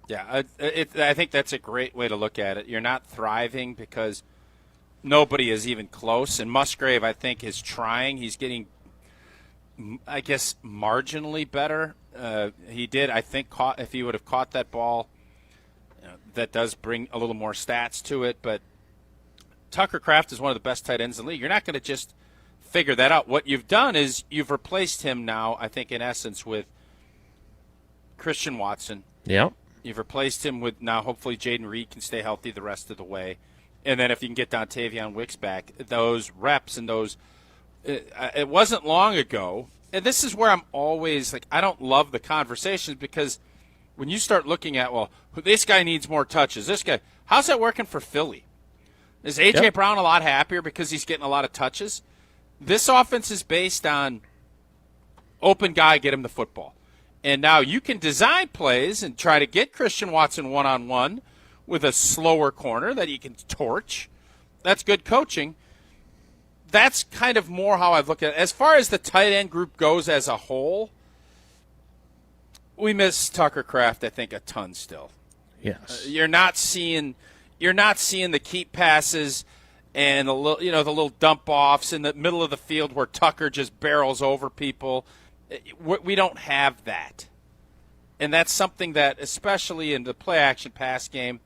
Yeah, I think that's a great way to look at it. You're not thriving because nobody is even close. And Musgrave, I think, is trying. He's getting, I guess, marginally better. He did, I think, if he would have caught that ball, that does bring a little more stats to it. But Tucker Kraft is one of the best tight ends in the league. You're not going to just figure that out. What you've done is you've replaced him now, I think, in essence, with Christian Watson. Yep. You've replaced him with now hopefully Jaden Reed can stay healthy the rest of the way. And then if you can get Dontavion Wicks back, those reps and those it wasn't long ago. And this is where I'm always like, I don't love the conversations because when you start looking at, well, this guy needs more touches. This guy, how's that working for Philly? Is A.J. Brown a lot happier because he's getting a lot of touches? This offense is based on open guy, get him the football. And now you can design plays and try to get Christian Watson one-on-one with a slower corner that he can torch. That's good coaching. That's kind of more how I've looked at it. As far as the tight end group goes as a whole, we miss Tucker Kraft, I think, a ton still. Yes. You're not seeing the keep passes and the little dump offs in the middle of the field where Tucker just barrels over people. We don't have that. And that's something that, especially in the play action pass game,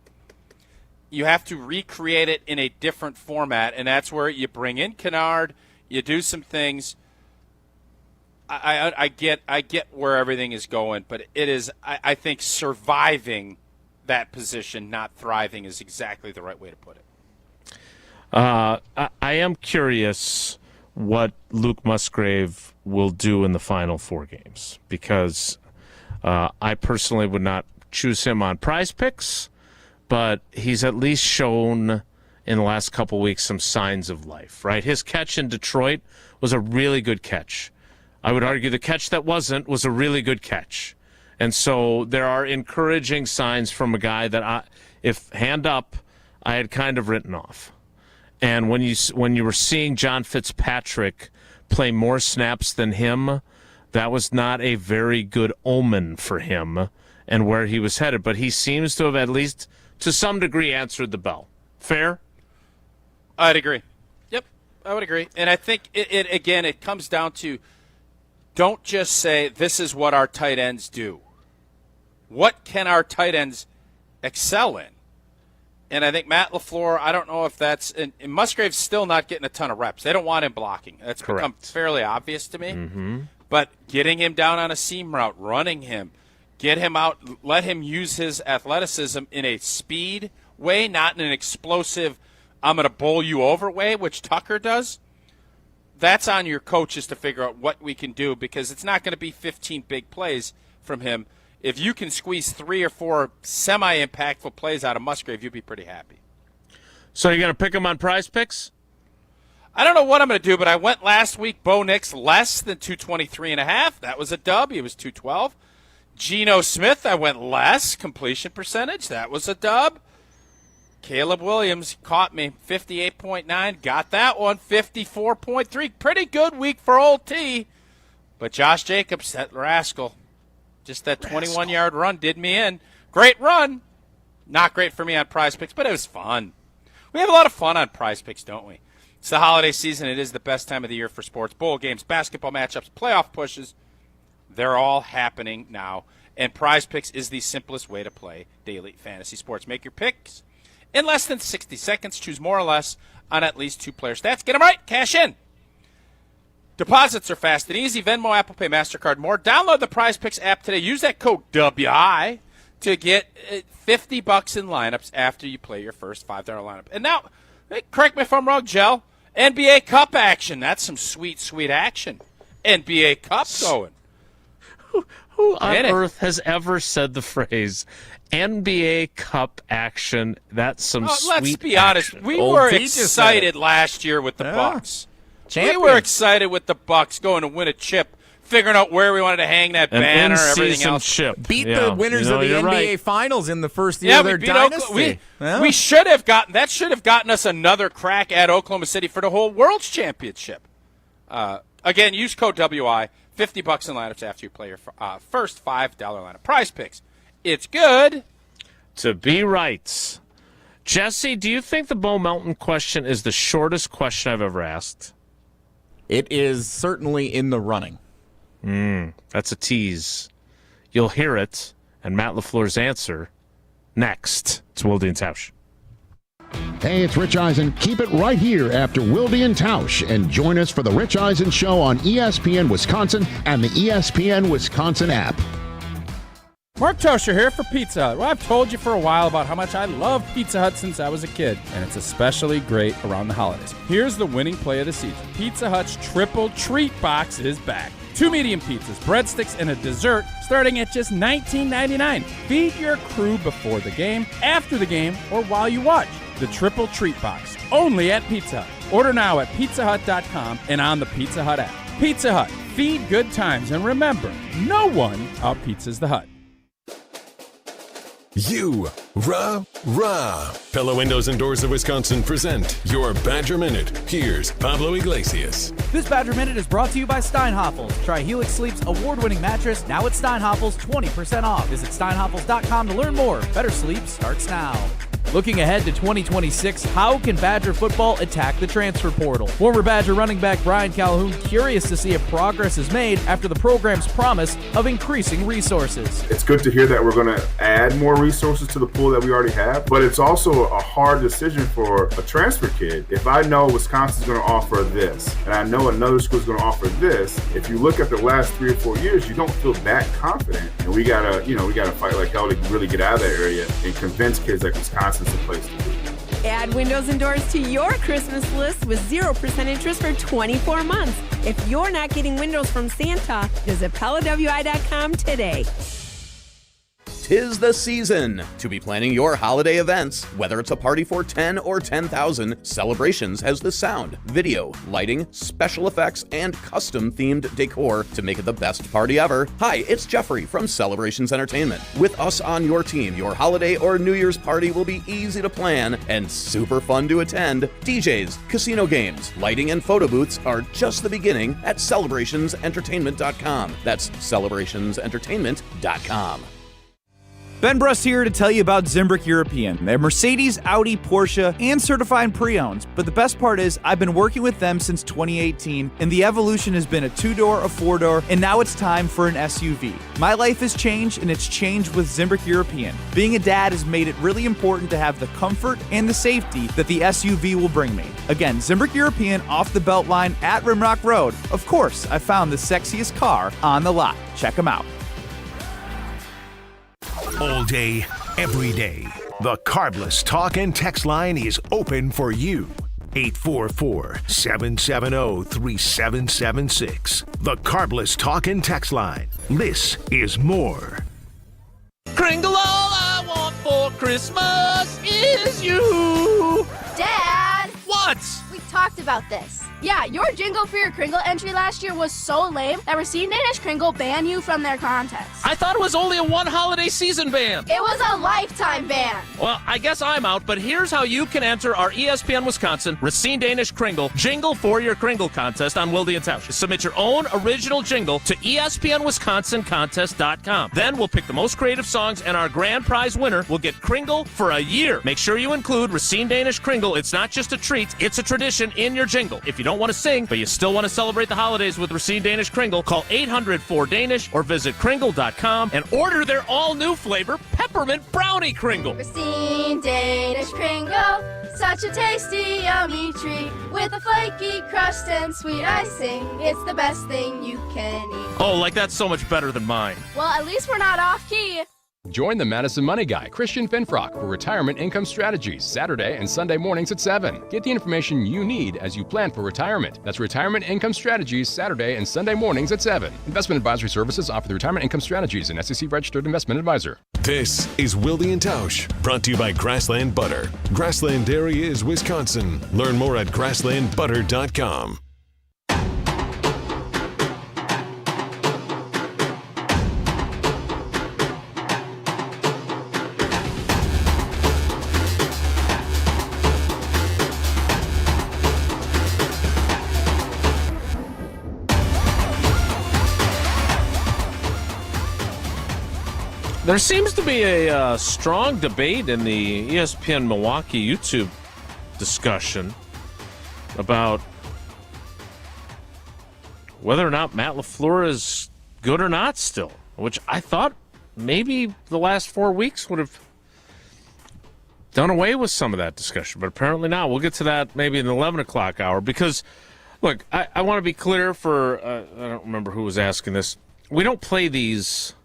you have to recreate it in a different format, and that's where you bring in Kennard, you do some things. I get where everything is going, but it is, I think, surviving that position, not thriving, is exactly the right way to put it. I am curious what Luke Musgrave will do in the final 4 games because I personally would not choose him on Prize Picks, but he's at least shown in the last couple weeks some signs of life, right? His catch in Detroit was a really good catch. I would argue the catch that wasn't was a really good catch. And so there are encouraging signs from a guy that, if hand up, I had kind of written off. And when you were seeing John Fitzpatrick play more snaps than him, that was not a very good omen for him and where he was headed. But he seems to have at least to some degree answered the bell. Fair? I'd agree. Yep, I would agree. And I think, it comes down to don't just say this is what our tight ends do. What can our tight ends excel in? And I think Matt LaFleur, I don't know if that's – and Musgrave's still not getting a ton of reps. They don't want him blocking. That's Correct. Become fairly obvious to me. Mm-hmm. But getting him down on a seam route, running him, get him out, let him use his athleticism in a speed way, not in an explosive, I'm going to bowl you over way, which Tucker does. That's on your coaches to figure out what we can do because it's not going to be 15 big plays from him. If you can squeeze 3 or 4 semi-impactful plays out of Musgrave, you'd be pretty happy. So you're going to pick him on Prize Picks? I don't know what I'm going to do, but I went last week, Bo Nix less than 223.5. That was a dub. He was 212. Geno Smith, I went less completion percentage. That was a dub. Caleb Williams caught me, 58.9. Got that one, 54.3. Pretty good week for old T. But Josh Jacobs, that rascal, just that 21-yard run did me in. Great run. Not great for me on Prize Picks, but it was fun. We have a lot of fun on Prize Picks, don't we? It's the holiday season. It is the best time of the year for sports. Bowl games, basketball matchups, playoff pushes. They're all happening now. And Prize Picks is the simplest way to play daily fantasy sports. Make your picks in less than 60 seconds. Choose more or less on at least 2 player stats. Get them right. Cash in. Deposits are fast and easy. Venmo, Apple Pay, MasterCard, more. Download the Prize Picks app today. Use that code WI to get $50 in lineups after you play your first $5 lineup. And now, correct me if I'm wrong, Jell, NBA Cup action. That's some sweet, sweet action. NBA Cup going. Who on earth has ever said the phrase NBA Cup action? That's some sweet Let's be honest. action. We were excited last year with the Bucks. Champions. We were excited with the Bucks going to win a chip, figuring out where we wanted to hang that banner, everything else. Chip. Beat the winners of the NBA Finals in the first year of their we beat dynasty. We should have gotten that. Should have gotten us another crack at Oklahoma City for the whole World's Championship. Again, use code WI. $50 in lineups after you play your first $5 lineup. Prize Picks. It's good to be right. Jesse, do you think the Bo Melton question is the shortest question I've ever asked? It is certainly in the running. That's a tease. You'll hear it, and Matt LaFleur's answer next. It's Wilde and Tausch. Hey, it's Rich Eisen. Keep it right here after Wilde and Tausch, and join us for the Rich Eisen Show on ESPN Wisconsin and the ESPN Wisconsin app. Mark Tosher here for Pizza Hut. Well, I've told you for a while about how much I love Pizza Hut since I was a kid, and it's especially great around the holidays. Here's the winning play of the season. Pizza Hut's Triple Treat Box is back. 2 medium pizzas, breadsticks, and a dessert starting at just $19.99. Feed your crew before the game, after the game, or while you watch. The Triple Treat Box, only at Pizza Hut. Order now at pizzahut.com and on the Pizza Hut app. Pizza Hut, feed good times, and remember, no one out-pizzas the Hut. Pella Windows and Doors of Wisconsin present your Badger Minute. Here's Pablo Iglesias. This Badger Minute is brought to you by Steinhoffels. Try Helix Sleep's award-winning mattress, now at Steinhoffels, 20% off. Visit steinhoffels.com to learn more. Better sleep starts now. Looking ahead to 2026, how can Badger football attack the transfer portal? Former Badger running back Brian Calhoun curious to see if progress is made after the program's promise of increasing resources. It's good to hear that we're going to add more resources to the pool that we already have, but it's also a hard decision for a transfer kid. If I know Wisconsin's going to offer this, and I know another school's going to offer this, if you look at the last 3 or 4 years, you don't feel that confident. And we gotta fight like hell to really get out of that area and convince kids like Wisconsin's the place to be. Add windows and doors to your Christmas list with 0% interest for 24 months. If you're not getting windows from Santa, visit PellaWI.com today. 'Tis the season to be planning your holiday events. Whether it's a party for 10 or 10,000, Celebrations has the sound, video, lighting, special effects, and custom-themed decor to make it the best party ever. Hi, it's Jeffrey from Celebrations Entertainment. With us on your team, your holiday or New Year's party will be easy to plan and super fun to attend. DJs, casino games, lighting, and photo booths are just the beginning at celebrationsentertainment.com. That's celebrationsentertainment.com. Ben Bruss here to tell you about Zimbrick European. They're Mercedes, Audi, Porsche, and certified pre-owned. But the best part is I've been working with them since 2018, and the evolution has been a 2-door, a 4-door, and now it's time for an SUV. My life has changed, and it's changed with Zimbrick European. Being a dad has made it really important to have the comfort and the safety that the SUV will bring me. Again, Zimbrick European off the Beltline at Rimrock Road. Of course, I found the sexiest car on the lot. Check them out. All day, every day, the Carbless Talk and Text line is open for you. 844-770-3776. The Carbless Talk and Text line. This is more. Kringle, all I want for Christmas is you. Dad! What? We talked about this. Yeah, your jingle for your Kringle entry last year was so lame that Racine Danish Kringle banned you from their contest. I thought it was only a one holiday season ban. It was a lifetime ban. Well, I guess I'm out, but here's how you can enter our ESPN Wisconsin Racine Danish Kringle Jingle for Your Kringle contest on Wilde and Tausch. Submit your own original jingle to ESPNWisconsinContest.com. Then we'll pick the most creative songs, and our grand prize winner will get Kringle for a year. Make sure you include Racine Danish Kringle. It's not just a treat, it's a tradition in your jingle. If you don't want to sing, but you still want to celebrate the holidays with Racine Danish Kringle, call 800-4DANISH or visit Kringle.com and order their all-new flavor, Peppermint Brownie Kringle. Racine Danish Kringle, such a tasty, yummy treat with a flaky crust and sweet icing. It's the best thing you can eat. Oh, like that's so much better than mine. Well, at least we're not off key. Join the Madison Money Guy, Christian Finfrock, for Retirement Income Strategies, Saturday and Sunday mornings at 7. Get the information you need as you plan for retirement. That's Retirement Income Strategies, Saturday and Sunday mornings at 7. Investment advisory services offered through Retirement Income Strategies, an SEC-registered investment advisor. This is Wilde and Tausch, brought to you by Grassland Butter. Grassland Dairy is Wisconsin. Learn more at grasslandbutter.com. There seems to be a strong debate in the ESPN Milwaukee YouTube discussion about whether or not Matt LaFleur is good or not still, which I thought maybe the last 4 weeks would have done away with some of that discussion, but apparently not. We'll get to that maybe in the 11 o'clock hour because, look, I want to be clear for, I don't remember who was asking this. We don't play these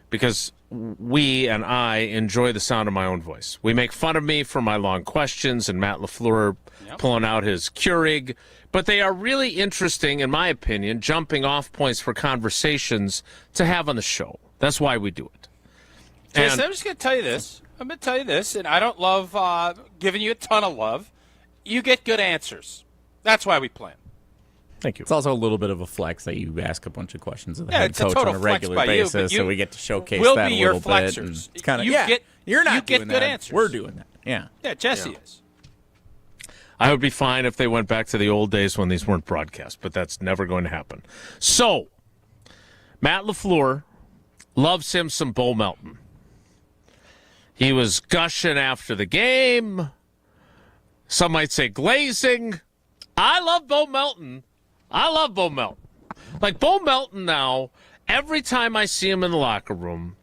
because we and I enjoy the sound of my own voice. We make fun of me for my long questions and Matt LaFleur pulling out his Keurig, but they are really interesting, in my opinion, jumping off points for conversations to have on the show. That's why we do it. Jason, I'm just going to tell you this. And I don't love giving you a ton of love. You get good answers. That's why we play 'em. Thank you. It's also a little bit of a flex that you ask a bunch of questions of the head coach on a regular basis, so we get to showcase that a little bit. It's kind of you're not doing good that. Answers. We're doing that. Yeah, Jesse is. I would be fine if they went back to the old days when these weren't broadcast, but that's never going to happen. So, Matt LaFleur loves him some Bo Melton. He was gushing after the game. Some might say glazing. I love Bo Melton. Like, Bo Melton now, every time I see him in the locker room,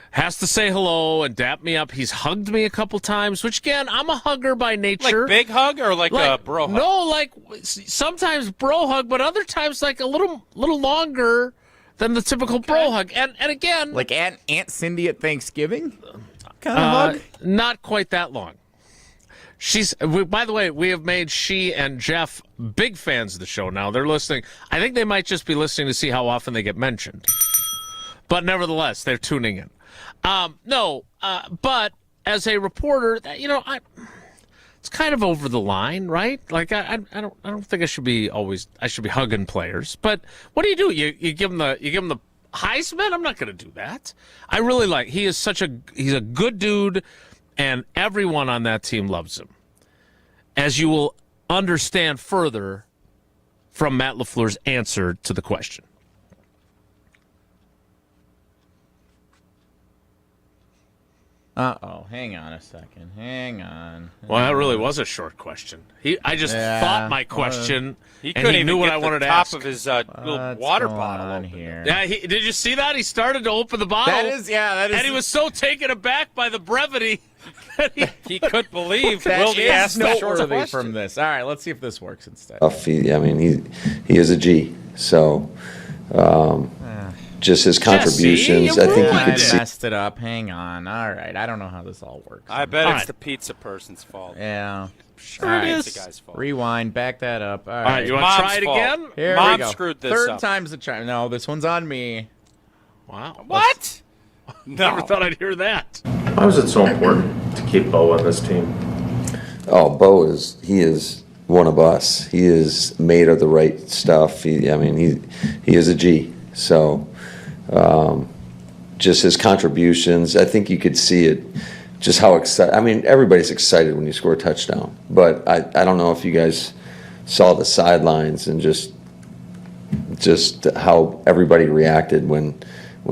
has to say hello and dap me up. He's hugged me a couple times, which, again, I'm a hugger by nature. Like big hug or like a bro hug? No, like sometimes bro hug, but other times like a little longer than the typical bro hug. And again... Like Aunt Cindy at Thanksgiving kind of hug? Not quite that long. By the way, we have made she and Jeff big fans of the show now. They're listening. I think they might just be listening to see how often they get mentioned. But nevertheless, they're tuning in. But as a reporter, it's kind of over the line, right? Like I don't think I should be hugging players. But what do? You give them the Heisman? I'm not going to do that. I really he's a good dude. And everyone on that team loves him, as you will understand further from Matt LaFleur's answer to the question. Uh-oh, hang on a second. Hang on. Well, that really was a short question. I just thought my question, he and he knew what I wanted to ask. Top of his little water bottle on here. Yeah, did you see that? He started to open the bottle. That is. And he was so taken aback by the brevity that he couldn't believe Wilde asked the short noteworthy question. from this. All right, let's see if this works instead. He is a G. So, just his contributions, Jesse, I think you could I see. messed it up. Hang on. All right, I don't know how this all works. I bet it's the pizza person's fault. Yeah. Sure it is. It's the guy's fault. Rewind, back that up. All All right, right, you want to try it again? Here Mom we go. screwed this Third up. time's the charm. No, this one's on me. Wow. What? Never thought I'd hear that. Why was it so important to keep Bo on this team? Oh, Bo is one of us. He is made of the right stuff. He is a G. So, just his contributions, I think you could see it, just how excited. I mean, everybody's excited when you score a touchdown. But I don't know if you guys saw the sidelines and just how everybody reacted when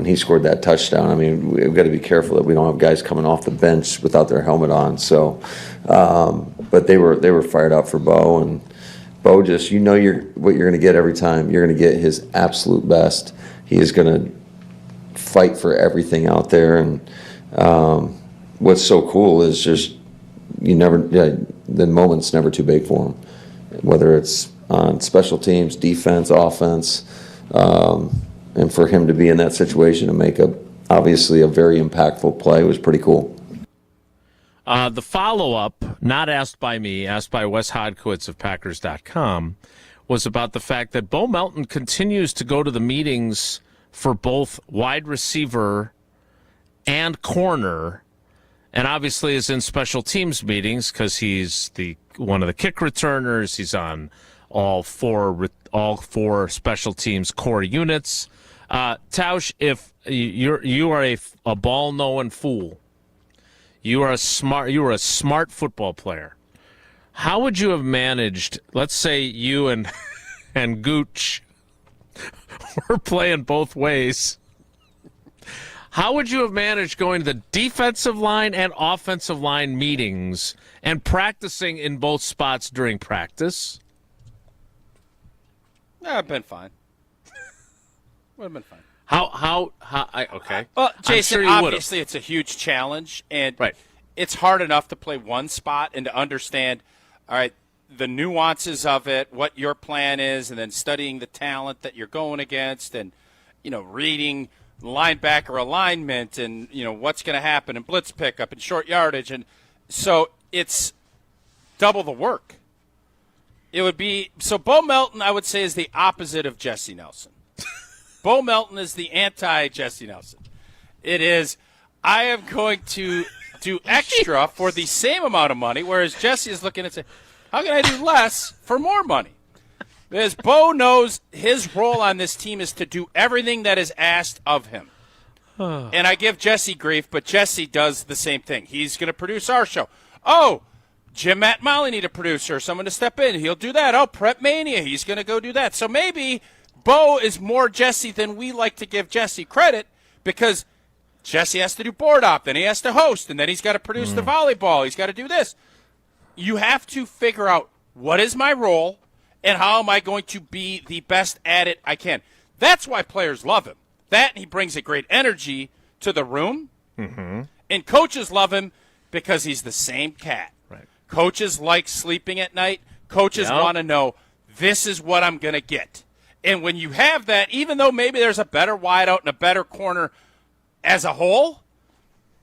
he scored that touchdown. I mean, we've got to be careful that we don't have guys coming off the bench without their helmet on. So, but they were fired up for Bo, and Bo just, what you're going to get every time. You're going to get his absolute best. He is going to fight for everything out there, and what's so cool is just the moment's never too big for him, whether it's on special teams, defense, offense, and for him to be in that situation and make a obviously a very impactful play. It was pretty cool. The follow-up, not asked by me, asked by Wes Hodkiewicz of Packers.com, was about the fact that Bo Melton continues to go to the meetings for both wide receiver and corner, and obviously is in special teams meetings because he's one of the kick returners. He's on all four special teams core units. Tausch, if you are a ball-knowing fool, you are a smart football player. How would you have managed, let's say you and Gooch were playing both ways. How would you have managed going to the defensive line and offensive line meetings and practicing in both spots during practice? No, I've been fine. Would have been fine. Okay. Well, Jason, sure obviously it's a huge challenge, and it's hard enough to play one spot and to understand, all right, the nuances of it, what your plan is, and then studying the talent that you're going against, and reading linebacker alignment, and what's going to happen in blitz pickup and short yardage, and so it's double the work. It would be so. Bo Melton, I would say, is the opposite of Jesse Nelson. Bo Melton is the anti-Jesse Nelson. It is, I am going to do extra for the same amount of money, whereas Jesse is looking and saying, how can I do less for more money? Because Bo knows his role on this team is to do everything that is asked of him. And I give Jesse grief, but Jesse does the same thing. He's going to produce our show. Oh, Jim, Matt, and Molly need a producer, someone to step in. He'll do that. Oh, Prep Mania, he's going to go do that. So maybe Bo is more Jesse than we like to give Jesse credit, because Jesse has to do board op, then he has to host, and then he's got to produce the volleyball. He's got to do this. You have to figure out what is my role and how am I going to be the best at it I can. That's why players love him. That, and he brings a great energy to the room. Mm-hmm. And coaches love him because he's the same cat. Right. Coaches like sleeping at night. Coaches want to know, this is what I'm going to get. And when you have that, even though maybe there's a better wideout and a better corner as a whole,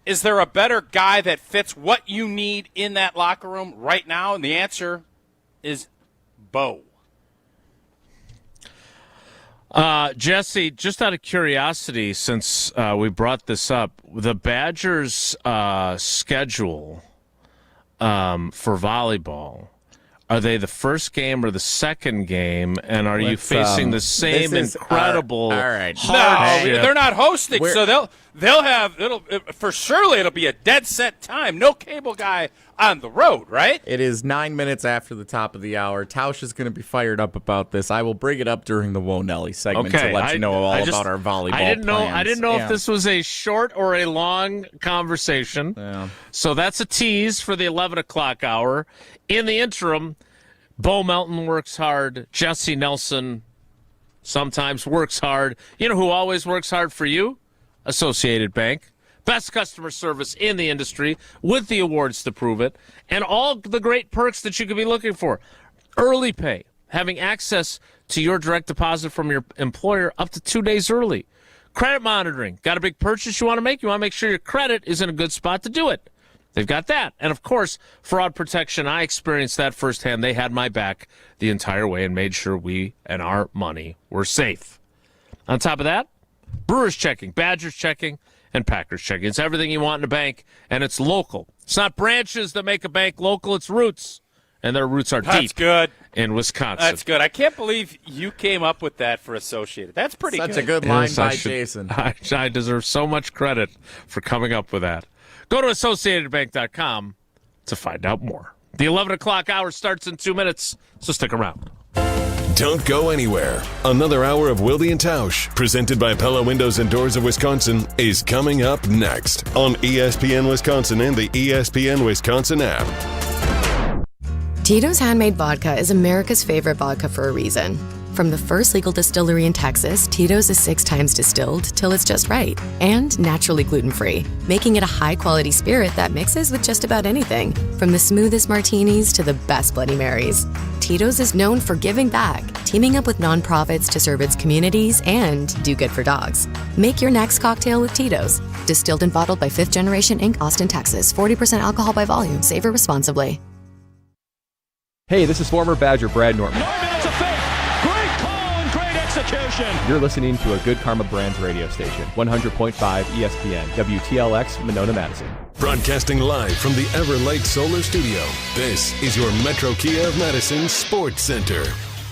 is there a better guy that fits what you need in that locker room right now? And the answer is Bo. Jesse, just out of curiosity, since we brought this up, the Badgers' schedule for volleyball, are they the first game or the second game? And are you facing the same incredible hardship? No, they're not hosting, so they'll have it'll be a dead set time. No cable guy on the road, right? It is 9 minutes after the top of the hour. Tausch is going to be fired up about this. I will bring it up during the Whoa Nelly segment to let you know all about our volleyball plans. I didn't know if this was a short or a long conversation. Yeah. So that's a tease for the 11 o'clock hour. In the interim, Bo Melton works hard. Jesse Nelson sometimes works hard. You know who always works hard for you? Associated Bank. Best customer service in the industry with the awards to prove it, and all the great perks that you could be looking for. Early pay, having access to your direct deposit from your employer up to 2 days early. Credit monitoring. Got a big purchase you want to make? You want to make sure your credit is in a good spot to do it. They've got that. And, of course, fraud protection. I experienced that firsthand. They had my back the entire way and made sure we and our money were safe. On top of that, Brewers checking, Badgers checking, and Packers checking. It's everything you want in a bank, and it's local. It's not branches that make a bank local. It's roots, and their roots are deep in Wisconsin. That's good. I can't believe you came up with that for Associated. That's pretty good. Such a good line by Jason. I deserve so much credit for coming up with that. Go to AssociatedBank.com to find out more. The 11 o'clock hour starts in 2 minutes, so stick around. Don't go anywhere. Another hour of Wilde and Tausch, presented by Pella Windows and Doors of Wisconsin, is coming up next on ESPN Wisconsin and the ESPN Wisconsin app. Tito's Handmade Vodka is America's favorite vodka for a reason. From the first legal distillery in Texas, Tito's is 6 times distilled till it's just right, and naturally gluten-free, making it a high-quality spirit that mixes with just about anything, from the smoothest martinis to the best Bloody Marys. Tito's is known for giving back, teaming up with nonprofits to serve its communities and do good for dogs. Make your next cocktail with Tito's. Distilled and bottled by 5th Generation Inc., Austin, Texas. 40% alcohol by volume. Savor responsibly. Hey, this is former Badger Brad Norton. It's a fake. Great call and great execution. You're listening to a Good Karma Brands radio station, 100.5 ESPN, WTLX, Monona, Madison. Broadcasting live from the Everlight Solar Studio, this is your Metro Kia of Madison Sports Center.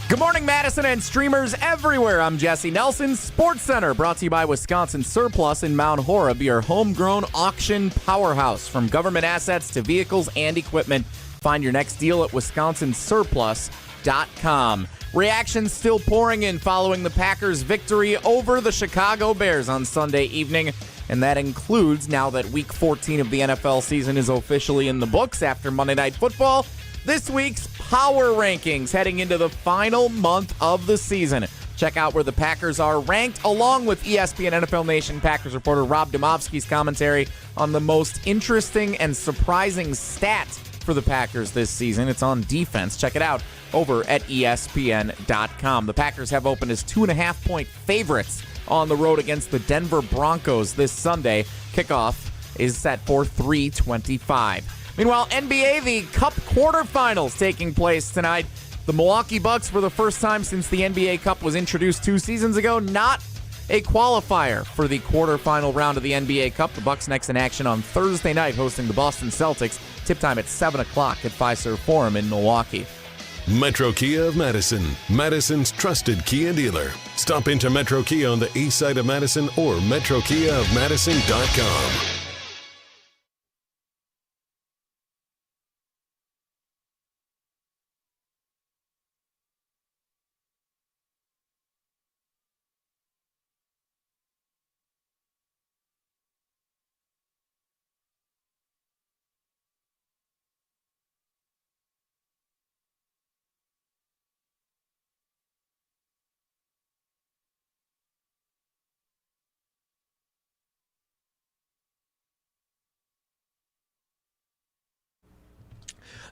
Good morning, Madison and streamers everywhere. I'm Jesse Nelson. Sports Center, brought to you by Wisconsin Surplus in Mount Horeb, your homegrown auction powerhouse. From government assets to vehicles and equipment, find your next deal at wisconsinsurplus.com. Reactions still pouring in following the Packers' victory over the Chicago Bears on Sunday evening, and that includes, now that Week 14 of the NFL season is officially in the books after Monday Night Football, this week's power rankings heading into the final month of the season. Check out where the Packers are ranked, along with ESPN NFL Nation Packers reporter Rob Demovsky's commentary on the most interesting and surprising stat for the Packers this season. It's on defense. Check it out over at ESPN.com. The Packers have opened as 2.5-point favorites on the road against the Denver Broncos this Sunday. Kickoff is set for 3:25. Meanwhile, NBA, the Cup quarterfinals taking place tonight. The Milwaukee Bucks, for the first time since the NBA Cup was introduced 2 seasons ago, not a qualifier for the quarterfinal round of the NBA Cup. The Bucks next in action on Thursday night, hosting the Boston Celtics. Tip time at 7 o'clock at Fiserv Forum in Milwaukee. Metro Kia of Madison, Madison's trusted Kia dealer. Stop into Metro Kia on the east side of Madison or metrokiaofmadison.com.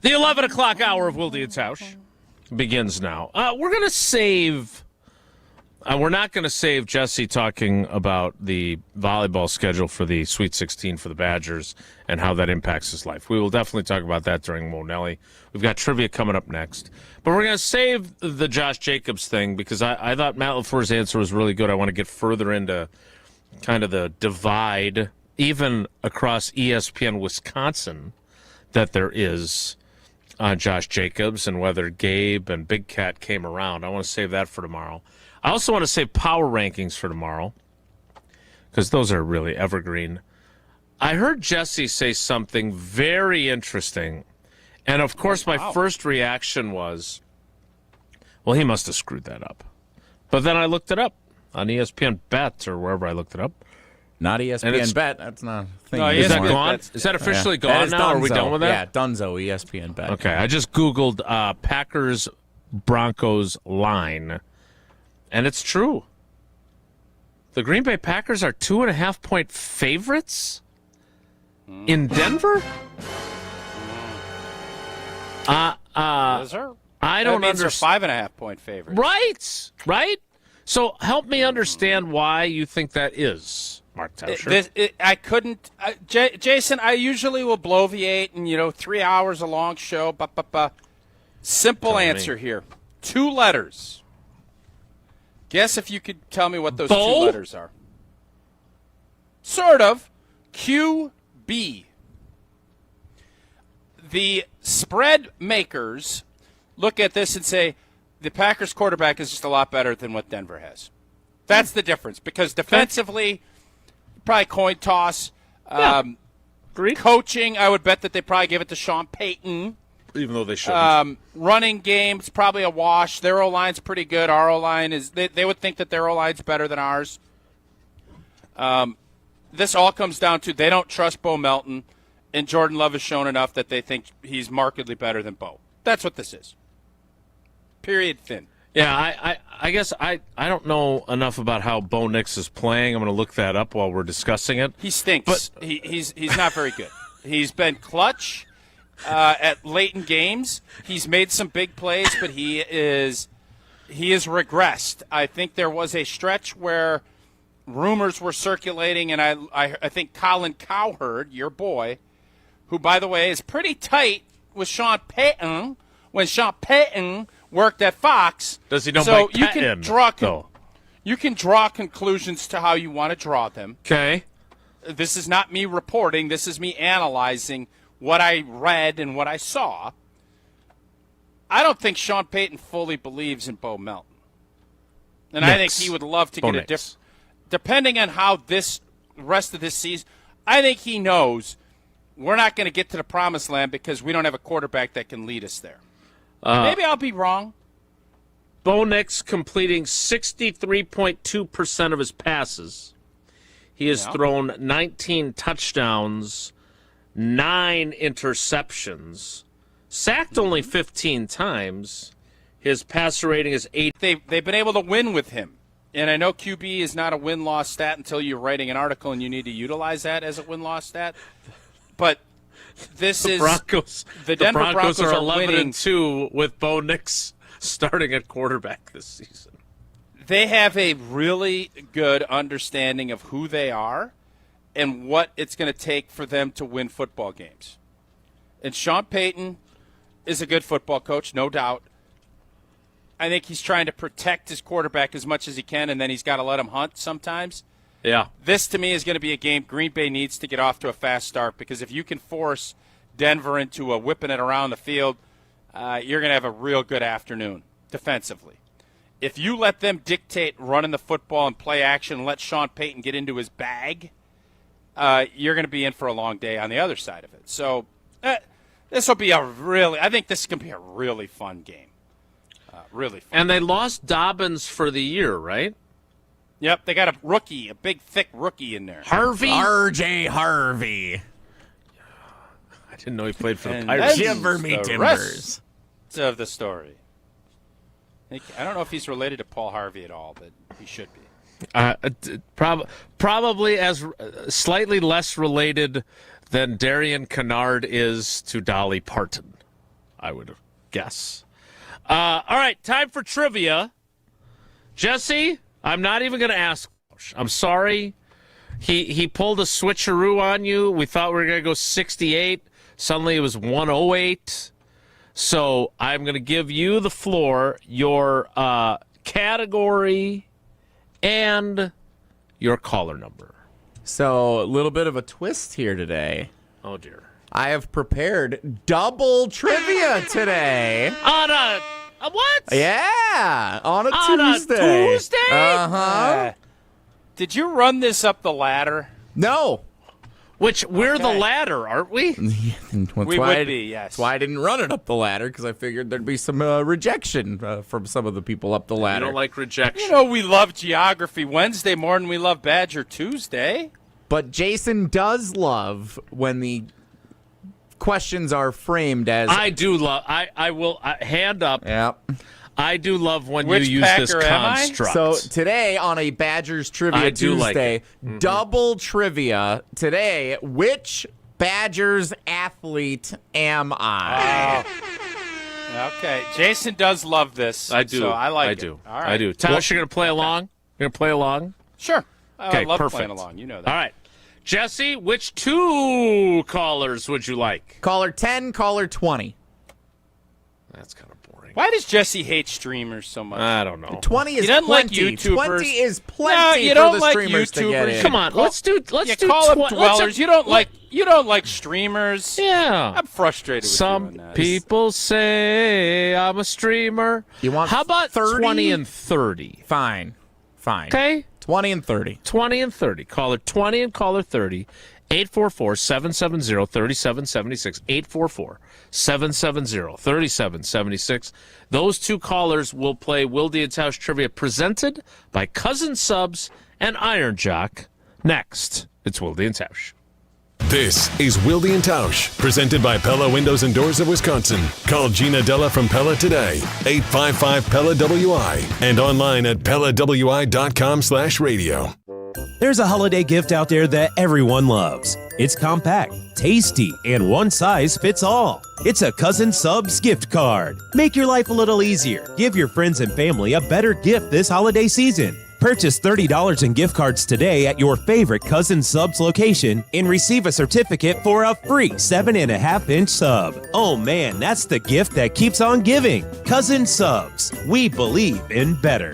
The 11 o'clock hour of Wilde and Tausch begins now. We're going to save... we're not going to save Jesse talking about the volleyball schedule for the Sweet 16 for the Badgers and how that impacts his life. We will definitely talk about that during Monelli. We've got trivia coming up next. But we're going to save the Josh Jacobs thing because I thought Matt LaFleur's answer was really good. I want to get further into kind of the divide, even across ESPN Wisconsin, that there is on Josh Jacobs and whether Gabe and Big Cat came around. I want to save that for tomorrow. I also want to save power rankings for tomorrow because those are really evergreen. I heard Jesse say something very interesting, and of course my first reaction was, well, he must have screwed that up. But then I looked it up on ESPN Bet or wherever I looked it up. Not ESPN Bet. That's not a thing. No, is that gone? Is that officially gone now? Are we done with that? Yeah, Dunzo, ESPN Bet. Okay, I just Googled Packers-Broncos line, and it's true. The Green Bay Packers are 2.5-point favorites in Denver? Yes, sir. I don't understand. They're 5.5-point favorites. Right? So help me understand why you think that is, Mark Tauscher. I couldn't. Jason, I usually will bloviate and, 3 hours a long show. Simple answer here. 2 letters. Guess if you could tell me what those 2 letters are. Sort of. QB. The spread makers look at this and say, the Packers quarterback is just a lot better than what Denver has. That's the difference. Because defensively, probably coin toss. Coaching, I would bet that they probably give it to Sean Payton. Even though they shouldn't. Running game, it's probably a wash. Their O-line's pretty good. Our O-line is, they would think that their O-line's better than ours. This all comes down to they don't trust Bo Melton, and Jordan Love has shown enough that they think he's markedly better than Bo. That's what this is. Period. Thin. Yeah, I guess I don't know enough about how Bo Nix is playing. I'm going to look that up while we're discussing it. He stinks. But he's not very good. He's been clutch at late in games. He's made some big plays, but he is regressed. I think there was a stretch where rumors were circulating, and I think Colin Cowherd, your boy, who, by the way, is pretty tight with Sean Payton when Sean Payton worked at Fox. Does he know so Mike you Patton, you can draw conclusions to how you want to draw them. Okay. This is not me reporting. This is me analyzing what I read and what I saw. I don't think Sean Payton fully believes in Bo Melton. And I think he would love to get a different. Depending on how this rest of this season, I think he knows we're not going to get to the promised land because we don't have a quarterback that can lead us there. Maybe I'll be wrong. Bo Nix completing 63.2% of his passes. He has thrown 19 touchdowns, 9 interceptions, sacked only 15 times. His passer rating is 8. They've been able to win with him. And I know QB is not a win-loss stat until you're writing an article and you need to utilize that as a win-loss stat. But the Denver Broncos are winning. 11-2 with Bo Nix starting at quarterback this season. They have a really good understanding of who they are and what it's going to take for them to win football games. And Sean Payton is a good football coach, no doubt. I think he's trying to protect his quarterback as much as he can, and then he's got to let him hunt sometimes. Yeah. This, to me, is going to be a game Green Bay needs to get off to a fast start because if you can force Denver into a whipping it around the field, you're going to have a real good afternoon defensively. If you let them dictate running the football and play action and let Sean Payton get into his bag, you're going to be in for a long day on the other side of it. So this will be I think this is going to be a really fun game. Really fun. And they lost Dobbins for the year, right? Yep, they got a rookie, a big, thick rookie in there. Harvey? R.J. Harvey. I didn't know he played for the Pirates. Shiver me timbers. Of the story. I don't know if he's related to Paul Harvey at all, but he should be. Probably as slightly less related than Darian Kennard is to Dolly Parton, I would guess. All right, time for trivia. Jesse, I'm not even going to ask. I'm sorry. He pulled a switcheroo on you. We thought we were going to go 68. Suddenly it was 108. So I'm going to give you the floor, your category, and your caller number. So a little bit of a twist here today. Oh, dear. I have prepared double trivia today. On a what? Yeah, on a Tuesday. A Tuesday? Uh-huh. Did you run this up the ladder? No. Which we're the ladder, aren't we? We would be, yes. That's why I didn't run it up the ladder, because I figured there'd be some rejection from some of the people up the ladder. You don't like rejection. You know, we love Geography Wednesday more than we love Badger Tuesday. But Jason does love when the questions are framed as... I do love... I will... hand up. Yep. I do love when Which you use this Packer am I? construct. So today on a Badgers Trivia Tuesday, double trivia. Today, which Badgers athlete am I? Okay. Jason does love this. I do. So I like it. All right. I do. Tausch, you're going to play along? You're going to play along? Sure. Okay, I love perfect. playing along. You know that. All right. Jesse, which 2 callers would you like? Caller 10, caller 20. That's kind of boring. Why does Jesse hate streamers so much? I don't know. 20 is He doesn't plenty. like YouTubers. 20 is No, plenty you for don't the like streamers to get YouTubers. in. Come on, let's do call them dwellers. You don't like streamers. Yeah. I'm frustrated with Some doing that. people say I'm a streamer. You want How about 30? 20 and 30? Fine. Okay? 20 and 30. 20 and 30. Caller 20 and caller 30. 844-770-3776. 844-770-3776. Those 2 callers will play Wilde and Tausch Trivia presented by Cousin Subs and Iron Jock. Next, it's Wilde and Tausch. This is Wilde and Tausch, presented by Pella Windows and Doors of Wisconsin. Call Gina Della from Pella today, 855-PELLA-WI, and online at PellaWI.com/radio. There's a holiday gift out there that everyone loves. It's compact, tasty, and one size fits all. It's a Cousin Subs gift card. Make your life a little easier. Give your friends and family a better gift this holiday season. Purchase $30 in gift cards today at your favorite Cousin Subs location and receive a certificate for a free 7.5-inch sub. Oh man, that's the gift that keeps on giving. Cousin Subs. We believe in better.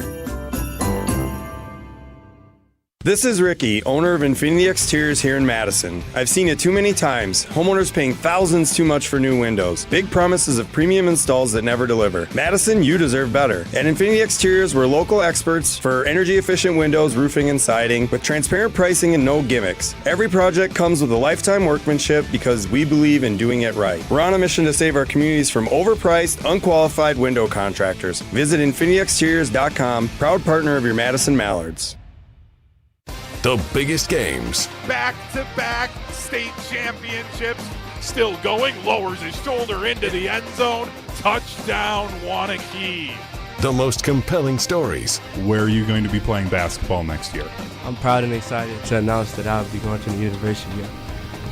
This is Ricky, owner of Infinity Exteriors here in Madison. I've seen it too many times. Homeowners paying thousands too much for new windows. Big promises of premium installs that never deliver. Madison, you deserve better. At Infinity Exteriors, we're local experts for energy-efficient windows, roofing, and siding with transparent pricing and no gimmicks. Every project comes with a lifetime workmanship because we believe in doing it right. We're on a mission to save our communities from overpriced, unqualified window contractors. Visit infinityexteriors.com, proud partner of your Madison Mallards. The biggest games. Back-to-back state championships. Still going, lowers his shoulder into the end zone. Touchdown, Wanakee. The most compelling stories. Where are you going to be playing basketball next year? I'm proud and excited to announce that I'll be going to the University of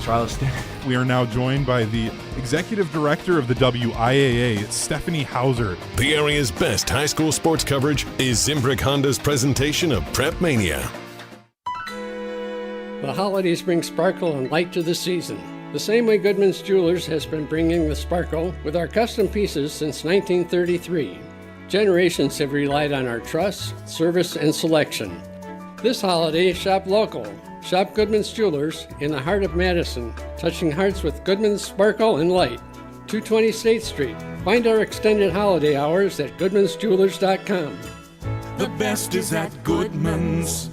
Charleston. We are now joined by the Executive Director of the WIAA, Stephanie Hauser. The area's best high school sports coverage is Zimbrick Honda's presentation of Prep Mania. The holidays bring sparkle and light to the season. The same way Goodman's Jewelers has been bringing the sparkle with our custom pieces since 1933. Generations have relied on our trust, service, and selection. This holiday, shop local. Shop Goodman's Jewelers in the heart of Madison, touching hearts with Goodman's sparkle and light. 220 State Street. Find our extended holiday hours at goodmansjewelers.com. The best is at Goodman's.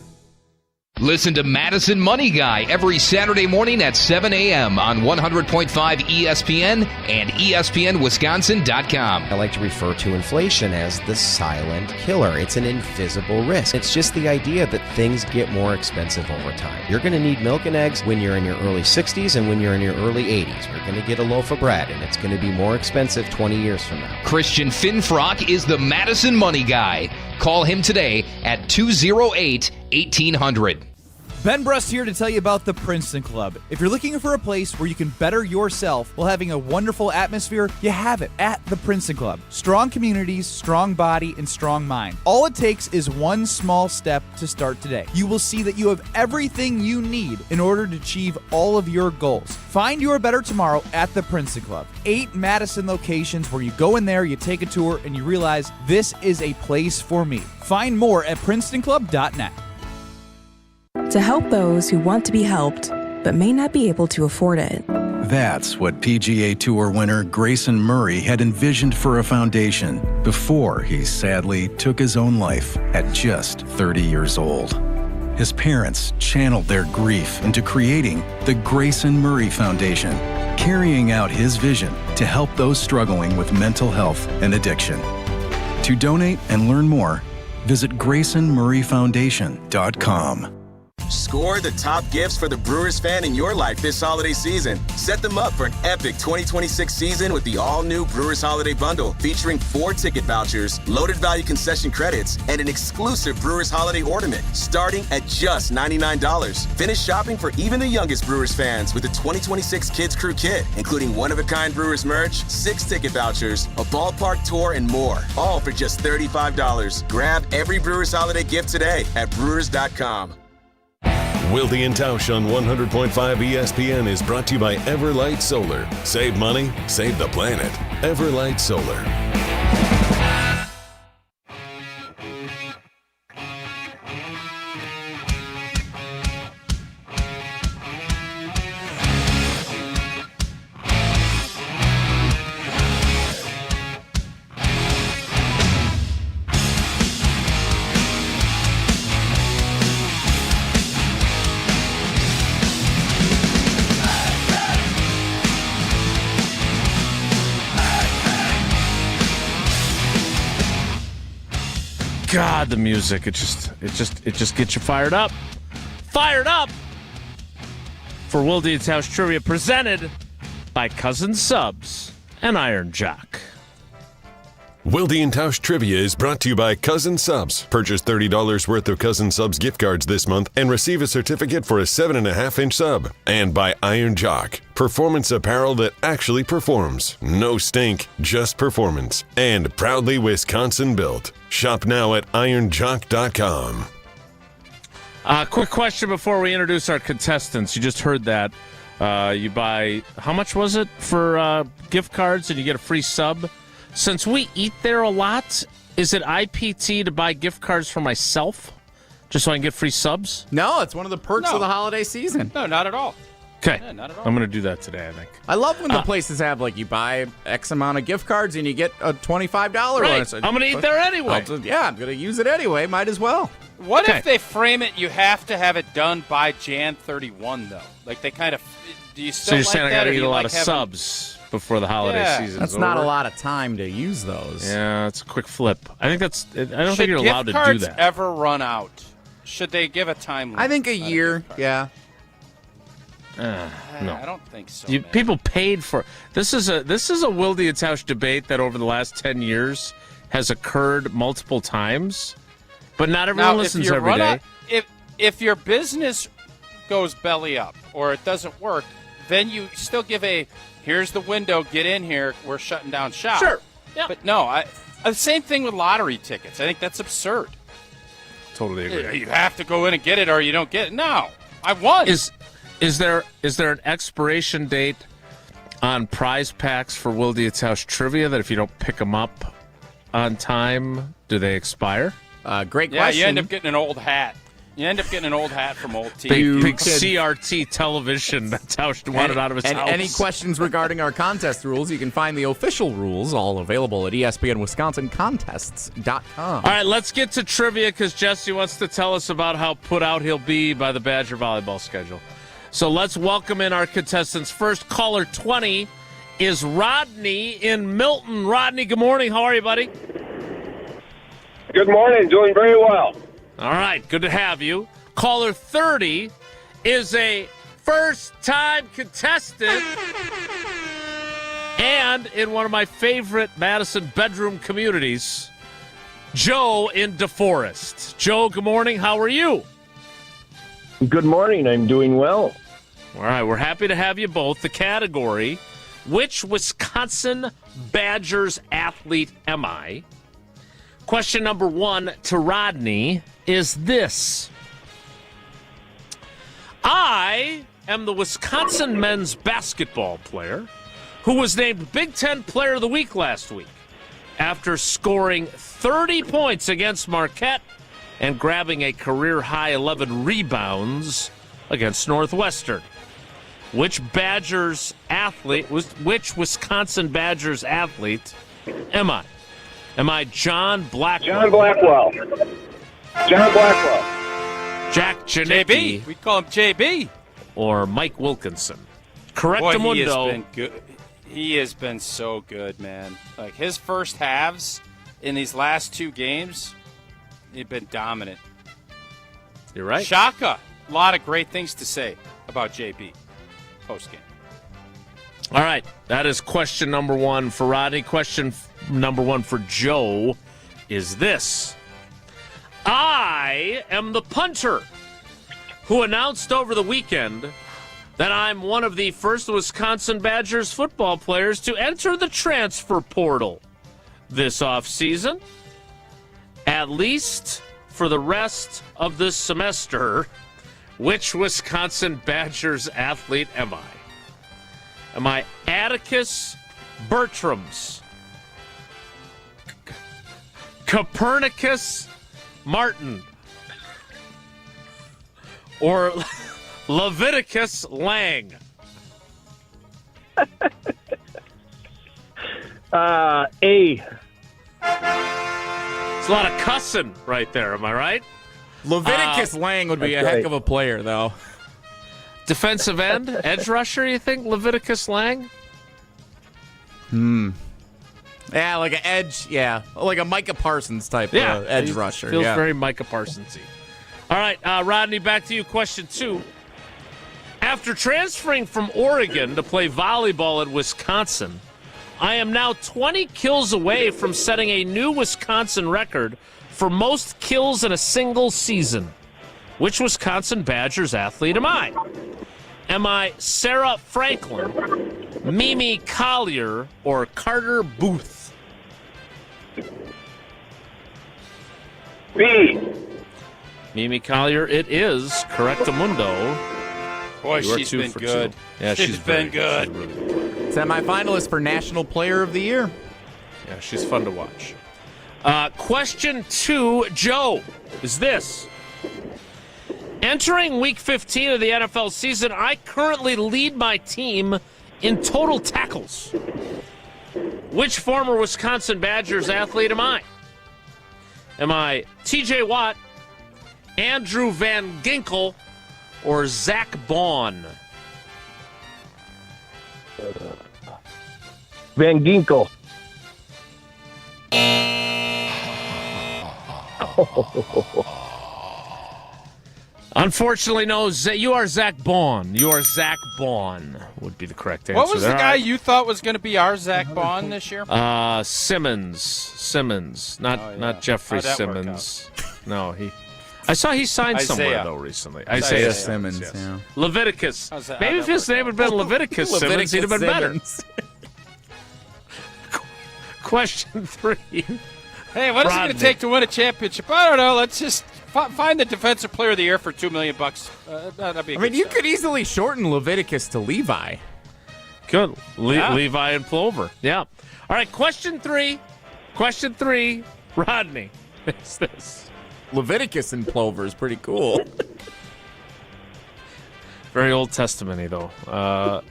Listen to Madison Money Guy every Saturday morning at 7 a.m. on 100.5 ESPN and ESPNWisconsin.com. I like to refer to inflation as the silent killer. It's an invisible risk. It's just the idea that things get more expensive over time. You're going to need milk and eggs when you're in your early 60s and when you're in your early 80s. You're going to get a loaf of bread, and it's going to be more expensive 20 years from now. Christian Finfrock is the Madison Money Guy. Call him today at 208-1800. Ben Brust here to tell you about the Princeton Club. If you're looking for a place where you can better yourself while having a wonderful atmosphere, you have it at the Princeton Club. Strong communities, strong body, and strong mind. All it takes is one small step to start today. You will see that you have everything you need in order to achieve all of your goals. Find your better tomorrow at the Princeton Club. 8 Madison locations where you go in there, you take a tour, and you realize this is a place for me. Find more at PrincetonClub.net. To help those who want to be helped, but may not be able to afford it. That's what PGA Tour winner Grayson Murray had envisioned for a foundation before he sadly took his own life at just 30 years old. His parents channeled their grief into creating the Grayson Murray Foundation, carrying out his vision to help those struggling with mental health and addiction. To donate and learn more, visit GraysonMurrayFoundation.com. Score the top gifts for the Brewers fan in your life this holiday season. Set them up for an epic 2026 season with the all-new Brewers Holiday Bundle, featuring 4 ticket vouchers, loaded value concession credits, and an exclusive Brewers Holiday ornament, starting at just $99. Finish shopping for even the youngest Brewers fans with the 2026 Kids Crew Kit, including one-of-a-kind Brewers merch, 6 ticket vouchers, a ballpark tour, and more, all for just $35. Grab every Brewers Holiday gift today at Brewers.com. Wilde and Tausch on 100.5 ESPN is brought to you by Everlight Solar. Save money, save the planet. Everlight Solar. God, the music, it just gets you fired up. Fired up for Wilde and Tausch Trivia, presented by Cousin Subs and Iron Jock. Wilde and Tausch Trivia is brought to you by Cousin Subs. Purchase $30 worth of Cousin Subs gift cards this month and receive a certificate for a 7.5-inch sub. And by Iron Jock, performance apparel that actually performs. No stink, just performance. And proudly Wisconsin built. Shop now at ironjock.com. Quick question before we introduce our contestants. You just heard that. You buy, how much was it for gift cards and you get a free sub? Since we eat there a lot, is it IPT to buy gift cards for myself just so I can get free subs? No, it's one of the perks of the holiday season. No, not at all. Okay. Yeah, not at all. I'm going to do that today, I think. I love when the places have, like, you buy X amount of gift cards and you get a $25 Right. one. So I'm going to eat there anyway. I'm going to use it anyway. Might as well. What if they frame it, you have to have it done by Jan 31, though? Like, they kind of... Do you still So you're like saying I that, got to or eat you a lot like of having- subs before the holiday season. That's not a lot of time to use those. Yeah, it's a quick flip. I think that's. I don't Should think you're allowed to gift do cards that. ever run out? Should they give a time limit? I think a year, yeah. No, I don't think so. People paid for this. Is a Wilde and Tausch debate that over the last 10 years has occurred multiple times, but not everyone Now, listens if you every run day. out- if your business goes belly up or it doesn't work, then you still give here's the window, get in here, we're shutting down shop. Sure. Yeah. But no, the same thing with lottery tickets. I think that's absurd. Totally agree. You have to go in and get it or you don't get it. No, I won. Is there an expiration date on prize packs for Wilde and Tausch trivia that if you don't pick them up on time, do they expire? Great question. Yeah, you end up getting an old hat. You end up getting an old hat from old TV. Big CRT television that Tausch wanted out of his and house. any questions regarding our contest rules, you can find the official rules, all available at ESPN Wisconsin Contests.com. All right, let's get to trivia because Jesse wants to tell us about how put out he'll be by the Badger volleyball schedule. So let's welcome in our contestants. First, caller 20 is Rodney in Milton. Rodney, good morning. How are you, buddy? Good morning. Doing very well. All right, good to have you. Caller 30 is a first-time contestant and in one of my favorite Madison bedroom communities, Joe in DeForest. Joe, good morning. How are you? Good morning. I'm doing well. All right, we're happy to have you both. The category, which Wisconsin Badgers athlete am I? Question number 1 to Rodney is this. I am the Wisconsin men's basketball player who was named Big Ten Player of the Week last week after scoring 30 points against Marquette and grabbing a career-high 11 rebounds against Northwestern. Which Wisconsin Badgers athlete am I? Am I John Blackwell? John Blackwell. John Blackwell. Jack Janicki. JB. We call him JB. Or Mike Wilkinson. Correct, Boy, Mundo. he has been good. He has been so good, man. Like his first halves in these last 2 games, he's been dominant. You're right. Shaka, a lot of great things to say about JB post-game. All right, that is question number 1 for Rodney. Question number 1 for Joe is this. I am the punter who announced over the weekend that I'm one of the first Wisconsin Badgers football players to enter the transfer portal this offseason, at least for the rest of this semester. Which Wisconsin Badgers athlete am I? Am I Atticus Bertrams, Copernicus Martin, or Leviticus Lang? A. It's a lot of cussing right there, am I right? Leviticus Lang would be a heck of a player, though. Defensive end, edge rusher, you think, Leviticus Lang? Yeah, like an edge, like a Micah Parsons type edge rusher. Feels very Micah Parsons-y. All right, Rodney, back to you. Question 2. After transferring from Oregon to play volleyball at Wisconsin, I am now 20 kills away from setting a new Wisconsin record for most kills in a single season. Which Wisconsin Badgers athlete am I? Am I Sarah Franklin, Mimi Collier, or Carter Booth? B. Mimi Collier, it is. Correctamundo. Boy, she's been good. Yeah, she's been good. She's really good. Semi-finalist for National Player of the Year. Yeah, she's fun to watch. Question 2, Joe, is this. Entering Week 15 of the NFL season, I currently lead my team in total tackles. Which former Wisconsin Badgers athlete am I? Am I T.J. Watt, Andrew Van Ginkel, or Zach Baun? Van Ginkel. Unfortunately, no. You are Zach Baun. You are Zach Baun would be the correct answer. What was the there. guy you thought was going to be our Zach Baun this year? Simmons, not Jeffrey How'd that work Simmons. No, I saw he signed somewhere though recently. Isaiah Simmons. Yes. Yeah. Leviticus. How's Maybe if his name had been Leviticus Simmons, he'd have been better. Question 3. Hey, what is it going to take to win a championship? I don't know. Let's just find the defensive player of the year for $2 million. That'd be a good you start. could easily shorten Leviticus to Levi. Good. Yeah. Levi and Plover. Yeah. All right, question 3. Question 3, Rodney. It's this. Leviticus and Plover is pretty cool. Very Old Testament-y, though.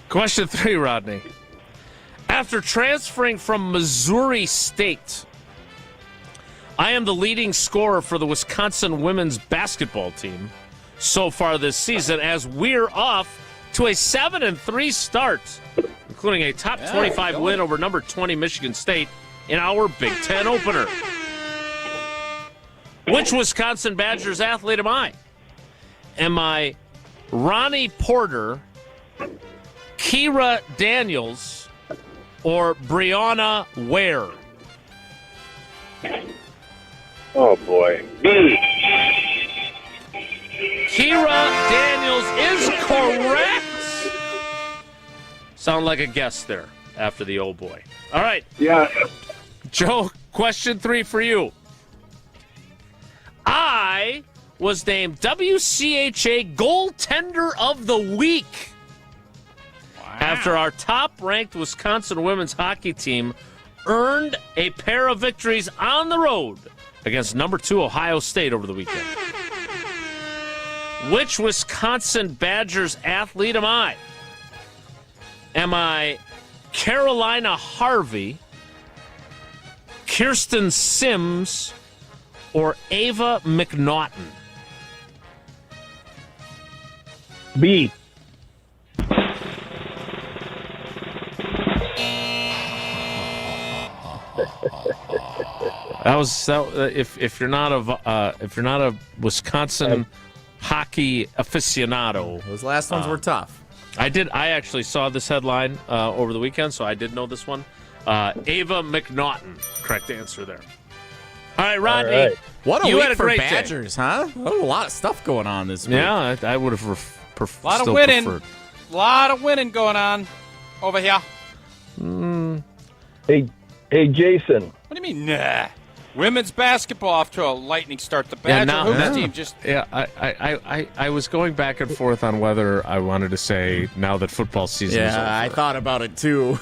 Question 3, Rodney. After transferring from Missouri State, I am the leading scorer for the Wisconsin women's basketball team so far this season, as we're off to a 7-3 start, including a top 25 win over number 20 Michigan State in our Big Ten opener. Which Wisconsin Badgers athlete am I? Am I Ronnie Porter, Kira Daniels, or Brianna Ware? Oh, boy. B. Kira Daniels is correct. Sound like a guess there after the oh boy. All right. Yeah. Joe, question 3 for you. I was named WCHA Goaltender of the Week after our top-ranked Wisconsin women's hockey team earned a pair of victories on the road against number 2 Ohio State over the weekend. Which Wisconsin Badgers athlete am I? Am I Carolina Harvey, Kirsten Sims, or Ava McNaughton? B. If you're not a Wisconsin hockey aficionado, those last ones were tough. I actually saw this headline over the weekend, so I did know this one. Ava McNaughton, correct answer there. All right, Rodney. All right. What a you week had a for great Badgers, huh? What a lot of stuff going on this week. Yeah, I would have A lot of winning. A lot of winning going on over here. Hey, Jason. What do you mean, nah? Women's basketball off to a lightning start. The Badger Hoops team just... Yeah, I was going back and forth on whether I wanted to say now that football season is over. Yeah, I thought about it too.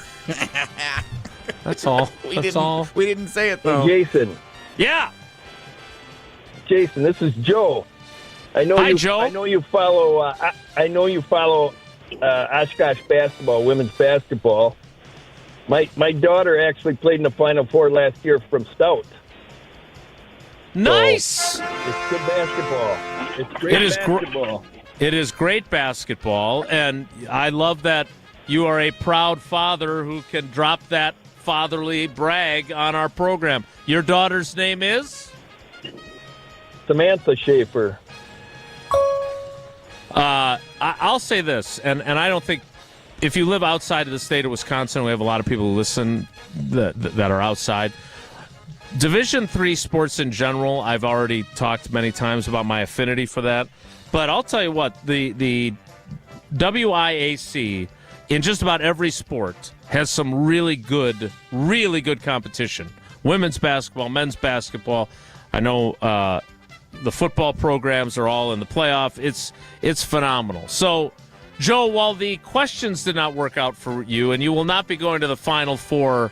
That's all. We didn't say it though. Hey, Jason. Yeah. Jason, this is Joe. Hi, Joe. I know you follow. I know you follow Oshkosh basketball, women's basketball. My daughter actually played in the Final Four last year from Stout. Nice. So it's good basketball. It's great basketball. It is great basketball, and I love that you are a proud father who can drop that fatherly brag on our program. Your daughter's name is? Samantha Schaefer. I'll say this, and I don't think if you live outside of the state of Wisconsin, we have a lot of people who listen that are outside. Division III sports in general, I've already talked many times about my affinity for that. But I'll tell you what, the WIAC in just about every sport has some really good competition. Women's basketball, men's basketball. I know the football programs are all in the playoff. It's phenomenal. So, Joe, while the questions did not work out for you, and you will not be going to the Final Four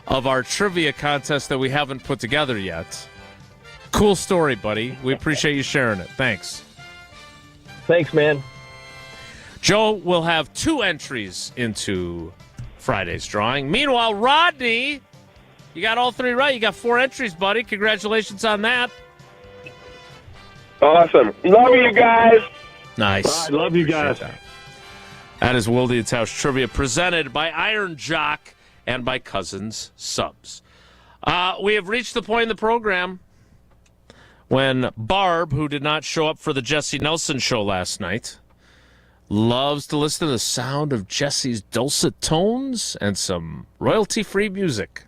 of our trivia contest that we haven't put together yet, cool story, buddy. We appreciate you sharing it. Thanks. Thanks, man. Joe will have 2 entries into Friday's drawing. Meanwhile, Rodney, you got all 3 right. You got 4 entries, buddy. Congratulations on that. Awesome. Love you guys. Nice. I love you guys. That is Wilde and Tausch Trivia presented by Iron Jock and by Cousins Subs. We have reached the point in the program when Barb, who did not show up for the Jesse Nelson show last night, loves to listen to the sound of Jesse's dulcet tones and some royalty-free music.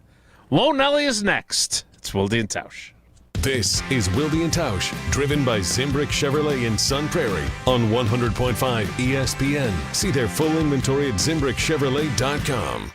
Whoa, Nelly is next. It's Wilde and Tausch. This is Wilde and Tausch, driven by Zimbrick Chevrolet in Sun Prairie on 100.5 ESPN. See their full inventory at ZimbrickChevrolet.com.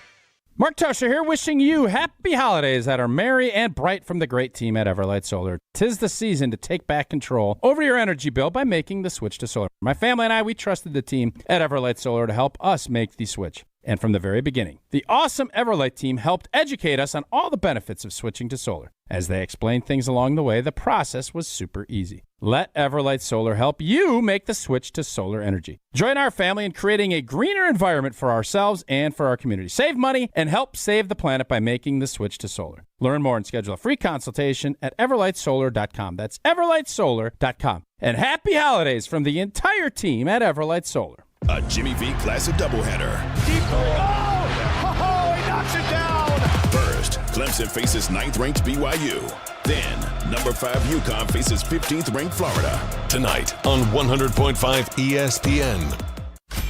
Mark Tauscher here, wishing you happy holidays that are merry and bright from the great team at Everlight Solar. 'Tis the season to take back control over your energy bill by making the switch to solar. My family and I, we trusted the team at Everlight Solar to help us make the switch. And from the very beginning, the awesome Everlight team helped educate us on all the benefits of switching to solar. As they explained things along the way, the process was super easy. Let Everlight Solar help you make the switch to solar energy. Join our family in creating a greener environment for ourselves and for our community. Save money and help save the planet by making the switch to solar. Learn more and schedule a free consultation at everlightsolar.com. That's everlightsolar.com. And happy holidays from the entire team at Everlight Solar. A Jimmy V Classic doubleheader. Deep three. Oh, he knocks it down. First, Clemson faces 9th-ranked BYU. Then, number 5 UConn faces 15th-ranked Florida. Tonight on 100.5 ESPN.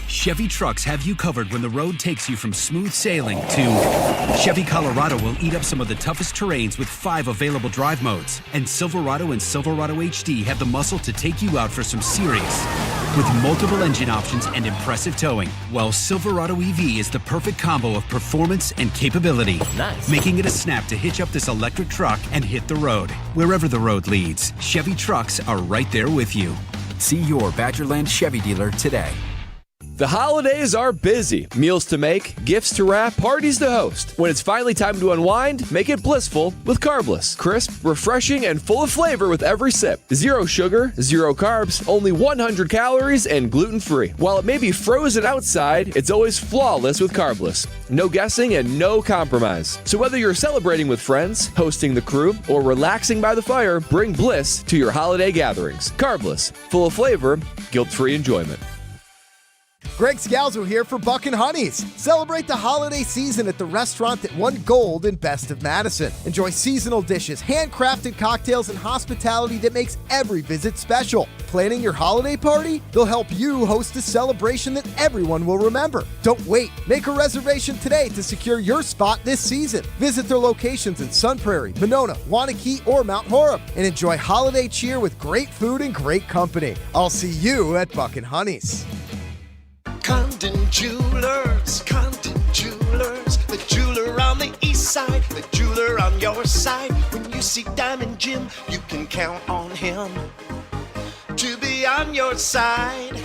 Chevy trucks have you covered when the road takes you from smooth sailing to Chevy Colorado will eat up some of the toughest terrains with 5 available drive modes. And Silverado and Silverado HD have the muscle to take you out for some serious. With multiple engine options and impressive towing, while Silverado EV is the perfect combo of performance and capability. Nice. Making it a snap to hitch up this electric truck and hit the road. Wherever the road leads, Chevy trucks are right there with you. See your Badgerland Chevy dealer today. The holidays are busy. Meals to make, gifts to wrap, parties to host. When it's finally time to unwind, make it blissful with Carbless. Crisp, refreshing, and full of flavor with every sip. 0 sugar, 0 carbs, only 100 calories, and gluten-free. While it may be frozen outside, it's always flawless with Carbless. No guessing and no compromise. So whether you're celebrating with friends, hosting the crew, or relaxing by the fire, bring bliss to your holiday gatherings. Carbless, full of flavor, guilt-free enjoyment. Greg Scalzo here for Buck and Honey's. Celebrate the holiday season at the restaurant that won gold in Best of Madison. Enjoy seasonal dishes, handcrafted cocktails, and hospitality that makes every visit special. Planning your holiday party? They'll help you host a celebration that everyone will remember. Don't wait. Make a reservation today to secure your spot this season. Visit their locations in Sun Prairie, Monona, Wanakee, or Mount Horeb, and enjoy holiday cheer with great food and great company. I'll see you at Buck and Honey's. Condon Jewelers, the jeweler on the east side, the jeweler on your side. When you see Diamond Jim, you can count on him to be on your side.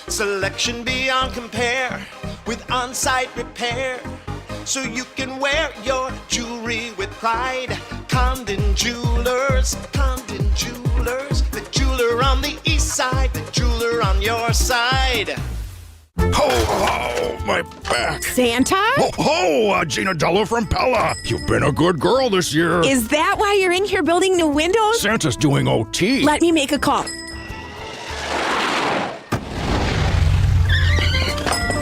Selection beyond compare with on-site repair, so you can wear your jewelry with pride. Condon Jewelers, the jeweler on the east side, the jeweler on your side. Ho, ho, my back. Santa? Ho, ho, Gina Della from Pella. You've been a good girl this year. Is that why you're in here building new windows? Santa's doing OT. Let me make a call.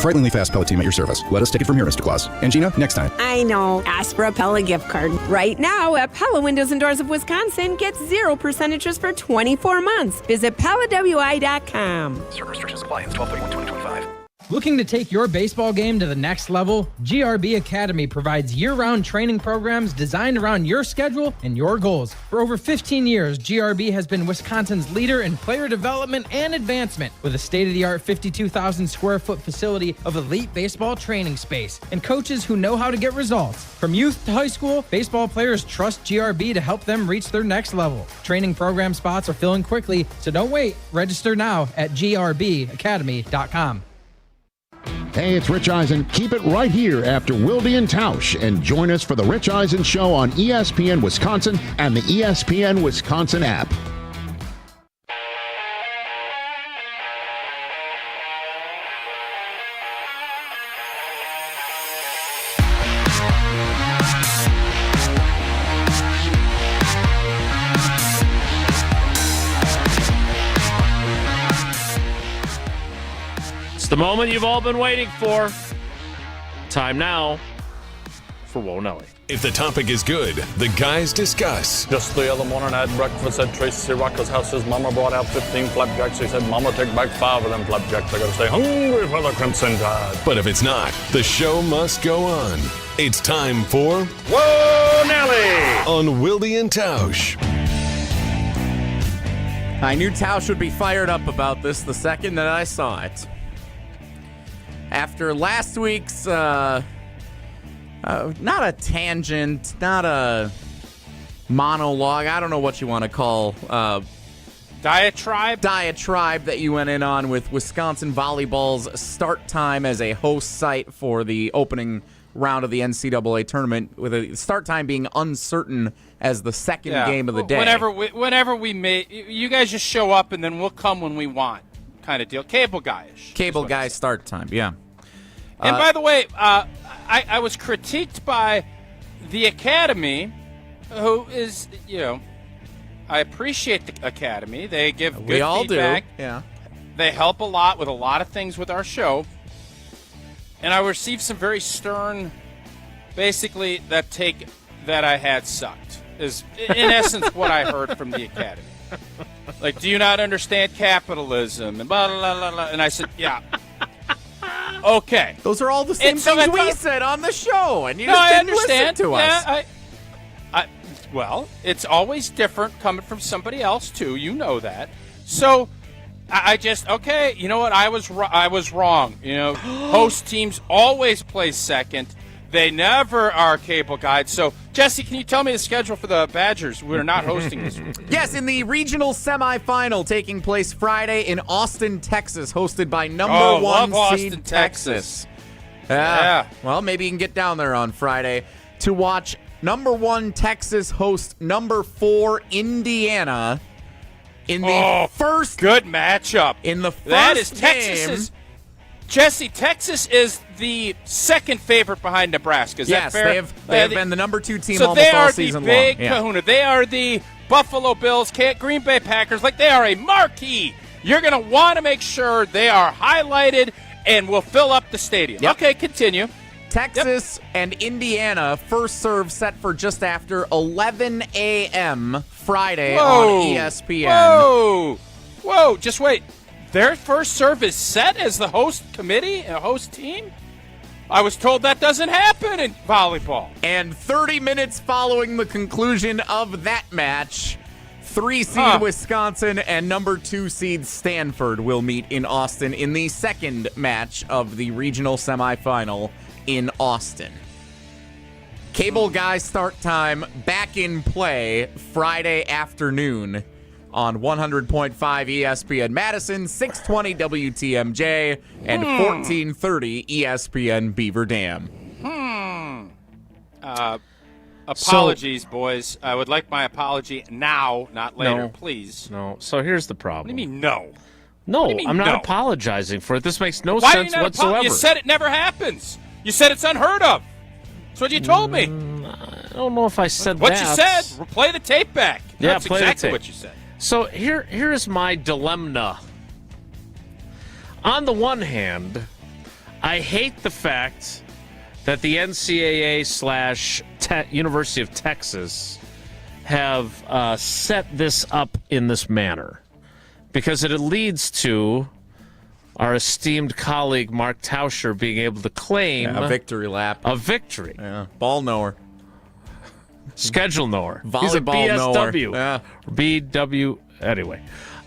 Frighteningly fast Pella team at your service. Let us take it from here, Mr. Claus. And Gina, next time. I know. Ask for a Pella gift card. Right now at Pella Windows and Doors of Wisconsin, get 0% interest for 24 months. Visit PellaWI.com. Certain restrictions apply. It's 12/31/2025. Looking to take your baseball game to the next level? GRB Academy provides year-round training programs designed around your schedule and your goals. For over 15 years, GRB has been Wisconsin's leader in player development and advancement with a state-of-the-art 52,000 square foot facility of elite baseball training space and coaches who know how to get results. From youth to high school, baseball players trust GRB to help them reach their next level. Training program spots are filling quickly, so don't wait. Register now at grbacademy.com. Hey, it's Rich Eisen. Keep it right here after Wilde and Tausch and join us for the Rich Eisen Show on ESPN Wisconsin and the ESPN Wisconsin app. The moment you've all been waiting for. Time now for Whoa Nelly. If the topic is good, the guys discuss. Just the other morning I had breakfast at Tracy Rocker's house. His mama brought out 15 flapjacks. He said, Mama, take back 5 of them flapjacks. I gotta stay hungry for the Crimson Tide. But if it's not, the show must go on. It's time for Whoa Nelly on Wilde and Tausch. I knew Tausch would be fired up about this the second that I saw it. After last week's, not a tangent, not a monologue, I don't know what you want to call, diatribe that you went in on with Wisconsin Volleyball's start time as a host site for the opening round of the NCAA tournament, with a start time being uncertain as the second game of the day. Whenever we may, you guys just show up and then we'll come when we want, kind of deal. Cable guy-ish. Cable guy start time, yeah. And by the way, I was critiqued by the Academy, who is, I appreciate the Academy. They give good feedback. Do. Yeah. They help a lot with a lot of things with our show. And I received some very stern, basically, that take that I had sucked, is in essence what I heard from the Academy. Like, do you not understand capitalism? And blah, blah, blah, blah. And I said, yeah. Okay. Those are all the same things we said on the show, and you just didn't listen to us. Well, it's always different coming from somebody else, too. You know that. So I just, okay, you know what? I was wrong. Host teams always play second. They never are cable guides. So, Jesse, can you tell me the schedule for the Badgers? We're not hosting this week. Yes, in the regional semifinal taking place Friday in Austin, Texas, hosted by number 1 seed Austin, Texas. Yeah. Well, maybe you can get down there on Friday to watch number 1 Texas host number 4 Indiana in the first good matchup. In the first that is game. Texas. Jesse, Texas is the second favorite behind Nebraska. Is that fair? They have been the number 2 team almost all season long. So they are the big kahuna. They are the Buffalo Bills, Green Bay Packers. Like, they are a marquee. You're going to want to make sure they are highlighted and will fill up the stadium. Yep. Okay, continue. Texas and Indiana, first serve set for just after 11 a.m. Friday on ESPN. Whoa, just wait. Their first serve is set as the host committee and a host team? I was told that doesn't happen in volleyball. And 30 minutes following the conclusion of that match, 3-seed Wisconsin and number 2 seed Stanford will meet in Austin in the second match of the regional semifinal in Austin. Cable guy start time back in play Friday afternoon on 100.5 ESPN Madison, 620 WTMJ, and 1430 ESPN Beaver Dam. Apologies, boys. I would like my apology now, not later, please. No. So here's the problem. What do you mean, no? No, I'm not apologizing for it. This makes no sense whatsoever. You said it never happens. You said it's unheard of. That's what you told me. I don't know if I said what that. You said. Play the tape back. Yeah, That's play exactly the tape. What you said. So here's my dilemma. On the one hand, I hate the fact that the NCAA / University of Texas have set this up in this manner, because it leads to our esteemed colleague Mark Tauscher being able to claim a victory lap. A victory. Yeah. Ball knower. Schedule knower. Volleyball He's a BSW. knower. Yeah. BW. Anyway.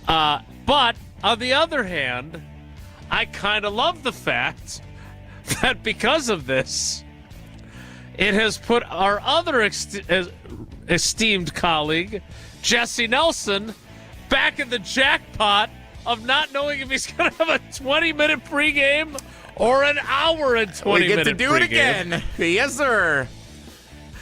But on the other hand, I kind of love the fact that because of this, it has put our other esteemed colleague, Jesse Nelson, back in the jackpot of not knowing if he's going to have a 20-minute pregame or an hour and 20-minute pregame. We get to do it again. Yes, sir.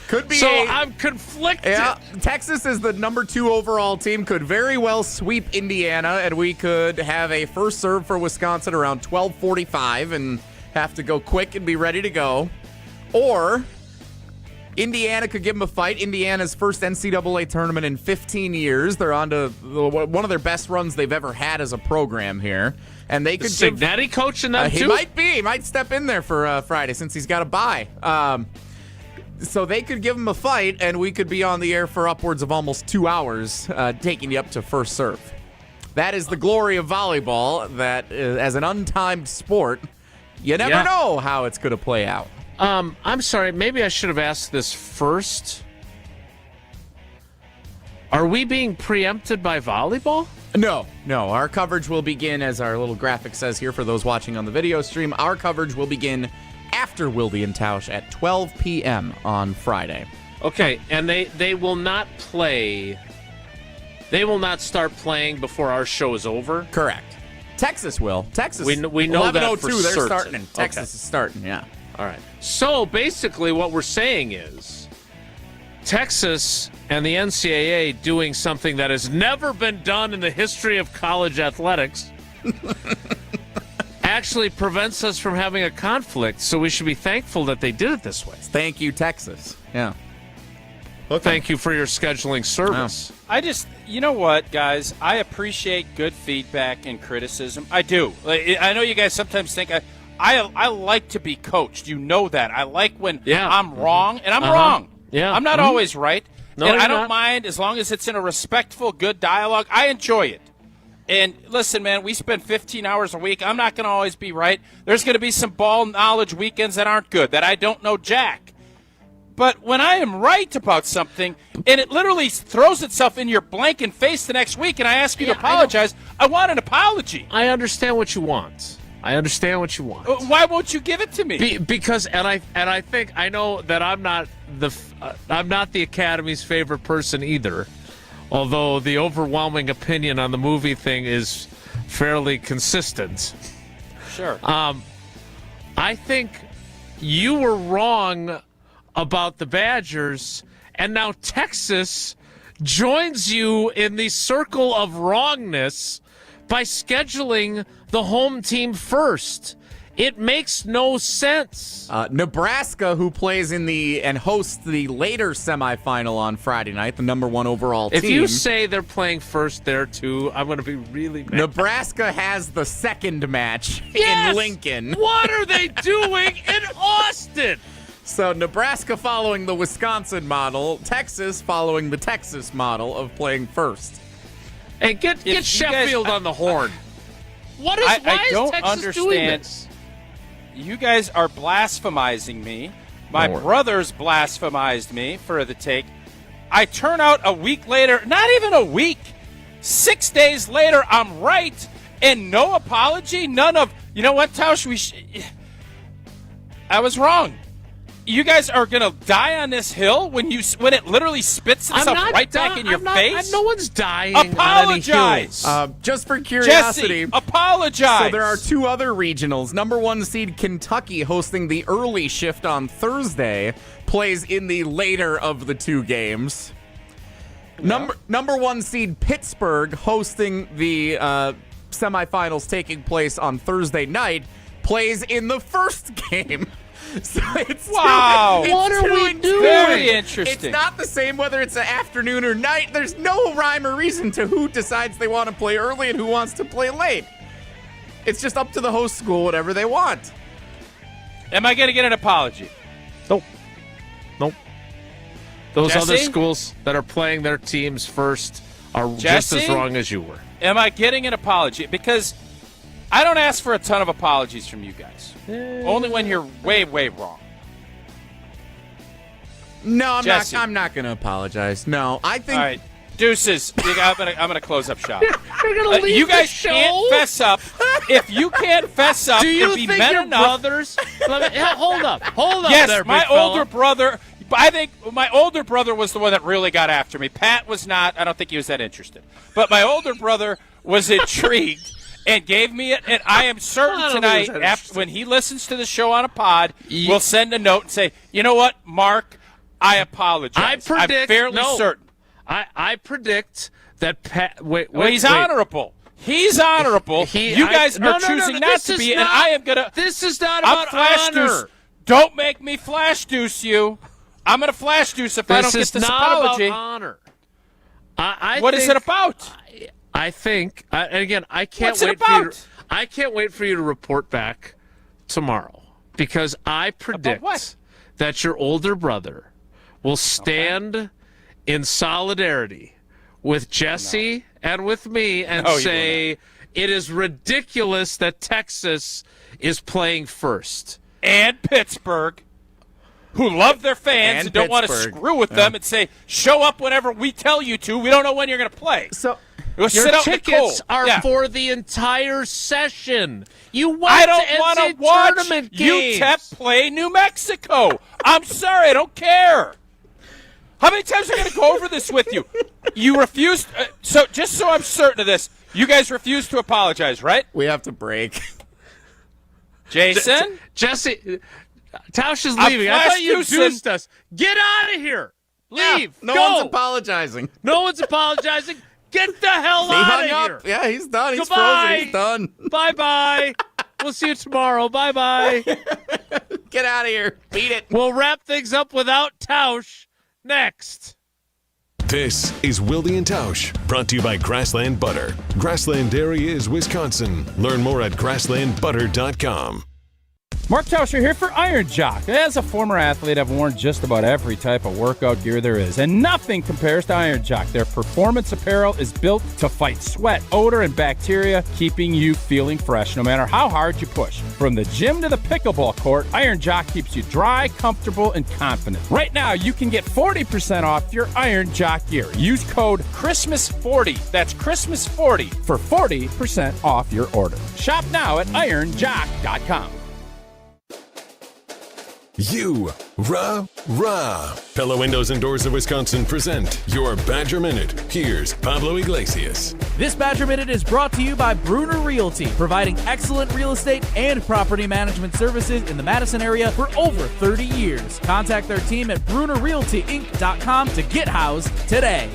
Could be. So I'm conflicted. Yeah, Texas is the number 2 overall team. Could very well sweep Indiana, and we could have a first serve for Wisconsin around 12:45 and have to go quick and be ready to go. Or Indiana could give them a fight. Indiana's first NCAA tournament in 15 years. They're on to one of their best runs they've ever had as a program here. And they could Signetti coaching them too? He might be. He might step in there for Friday since he's got a bye. So they could give him a fight, and we could be on the air for upwards of almost 2 hours, taking you up to first serve. That is the glory of volleyball, that as an untimed sport, you never know how it's going to play out. I'm sorry, maybe I should have asked this first. Are we being preempted by volleyball? No. Our coverage will begin, as our little graphic says here for those watching on the video stream, our coverage will begin after Wilde and Tausch at 12 p.m. on Friday. Okay, and they will not play. They will not start playing before our show is over? Correct. Texas will. Texas. We know that for they're certain. starting. And Texas is starting, yeah. All right. So basically what we're saying is Texas and the NCAA doing something that has never been done in the history of college athletics actually prevents us from having a conflict, so we should be thankful that they did it this way. Thank you, Texas. Yeah. Okay. Thank you for your scheduling service. Yeah. You know what, guys? I appreciate good feedback and criticism. I do. I know you guys sometimes think I like to be coached. You know that. I like when I'm wrong, and I'm wrong. Yeah. I'm not always right. No, and I don't not. mind as long as it's in a respectful, good dialogue. I enjoy it. And listen, man, we spend 15 hours a week. I'm not going to always be right. There's going to be some ball knowledge weekends that aren't good, that I don't know jack. But when I am right about something, and it literally throws itself in your blanking face the next week, and I ask you to apologize, I want an apology. I understand what you want. Why won't you give it to me? Because I think I know that I'm not the Academy's favorite person either. Although the overwhelming opinion on the movie thing is fairly consistent. Sure. I think you were wrong about the Badgers, and now Texas joins you in the circle of wrongness by scheduling the home team first. It makes no sense. Nebraska, who plays and hosts the later semifinal on Friday night, the number 1 overall team. If you say they're playing first there, too, I'm going to be really mad. Nebraska has the second match in Lincoln. What are they doing in Austin? So Nebraska following the Wisconsin model, Texas following the Texas model of playing first. Hey, get Sheffield on the horn. Why is Texas doing this? You guys are blasphemizing me. My brothers blasphemized me for the take. I turn out a week later, not even a week, 6 days later, I'm right, and no apology, none of, you know what, Tausch, I was wrong. You guys are going to die on this hill when it literally spits itself right back in your face? No one's dying. Apologize. On any hills. Just for curiosity. Jesse, apologize. So there are 2 other regionals. Number 1 seed Kentucky hosting the early shift on Thursday plays in the later of the 2 games. Yeah. Number 1 seed Pittsburgh hosting the semifinals taking place on Thursday night plays in the first game. So it's wow. What are we doing? Very interesting. It's not the same whether it's an afternoon or night. There's no rhyme or reason to who decides they want to play early and who wants to play late. It's just up to the host school, whatever they want. Am I going to get an apology? Nope. Those Jesse? other schools that are playing their teams first are just as wrong as you were. Am I getting an apology? Because I don't ask for a ton of apologies from you guys. Only when you're way, way wrong. No, I'm Jesse. not going to apologize. No, I think. All right, deuces. I'm gonna close up shop. You're gonna leave you guys the show? can't fess up. If you can't fess up, Do you and be think men your enough, brothers? Hold up. Yes, there, my big fella. older brother. I think my older brother was the one that really got after me. Pat was not. I don't think he was that interested. But my older brother was intrigued and gave me it. And I am certain tonight, when he listens to the show on a pod, we'll send a note and say, you know what, Mark, I apologize. I'm fairly certain. I predict that Pat. Wait, he's honorable. He's honorable. You guys are choosing not to be, and I am gonna. This is not about flash honor. Deuce. Don't make me flash deuce you. I'm gonna flash deuce if I don't get this apology. This is not about honor. What is it about? I think, and again, I can't What's it wait about? for you. I can't wait for you to report back tomorrow because I predict that your older brother will stand in solidarity with Jesse and with me and say it is ridiculous that Texas is playing first. And Pittsburgh, who love their fans and don't want to screw with them and say, show up whenever we tell you to. We don't know when you're going to play. So your sit out in the tickets cold. are for the entire session. You went I don't want to watch tournament games. UTEP play New Mexico. I'm sorry, I don't care. How many times are we going to go over this with you? You refused. So just so I'm certain of this, you guys refuse to apologize, right? We have to break. Jason? Jesse, Tausch is leaving. I thought you deuced us. Get out of here. Leave. No Go. one's apologizing. No one's apologizing. Get the hell out of here. Yeah, he's done. He's Goodbye. frozen. He's done. Bye-bye. We'll see you tomorrow. Bye-bye. Get out of here. Beat it. We'll wrap things up without Tausch next. This is Wilde and Tausch, brought to you by Grassland Butter. Grassland Dairy is Wisconsin. Learn more at grasslandbutter.com. Mark Tauscher here for Iron Jock. As a former athlete, I've worn just about every type of workout gear there is, and nothing compares to Iron Jock. Their performance apparel is built to fight sweat, odor, and bacteria, keeping you feeling fresh no matter how hard you push. From the gym to the pickleball court, Iron Jock keeps you dry, comfortable, and confident. Right now, you can get 40% off your Iron Jock gear. Use code Christmas40. That's Christmas40 for 40% off your order. Shop now at ironjock.com. Pella Windows and Doors of Wisconsin present your Badger Minute. Here's Pablo Iglesias. This Badger Minute is brought to you by Bruner Realty, providing excellent real estate and property management services in the Madison area for over 30 years. Contact their team at BrunerRealtyInc.com to get housed today.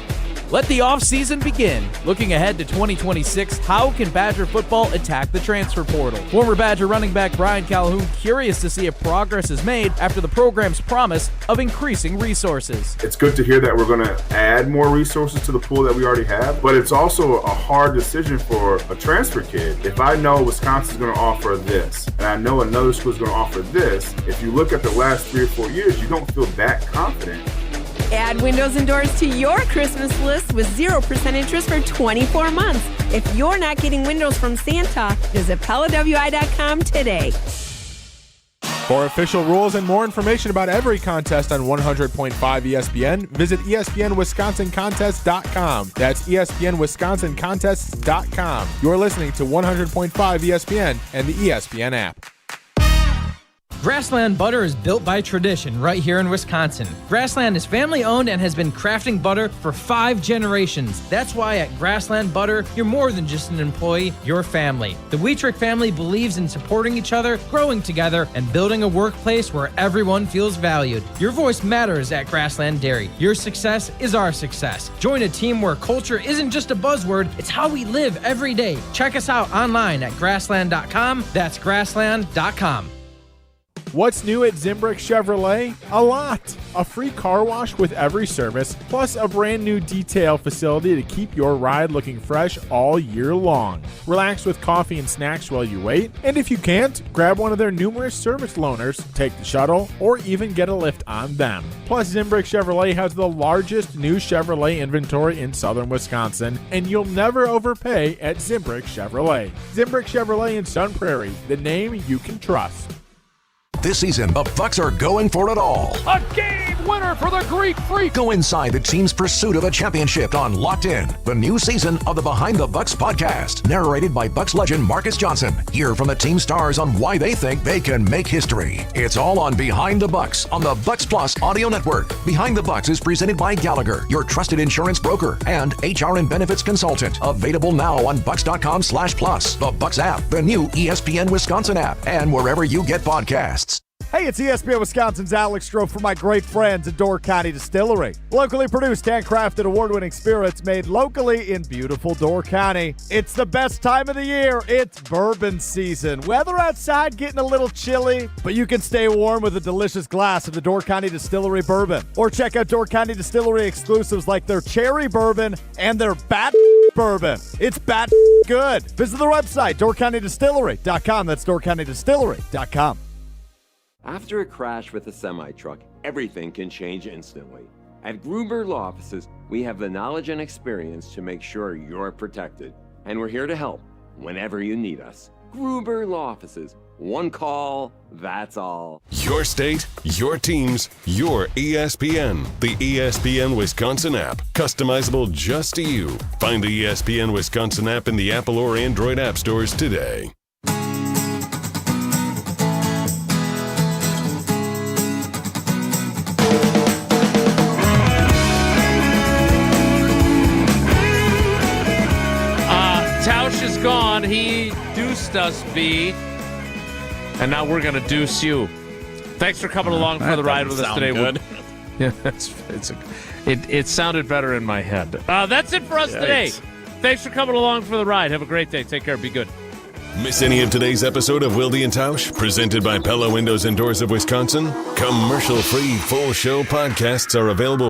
Let the offseason begin. Looking ahead to 2026, how can Badger football attack the transfer portal? Former Badger running back Brian Calhoun curious to see if progress is made after the program's promise of increasing resources. It's good to hear that we're going to add more resources to the pool that we already have, but it's also a hard decision for a transfer kid. If I know Wisconsin's going to offer this, and I know another school is going to offer this, if you look at the last 3 or 4 years, you don't feel that confident. Add windows and doors to your Christmas list with 0% interest for 24 months. If you're not getting windows from Santa, visit PellaWI.com today. For official rules and more information about every contest on 100.5 ESPN, visit ESPNWisconsinContests.com. That's ESPNWisconsinContests.com. You're listening to 100.5 ESPN and the ESPN app. Grassland Butter is built by tradition right here in Wisconsin. Grassland is family owned and has been crafting butter for 5 generations. That's why at Grassland Butter, you're more than just an employee, you're family. The Wietrich family believes in supporting each other, growing together, and building a workplace where everyone feels valued. Your voice matters at Grassland Dairy. Your success is our success. Join a team where culture isn't just a buzzword, it's how we live every day. Check us out online at grassland.com. That's grassland.com. What's new at Zimbrick Chevrolet? A lot. A free car wash with every service, plus a brand new detail facility to keep your ride looking fresh all year long. Relax with coffee and snacks while you wait, and if you can't, grab one of their numerous service loaners, take the shuttle, or even get a lift on them. Plus, Zimbrick Chevrolet has the largest new Chevrolet inventory in southern Wisconsin, and you'll never overpay at Zimbrick Chevrolet. Zimbrick Chevrolet in Sun Prairie, the name you can trust. This season, the Bucks are going for it all. A game winner for the Greek Freak. Go inside the team's pursuit of a championship on Locked In, the new season of the Behind the Bucks podcast, narrated by Bucks legend Marcus Johnson. Hear from the team stars on why they think they can make history. It's all on Behind the Bucks on the Bucks Plus audio network. Behind the Bucks is presented by Gallagher, your trusted insurance broker and HR and benefits consultant. Available now on bucks.com/plus, the Bucks app, the new ESPN Wisconsin app, and wherever you get podcasts. Hey, it's ESPN Wisconsin's Alex Stroh for my great friends at Door County Distillery. Locally produced, handcrafted, award-winning spirits made locally in beautiful Door County. It's the best time of the year. It's bourbon season. Weather outside getting a little chilly, but you can stay warm with a delicious glass of the Door County Distillery bourbon. Or check out Door County Distillery exclusives like their cherry bourbon and their bat bourbon. It's bat good. Visit their website, doorcountydistillery.com. That's doorcountydistillery.com. After a crash with a semi-truck, everything can change instantly. At Gruber Law Offices, we have the knowledge and experience to make sure you're protected. And we're here to help whenever you need us. Gruber Law Offices. One call, that's all. Your state, your teams, your ESPN. The ESPN Wisconsin app. Customizable just to you. Find the ESPN Wisconsin app in the Apple or Android app stores today. Tausch is gone. He deuced us, B. And now we're going to deuce you. Thanks for coming along for the ride with us today. Good. Yeah, it sounded better in my head. That's it for us today. Thanks for coming along for the ride. Have a great day. Take care. Be good. Miss any of today's episode of Wilde and Tausch, presented by Pella Windows and Doors of Wisconsin? Commercial-free full show podcasts are available